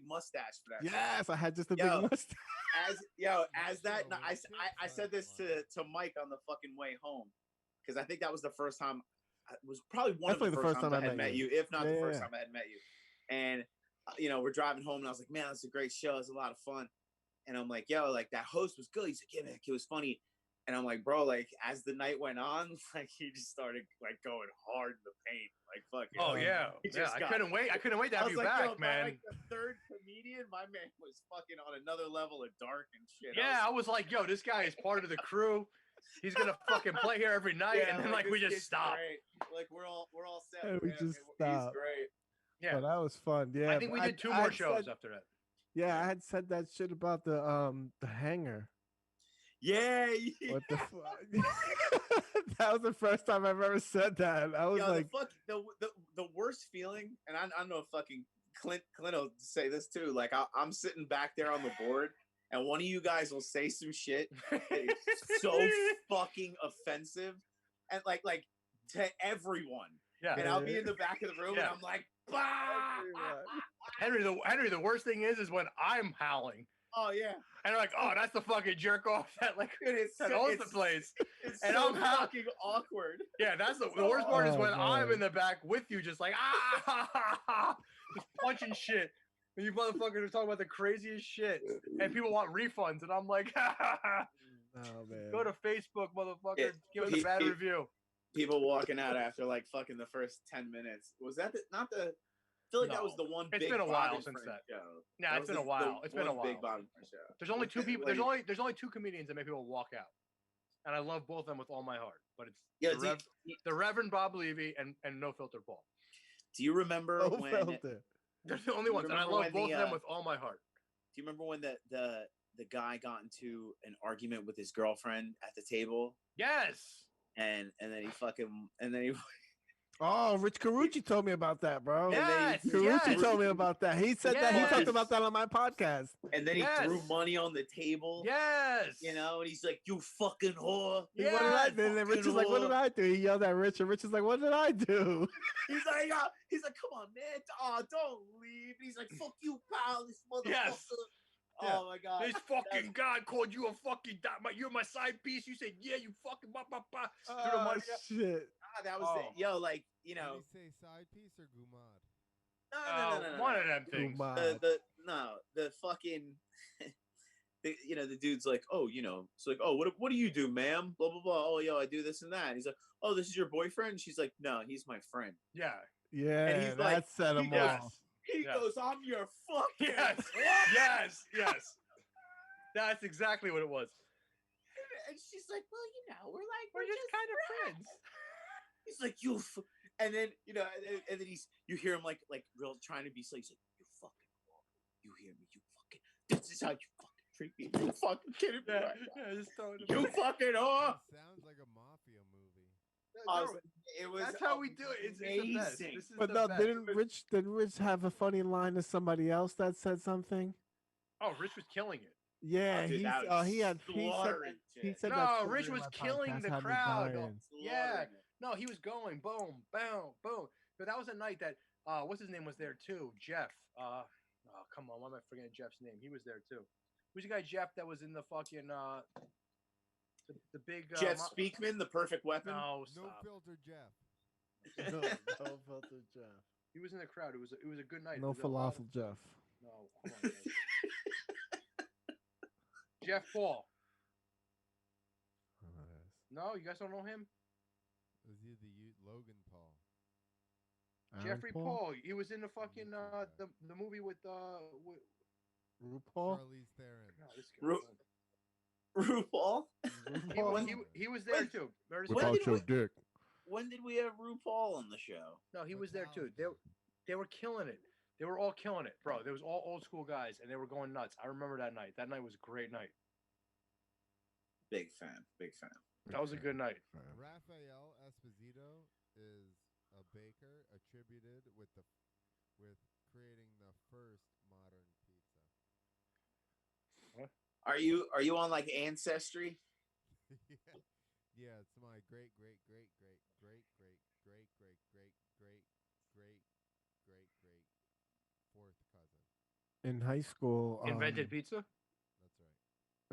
Speaker 3: mustache for that.
Speaker 4: Yes, I had just a big mustache.
Speaker 3: As that, I said this to Mike on the fucking way home, because I think that was the first time. It was probably one
Speaker 4: Definitely
Speaker 3: of the first times I had met you, if not the first time I had met you. And we're driving home, and I was like, man, that's a great show. It's a lot of fun. And I'm like, yo, like that host was good. He's like, yeah, man, it was funny. And I'm like, bro, like as the night went on, like he just started like going hard in the paint, like fucking.
Speaker 2: Oh yeah, I couldn't wait to have you
Speaker 3: like,
Speaker 2: back,
Speaker 3: yo,
Speaker 2: man.
Speaker 3: Like the third comedian, my man was fucking on another level of dark and shit.
Speaker 2: Yeah, I was like, yo, this guy is part of the crew. He's gonna fucking play here every night, and then like we just stop.
Speaker 3: Great. Like we're all set.
Speaker 4: And we just stop.
Speaker 3: He's great.
Speaker 2: Yeah,
Speaker 4: that was fun. Yeah,
Speaker 2: I think we did two more shows after that.
Speaker 4: Yeah, I had said that shit about the hanger.
Speaker 3: Yeah.
Speaker 4: What the fuck? That was the first time I've ever said that. I was like,
Speaker 3: the worst feeling, and I know fucking Clint will say this too. Like I'm sitting back there on the board, and one of you guys will say some shit that is so fucking offensive, and like to everyone.
Speaker 2: Yeah.
Speaker 3: And I'll be in the back of the room, and I'm like, bah!
Speaker 2: Henry, the worst thing is when I'm howling.
Speaker 3: Oh yeah.
Speaker 2: And they're like, oh, that's the fucking jerk off that like that owns the place.
Speaker 3: It's
Speaker 2: and
Speaker 3: so
Speaker 2: I'm
Speaker 3: fucking awkward.
Speaker 2: Yeah, that's the worst part is when I'm in the back with you, just like just punching shit. And you motherfuckers are talking about the craziest shit, and people want refunds, and I'm like,
Speaker 4: oh, man.
Speaker 2: Go to Facebook, motherfucker, give us a bad review.
Speaker 3: People walking out after like fucking the first 10 minutes. Was that not the? I feel like that was the one.
Speaker 2: It's been a while since that. Yeah, it's been a while. It's been a while.
Speaker 3: Big bottom show.
Speaker 2: There's only two people. There's only two comedians that make people walk out. and I love both of them with all my heart. But it's
Speaker 3: Yeah,
Speaker 2: the Reverend Bob Levy and No Filter Paul.
Speaker 3: do you remember
Speaker 4: Oh,
Speaker 3: when
Speaker 4: felt it.
Speaker 2: They're the only ones, and I love both of them with all my heart.
Speaker 3: do you remember when the guy got into an argument with his girlfriend at the table?
Speaker 2: Yes.
Speaker 3: And then he
Speaker 4: Oh, Rich Carucci told me about that, bro.
Speaker 2: Yes.
Speaker 4: Carucci told me about that. He said that he
Speaker 2: Yes.
Speaker 4: talked about that on my podcast.
Speaker 3: and then he
Speaker 2: Yes.
Speaker 3: threw money on the table.
Speaker 2: Yes.
Speaker 3: You know, and he's like, "You fucking whore."
Speaker 4: What did I do? And then Rich is like, "What did I do?" He yelled at Rich, and Rich is like, "What did I do?"
Speaker 3: He's like, "Come on, man. Oh, don't leave." He's like, "Fuck you, pal. This motherfucker."
Speaker 2: Yes.
Speaker 3: Oh my god.
Speaker 2: This fucking guy called you a fucking you're my side piece. You said, yeah, you fucking threw the money.
Speaker 4: Shit.
Speaker 3: That was it. Yo, like, you know.
Speaker 1: Did he say side piece or gumad?
Speaker 3: No.
Speaker 2: One of them things.
Speaker 3: The fucking the dude's like, oh, it's like, oh, what do you do, ma'am? Blah blah blah. Oh, yo, I do this and that. And he's like, oh, this is your boyfriend? And she's like, no, he's my friend.
Speaker 2: Yeah.
Speaker 4: Yeah,
Speaker 3: and he's
Speaker 4: that
Speaker 3: like,
Speaker 4: set him off.
Speaker 3: He goes, I'm your fucking
Speaker 2: yes. That's exactly what it was.
Speaker 3: And she's like, well, we're
Speaker 2: just kind of friends.
Speaker 3: He's like, and then and then you hear him like real trying to be so. He's like, you fucking whore. You hear me? You fucking. This is how you fucking treat me. You fucking kidding me right now?
Speaker 2: Just throwing it
Speaker 3: You fucking whore.
Speaker 1: It sounds like a mafia movie.
Speaker 3: It was.
Speaker 2: That's how we do it. It's amazing. This is
Speaker 4: But
Speaker 2: the
Speaker 4: no,
Speaker 2: best.
Speaker 4: didn't Rich have a funny line to somebody else that said something?
Speaker 2: Oh, Rich was killing it.
Speaker 4: Yeah,
Speaker 3: dude,
Speaker 4: he said
Speaker 2: No,
Speaker 4: that
Speaker 2: Rich was
Speaker 4: my
Speaker 2: killing
Speaker 4: podcast
Speaker 2: the
Speaker 4: had me
Speaker 2: crowd.
Speaker 4: dying.
Speaker 2: Yeah. No, he was going boom, boom, boom. But that was a night that what's his name was there too? Jeff. Oh, come on, why am I forgetting Jeff's name? He was there too. Who's the guy Jeff that was in the fucking the big
Speaker 3: Jeff Speakman, the perfect weapon.
Speaker 2: No,
Speaker 1: No
Speaker 2: stop.
Speaker 1: filter Jeff.
Speaker 4: No filter Jeff.
Speaker 2: He was in the crowd. It was a good night.
Speaker 4: No falafel Jeff.
Speaker 2: No, come on, guys. Jeff Paul. No, you guys don't know him?
Speaker 1: Was he Logan Paul?
Speaker 2: Jeffrey Paul. He was in the fucking the movie with
Speaker 4: RuPaul.
Speaker 1: Charlize Theron.
Speaker 2: No, this guy.
Speaker 3: RuPaul.
Speaker 2: He was there too.
Speaker 4: Without your dick.
Speaker 3: When did we have RuPaul on the show?
Speaker 2: No, he was there too. They were killing it. They were all killing it, bro. There was all old school guys, and they were going nuts. I remember that night. That night was a great night.
Speaker 3: Big fan.
Speaker 2: That was a good night.
Speaker 1: Rafael Esposito is a baker attributed with creating the first modern pizza.
Speaker 2: What?
Speaker 3: Are you on like Ancestry?
Speaker 1: Yeah, it's my great fourth cousin.
Speaker 4: In high school,
Speaker 2: Invented pizza?
Speaker 1: That's right.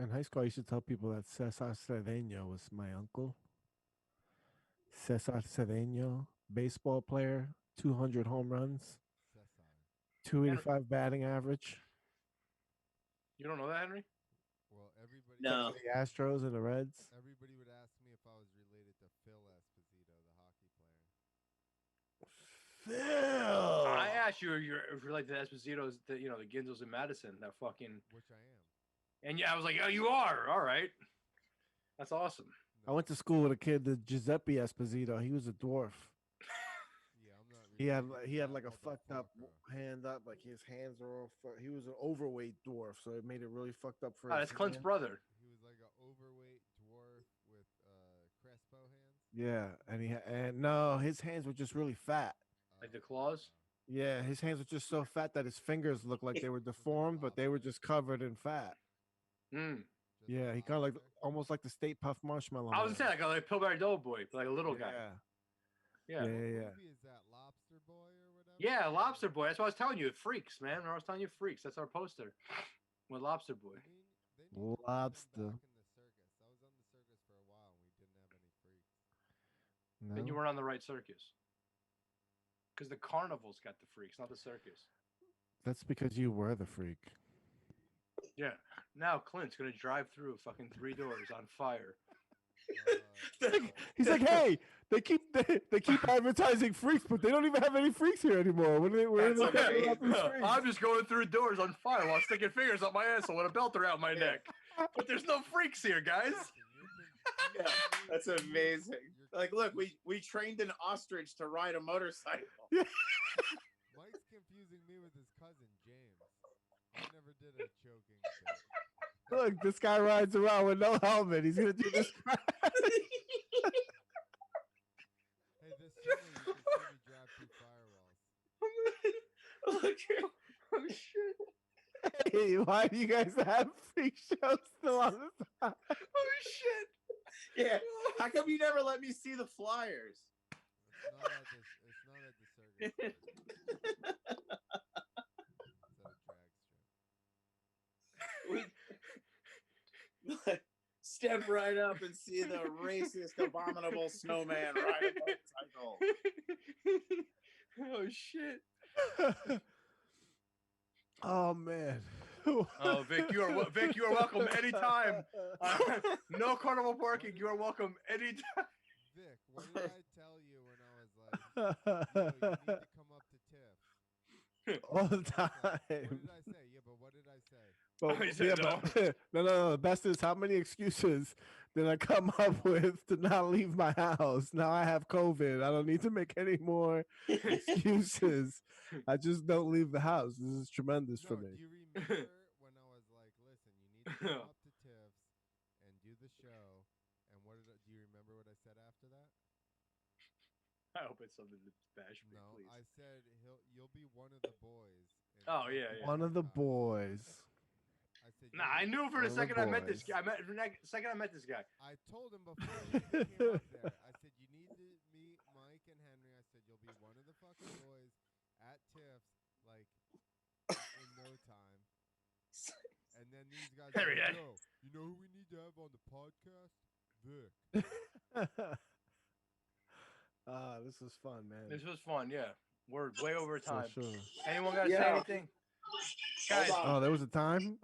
Speaker 4: in high school, I used to tell people that Cesar Cedeno was my uncle. Cesar Cedeno, baseball player, 200 home runs, 285 batting average.
Speaker 2: You don't know that, Henry?
Speaker 1: Well, everybody.
Speaker 3: No.
Speaker 4: The Astros and the Reds.
Speaker 1: Everybody would ask me if I was related to Phil Esposito, the hockey player.
Speaker 4: Phil.
Speaker 2: I asked you if you're related to Esposito's, the Ginzels in Madison, that fucking.
Speaker 1: Which I am.
Speaker 2: And yeah, I was like, oh, you are. All right. That's awesome.
Speaker 4: I went to school with a kid, the Giuseppe Esposito. He was a dwarf.
Speaker 1: Yeah, I'm not.
Speaker 4: He had like a fucked up hand up, like his hands are all. He was an overweight dwarf, so it made it really fucked up for.
Speaker 2: Oh, that's Clint's brother.
Speaker 1: He was like an overweight dwarf with Crespo hands.
Speaker 4: Yeah, and no, his hands were just really fat.
Speaker 2: Like the claws?
Speaker 4: Yeah, his hands were just so fat that his fingers looked like they were deformed, but they were just covered in fat.
Speaker 2: Mm.
Speaker 4: Yeah, he kind of like almost like the State Puff Marshmallow.
Speaker 2: I was saying like a Pillsbury Doughboy, like a little guy.
Speaker 4: Yeah.
Speaker 2: Yeah.
Speaker 1: Movie is that Lobster Boy or whatever?
Speaker 2: Yeah, Lobster Boy. That's what I was telling you. Freaks, man. I was telling you Freaks. That's our poster with Lobster Boy.
Speaker 1: They need to bring them
Speaker 4: Lobster.
Speaker 1: back in the circus. I was on the circus for a while and we didn't have any freaks.
Speaker 4: No.
Speaker 2: Then you weren't on the right circus. Because the carnival's got the freaks, not the circus.
Speaker 4: That's because you were the freak.
Speaker 2: Yeah. Now Clint's gonna drive through fucking 3 doors on fire.
Speaker 4: He's like, hey, they keep advertising freaks, but they don't even have any freaks here anymore.
Speaker 2: I'm just going through doors on fire while sticking fingers up my asshole with a belt around my neck. But there's no freaks here, guys.
Speaker 1: You've been
Speaker 3: Yeah, that's amazing. Like, look, we trained an ostrich to ride a motorcycle.
Speaker 1: Mike's confusing me with his cousin James. I never did a choking bit.
Speaker 4: Look, this guy rides around with no helmet. He's gonna do this.
Speaker 1: Hey, this summer you can see me drive through firewalls.
Speaker 2: Look, oh shit.
Speaker 4: Hey, why do you guys have freak shows still on the side?
Speaker 2: Oh shit.
Speaker 3: Yeah. How come you never let me see the flyers?
Speaker 1: It's not at the circus. It's at a drag strip.
Speaker 3: We step right up and see the racist, abominable snowman ride a motorcycle.
Speaker 2: Oh shit.
Speaker 4: Oh man.
Speaker 2: Oh, Vic, you are welcome anytime. No carnival parking. You are welcome anytime.
Speaker 1: Vic, what did I tell you when I was like, yo, you need to come up to Tiff's?
Speaker 4: All the
Speaker 1: What
Speaker 4: time.
Speaker 1: did I say? Yeah, but what did I say?
Speaker 4: Well,
Speaker 2: He said
Speaker 4: no. The best is how many excuses did I come up with to not leave my house? Now I have COVID. I don't need to make any more excuses. I just don't leave the house. This is tremendous for
Speaker 1: Do
Speaker 4: me.
Speaker 1: you remember when I was like, listen, you need to come up to Tiff's and do the show? And do you remember what I said after that?
Speaker 2: I hope it's something to bash me,
Speaker 1: No,
Speaker 2: please.
Speaker 1: I said you'll be one of the boys.
Speaker 2: Oh, yeah.
Speaker 4: One of the boys.
Speaker 1: I said,
Speaker 2: Nah, I knew for the
Speaker 4: One of the
Speaker 2: second I met this
Speaker 4: boys.
Speaker 2: guy. Second I met this guy.
Speaker 1: I told him before he came up there. I said, you need to meet Mike and Henry. I said, you'll be one of the fucking boys at Tiff's, like, in no time. And then these guys are
Speaker 2: Henry,
Speaker 1: like, yo, you know who we need to have on the podcast? Vic.
Speaker 4: This is fun, man.
Speaker 2: This was fun, yeah. We're way over time.
Speaker 4: For sure.
Speaker 2: Anyone got to say
Speaker 3: Yeah.
Speaker 2: anything? Guys,
Speaker 4: Oh, there was a time?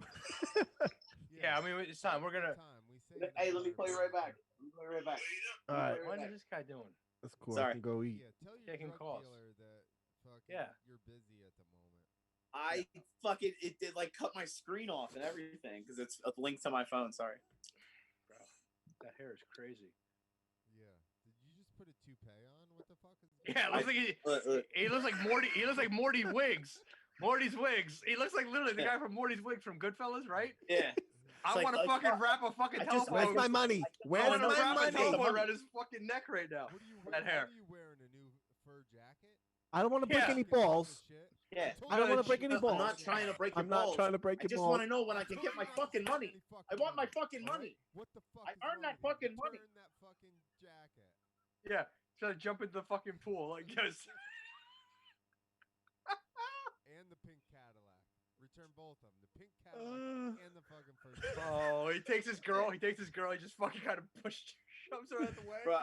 Speaker 2: yeah, I mean, it's time. We're going to.
Speaker 1: We say
Speaker 3: Hey,
Speaker 1: it
Speaker 3: let me
Speaker 1: every
Speaker 3: play you right back. Let me play you right back.
Speaker 4: All right.
Speaker 2: What is this guy doing?
Speaker 4: That's cool.
Speaker 3: Sorry.
Speaker 4: I can go eat.
Speaker 1: Yeah, tell your
Speaker 2: Taking
Speaker 1: drug
Speaker 2: calls.
Speaker 1: dealer that fucking
Speaker 2: Yeah.
Speaker 1: you're busy at the moment.
Speaker 3: I fucking it did like cut my screen off and everything because it's a link to my phone. Sorry.
Speaker 2: Bro, that hair is crazy.
Speaker 1: Yeah. Did you just put a toupee on? What the fuck is
Speaker 2: Yeah, it looks like he looks like Morty. He looks like Morty Wigs. Morty's Wigs. He looks like literally the guy from Morty's Wigs from Goodfellas, right?
Speaker 3: Yeah.
Speaker 2: I
Speaker 3: like-
Speaker 2: want to
Speaker 3: like-
Speaker 2: fucking wrap a fucking
Speaker 3: I just-
Speaker 2: telephone.
Speaker 4: Where's my money?
Speaker 2: I
Speaker 4: Where's
Speaker 2: want to
Speaker 4: my
Speaker 2: wrap a
Speaker 4: money?
Speaker 2: telephone around his fucking neck right now.
Speaker 1: What are you
Speaker 2: That hair.
Speaker 1: What are you wearing? A new fur jacket?
Speaker 4: I don't want to break
Speaker 2: Yeah.
Speaker 4: any balls.
Speaker 1: Shit.
Speaker 3: Yeah.
Speaker 1: told
Speaker 4: I don't
Speaker 1: you
Speaker 4: want to break any
Speaker 3: I'm
Speaker 4: balls.
Speaker 3: not trying to break your
Speaker 4: I'm not
Speaker 3: balls.
Speaker 4: trying to break
Speaker 3: I
Speaker 4: your
Speaker 3: just
Speaker 4: balls.
Speaker 3: want to know when I
Speaker 1: I
Speaker 3: can
Speaker 1: told
Speaker 3: get
Speaker 1: you
Speaker 3: my
Speaker 1: not to
Speaker 3: fucking
Speaker 1: spend
Speaker 3: money.
Speaker 1: any fucking
Speaker 3: I want my
Speaker 1: money,
Speaker 3: fucking
Speaker 1: all right?
Speaker 3: money.
Speaker 1: What the fuck?
Speaker 3: I
Speaker 1: is
Speaker 3: earned
Speaker 1: wrong
Speaker 3: that
Speaker 1: with you?
Speaker 3: fucking money.
Speaker 1: Return that fucking jacket.
Speaker 2: Yeah, trying to jump into the fucking pool. Like, yes.
Speaker 1: And the pink Cadillac. Return both of them. The pink Cadillac and the fucking first.
Speaker 2: Oh, he takes his girl. He just fucking kind of shoves her out the way.
Speaker 3: Bro,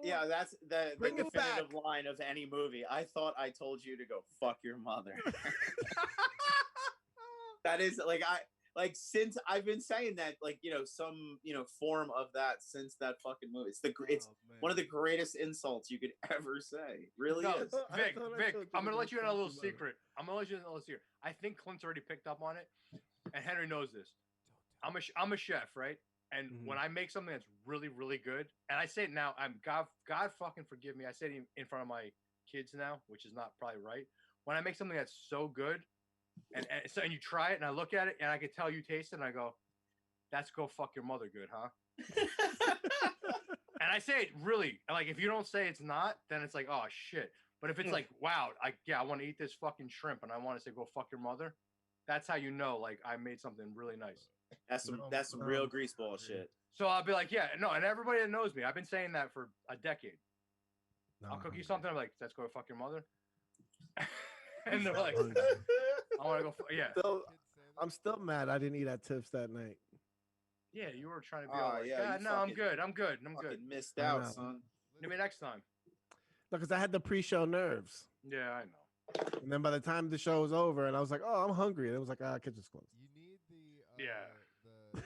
Speaker 3: yeah, that's the
Speaker 4: Bring it
Speaker 3: definitive
Speaker 4: back.
Speaker 3: line of any movie. I thought I told you to go fuck your mother. That is since I've been saying that, some form of that since that fucking movie. It's one of the greatest insults you could ever say. Really
Speaker 2: No,
Speaker 3: is.
Speaker 2: Vic,
Speaker 4: I thought I
Speaker 2: Vic,
Speaker 4: told you
Speaker 2: I'm
Speaker 4: to
Speaker 2: gonna
Speaker 4: go
Speaker 2: let you in on a
Speaker 4: fuck
Speaker 2: little
Speaker 4: your mother.
Speaker 2: secret. I'm gonna let you in on a little secret. I think Clint's already picked up on it, and Henry knows this. I'm a chef, right? And
Speaker 4: Mhm.
Speaker 2: when I make something that's really, really good, and I say it now, God fucking forgive me. I say it in front of my kids now, which is not probably right. When I make something that's so good, and you try it, and I look at it, and I can tell you taste it, and I go, "That's go fuck your mother good, huh?" And I say it really, like, if you don't say it's not, then it's like, oh shit. But if it's like, wow, I want to eat this fucking shrimp, and I want to say go fuck your mother, that's how you know, like, I made something really nice.
Speaker 3: That's some real greaseball shit.
Speaker 2: So I'll be like, yeah, no, and everybody that knows me, I've been saying that for a decade.
Speaker 4: No,
Speaker 2: I'll cook you
Speaker 4: I'm
Speaker 2: something, I'm like, let's go fuck your mother. And they're like,
Speaker 4: hungry.
Speaker 2: I want to go, yeah.
Speaker 4: Still,
Speaker 1: Kids say that?
Speaker 4: I'm still mad I didn't eat at Tips that night.
Speaker 2: Yeah, you were trying to be
Speaker 3: Oh,
Speaker 2: all like,
Speaker 3: yeah,
Speaker 2: yeah,
Speaker 3: you
Speaker 2: no, I'm
Speaker 3: fucking-
Speaker 2: good. I'm good.
Speaker 3: Fucking missed
Speaker 4: I
Speaker 3: out,
Speaker 4: know.
Speaker 3: son.
Speaker 2: Maybe next time.
Speaker 4: No, because I had the pre-show nerves.
Speaker 2: Yeah, I know.
Speaker 4: And then by the time the show was over and I was like, oh, I'm hungry. And it was like, kitchen's closed.
Speaker 1: You need the
Speaker 2: Yeah.
Speaker 1: the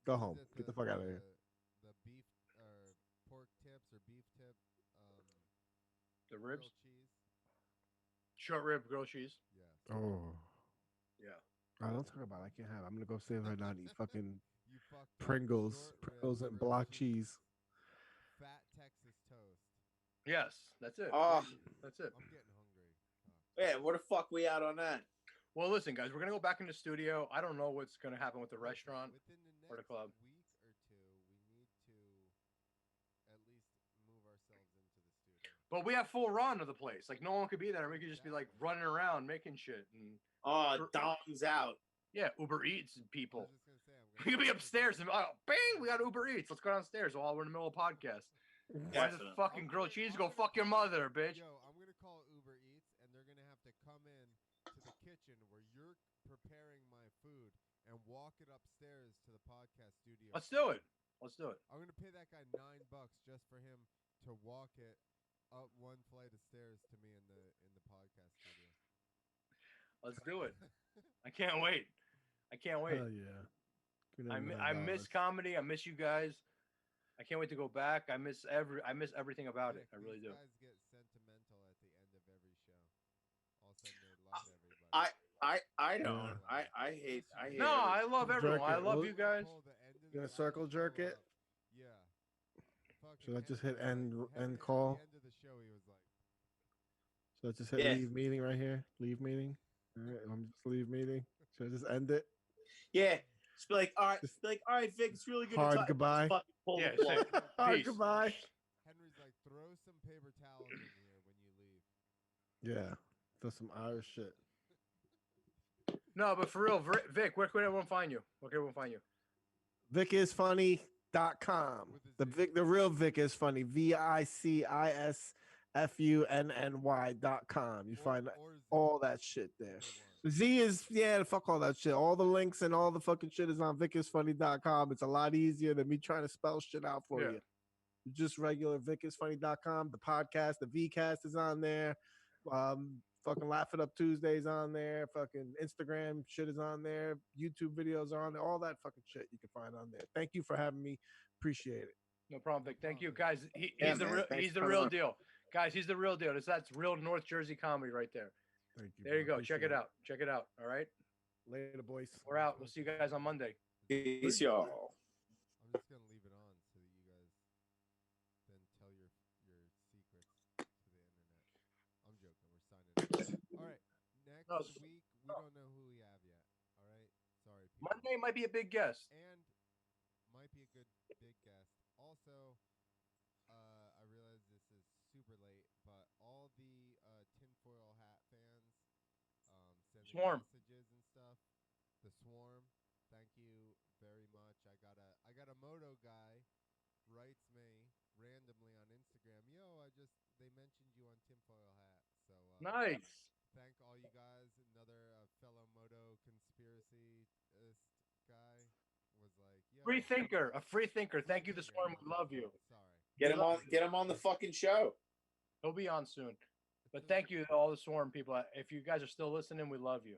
Speaker 4: Go
Speaker 1: what is
Speaker 4: home.
Speaker 1: it,
Speaker 4: Get the fuck out of here.
Speaker 1: The beef or pork tips or beef tip
Speaker 2: The
Speaker 1: grilled
Speaker 2: ribs,
Speaker 1: cheese.
Speaker 2: short rib, grilled cheese.
Speaker 1: Yeah.
Speaker 4: Oh.
Speaker 2: Yeah.
Speaker 4: I don't talk about it. I can't have it. I'm going to go sit right now and eat fucking
Speaker 1: You fucked up
Speaker 4: Pringles,
Speaker 1: short
Speaker 4: Pringles,
Speaker 1: rib,
Speaker 4: and
Speaker 1: grilled
Speaker 4: block
Speaker 1: cheese,
Speaker 4: cheese.
Speaker 1: fat Texas toast.
Speaker 2: Yes, that's it.
Speaker 3: Oh,
Speaker 2: That's it.
Speaker 1: I'm getting hungry. Fuck.
Speaker 3: yeah. Where the fuck we out on that?
Speaker 2: Well, listen, guys, we're gonna go back in the studio. I don't know what's gonna happen with the
Speaker 1: Listen,
Speaker 2: restaurant
Speaker 1: within the
Speaker 2: or the
Speaker 1: next
Speaker 2: club.
Speaker 1: week or two, we need to at least move ourselves into the studio.
Speaker 2: But we have full run of the place. Like no one could be there. We could just be like running around making shit and
Speaker 3: Oh, Dom's out.
Speaker 2: yeah, Uber Eats and
Speaker 1: I
Speaker 2: people.
Speaker 1: was just gonna say, I'm
Speaker 2: We could be
Speaker 1: have to
Speaker 2: upstairs
Speaker 1: go-
Speaker 2: and oh, bang, we got Uber Eats. Let's go downstairs while we're in the middle of podcast. Why does
Speaker 3: Definitely.
Speaker 2: fucking grilled cheese go fuck your mother, bitch?
Speaker 1: Yo, I'm gonna call Uber Eats, and they're gonna have to come in to the kitchen where you're preparing my food and walk it upstairs to the podcast studio.
Speaker 2: Let's do it. Let's do it.
Speaker 1: I'm gonna pay that guy $9 just for him to walk it up one flight of stairs to me in the podcast studio.
Speaker 2: Let's do it. I can't wait. I can't wait.
Speaker 4: Hell yeah. Give me
Speaker 2: I
Speaker 4: them
Speaker 2: miss
Speaker 4: $9.
Speaker 2: comedy. I miss you guys. I can't wait to go back. I miss everything about it. I really do.
Speaker 1: These guys get sentimental at the end of every show. All of a sudden they love everybody.
Speaker 3: I don't. I hate.
Speaker 2: No, I love everyone.
Speaker 4: Jerk
Speaker 2: I
Speaker 4: it.
Speaker 2: love
Speaker 4: Well,
Speaker 2: you guys.
Speaker 1: Pull the end of
Speaker 4: You gonna
Speaker 1: the
Speaker 4: circle
Speaker 1: last
Speaker 4: jerk
Speaker 1: show
Speaker 4: it?
Speaker 1: up. Yeah. Fucking
Speaker 4: Should I just
Speaker 1: Henry
Speaker 4: hit end-
Speaker 1: was like-
Speaker 4: end
Speaker 1: Henry,
Speaker 4: call?
Speaker 1: At the end of the show, he was like,
Speaker 4: So let's just hit
Speaker 3: Yeah.
Speaker 4: leave meeting right here. Leave meeting. All right, I'm just leave meeting. Should I just end it?
Speaker 3: Yeah. Just be like, all right. Just be like, all right, Vic. It's really good.
Speaker 4: Hard
Speaker 3: to talk.
Speaker 4: goodbye.
Speaker 3: Fucking pull
Speaker 2: Yeah,
Speaker 3: the plug.
Speaker 2: sick.
Speaker 4: Hard
Speaker 2: Peace.
Speaker 4: goodbye.
Speaker 1: Henry's like, throw some paper towels in here when you leave.
Speaker 4: Yeah. That's some Irish shit.
Speaker 2: No, but for real, Vic, where can everyone find you? Where can everyone find you?
Speaker 4: VicIsFunny.com.
Speaker 1: With a
Speaker 4: The
Speaker 1: Z.
Speaker 4: Vic, the real Vic is funny. VICISFUNNY.com. You find
Speaker 1: or Z,
Speaker 4: all that shit there.
Speaker 1: either one.
Speaker 4: Z is, yeah, fuck all that shit. All the links and all the fucking shit is on VicIsFunny.com. It's a lot easier than me trying to spell shit out for
Speaker 2: Yeah.
Speaker 4: you. Just regular VicIsFunny.com. The podcast, the Vcast is on there. Fucking Laugh It Up Tuesdays on there. Fucking Instagram shit is on there. YouTube videos are on there. All that fucking shit you can find on there. Thank you for having me. Appreciate it.
Speaker 2: No problem, Vic. Thank you, guys. He's
Speaker 3: Yeah,
Speaker 2: the
Speaker 3: man.
Speaker 2: real.
Speaker 3: Thanks
Speaker 2: He's
Speaker 3: for
Speaker 2: the
Speaker 3: coming
Speaker 2: real
Speaker 3: on.
Speaker 2: deal, guys. He's the real deal. That's real North Jersey comedy right there.
Speaker 4: Thank you.
Speaker 2: There you
Speaker 4: bro.
Speaker 2: go. Check
Speaker 4: Appreciate
Speaker 2: it out. Check it out. All right.
Speaker 4: Later, boys.
Speaker 2: We're out. We'll see you guys on Monday.
Speaker 3: Peace, y'all.
Speaker 1: I'm just gonna leave it on so that you guys then tell your secrets to the internet. I'm joking. We're signing off. All right. Next
Speaker 2: No,
Speaker 1: week we don't know who we have yet. All right. Sorry. People.
Speaker 2: Monday might be a big guest.
Speaker 1: And might be a good big guest. Also, I realize this is super late, but all the tinfoil hat fans sending
Speaker 2: Swarm.
Speaker 1: messages and stuff. The swarm. Thank you very much. I got a moto guy writes me randomly on Instagram. Yo, they mentioned you on tinfoil hat. So
Speaker 2: Nice.
Speaker 1: thank all you guys. Another fellow moto conspiracyist guy was like, yo,
Speaker 2: Free thinker. A free thinker. Thank you, the swarm. We love you.
Speaker 1: Sorry.
Speaker 3: Get him on the fucking show.
Speaker 2: He'll be on soon. But thank you to all the swarm people. If you guys are still listening, we love you.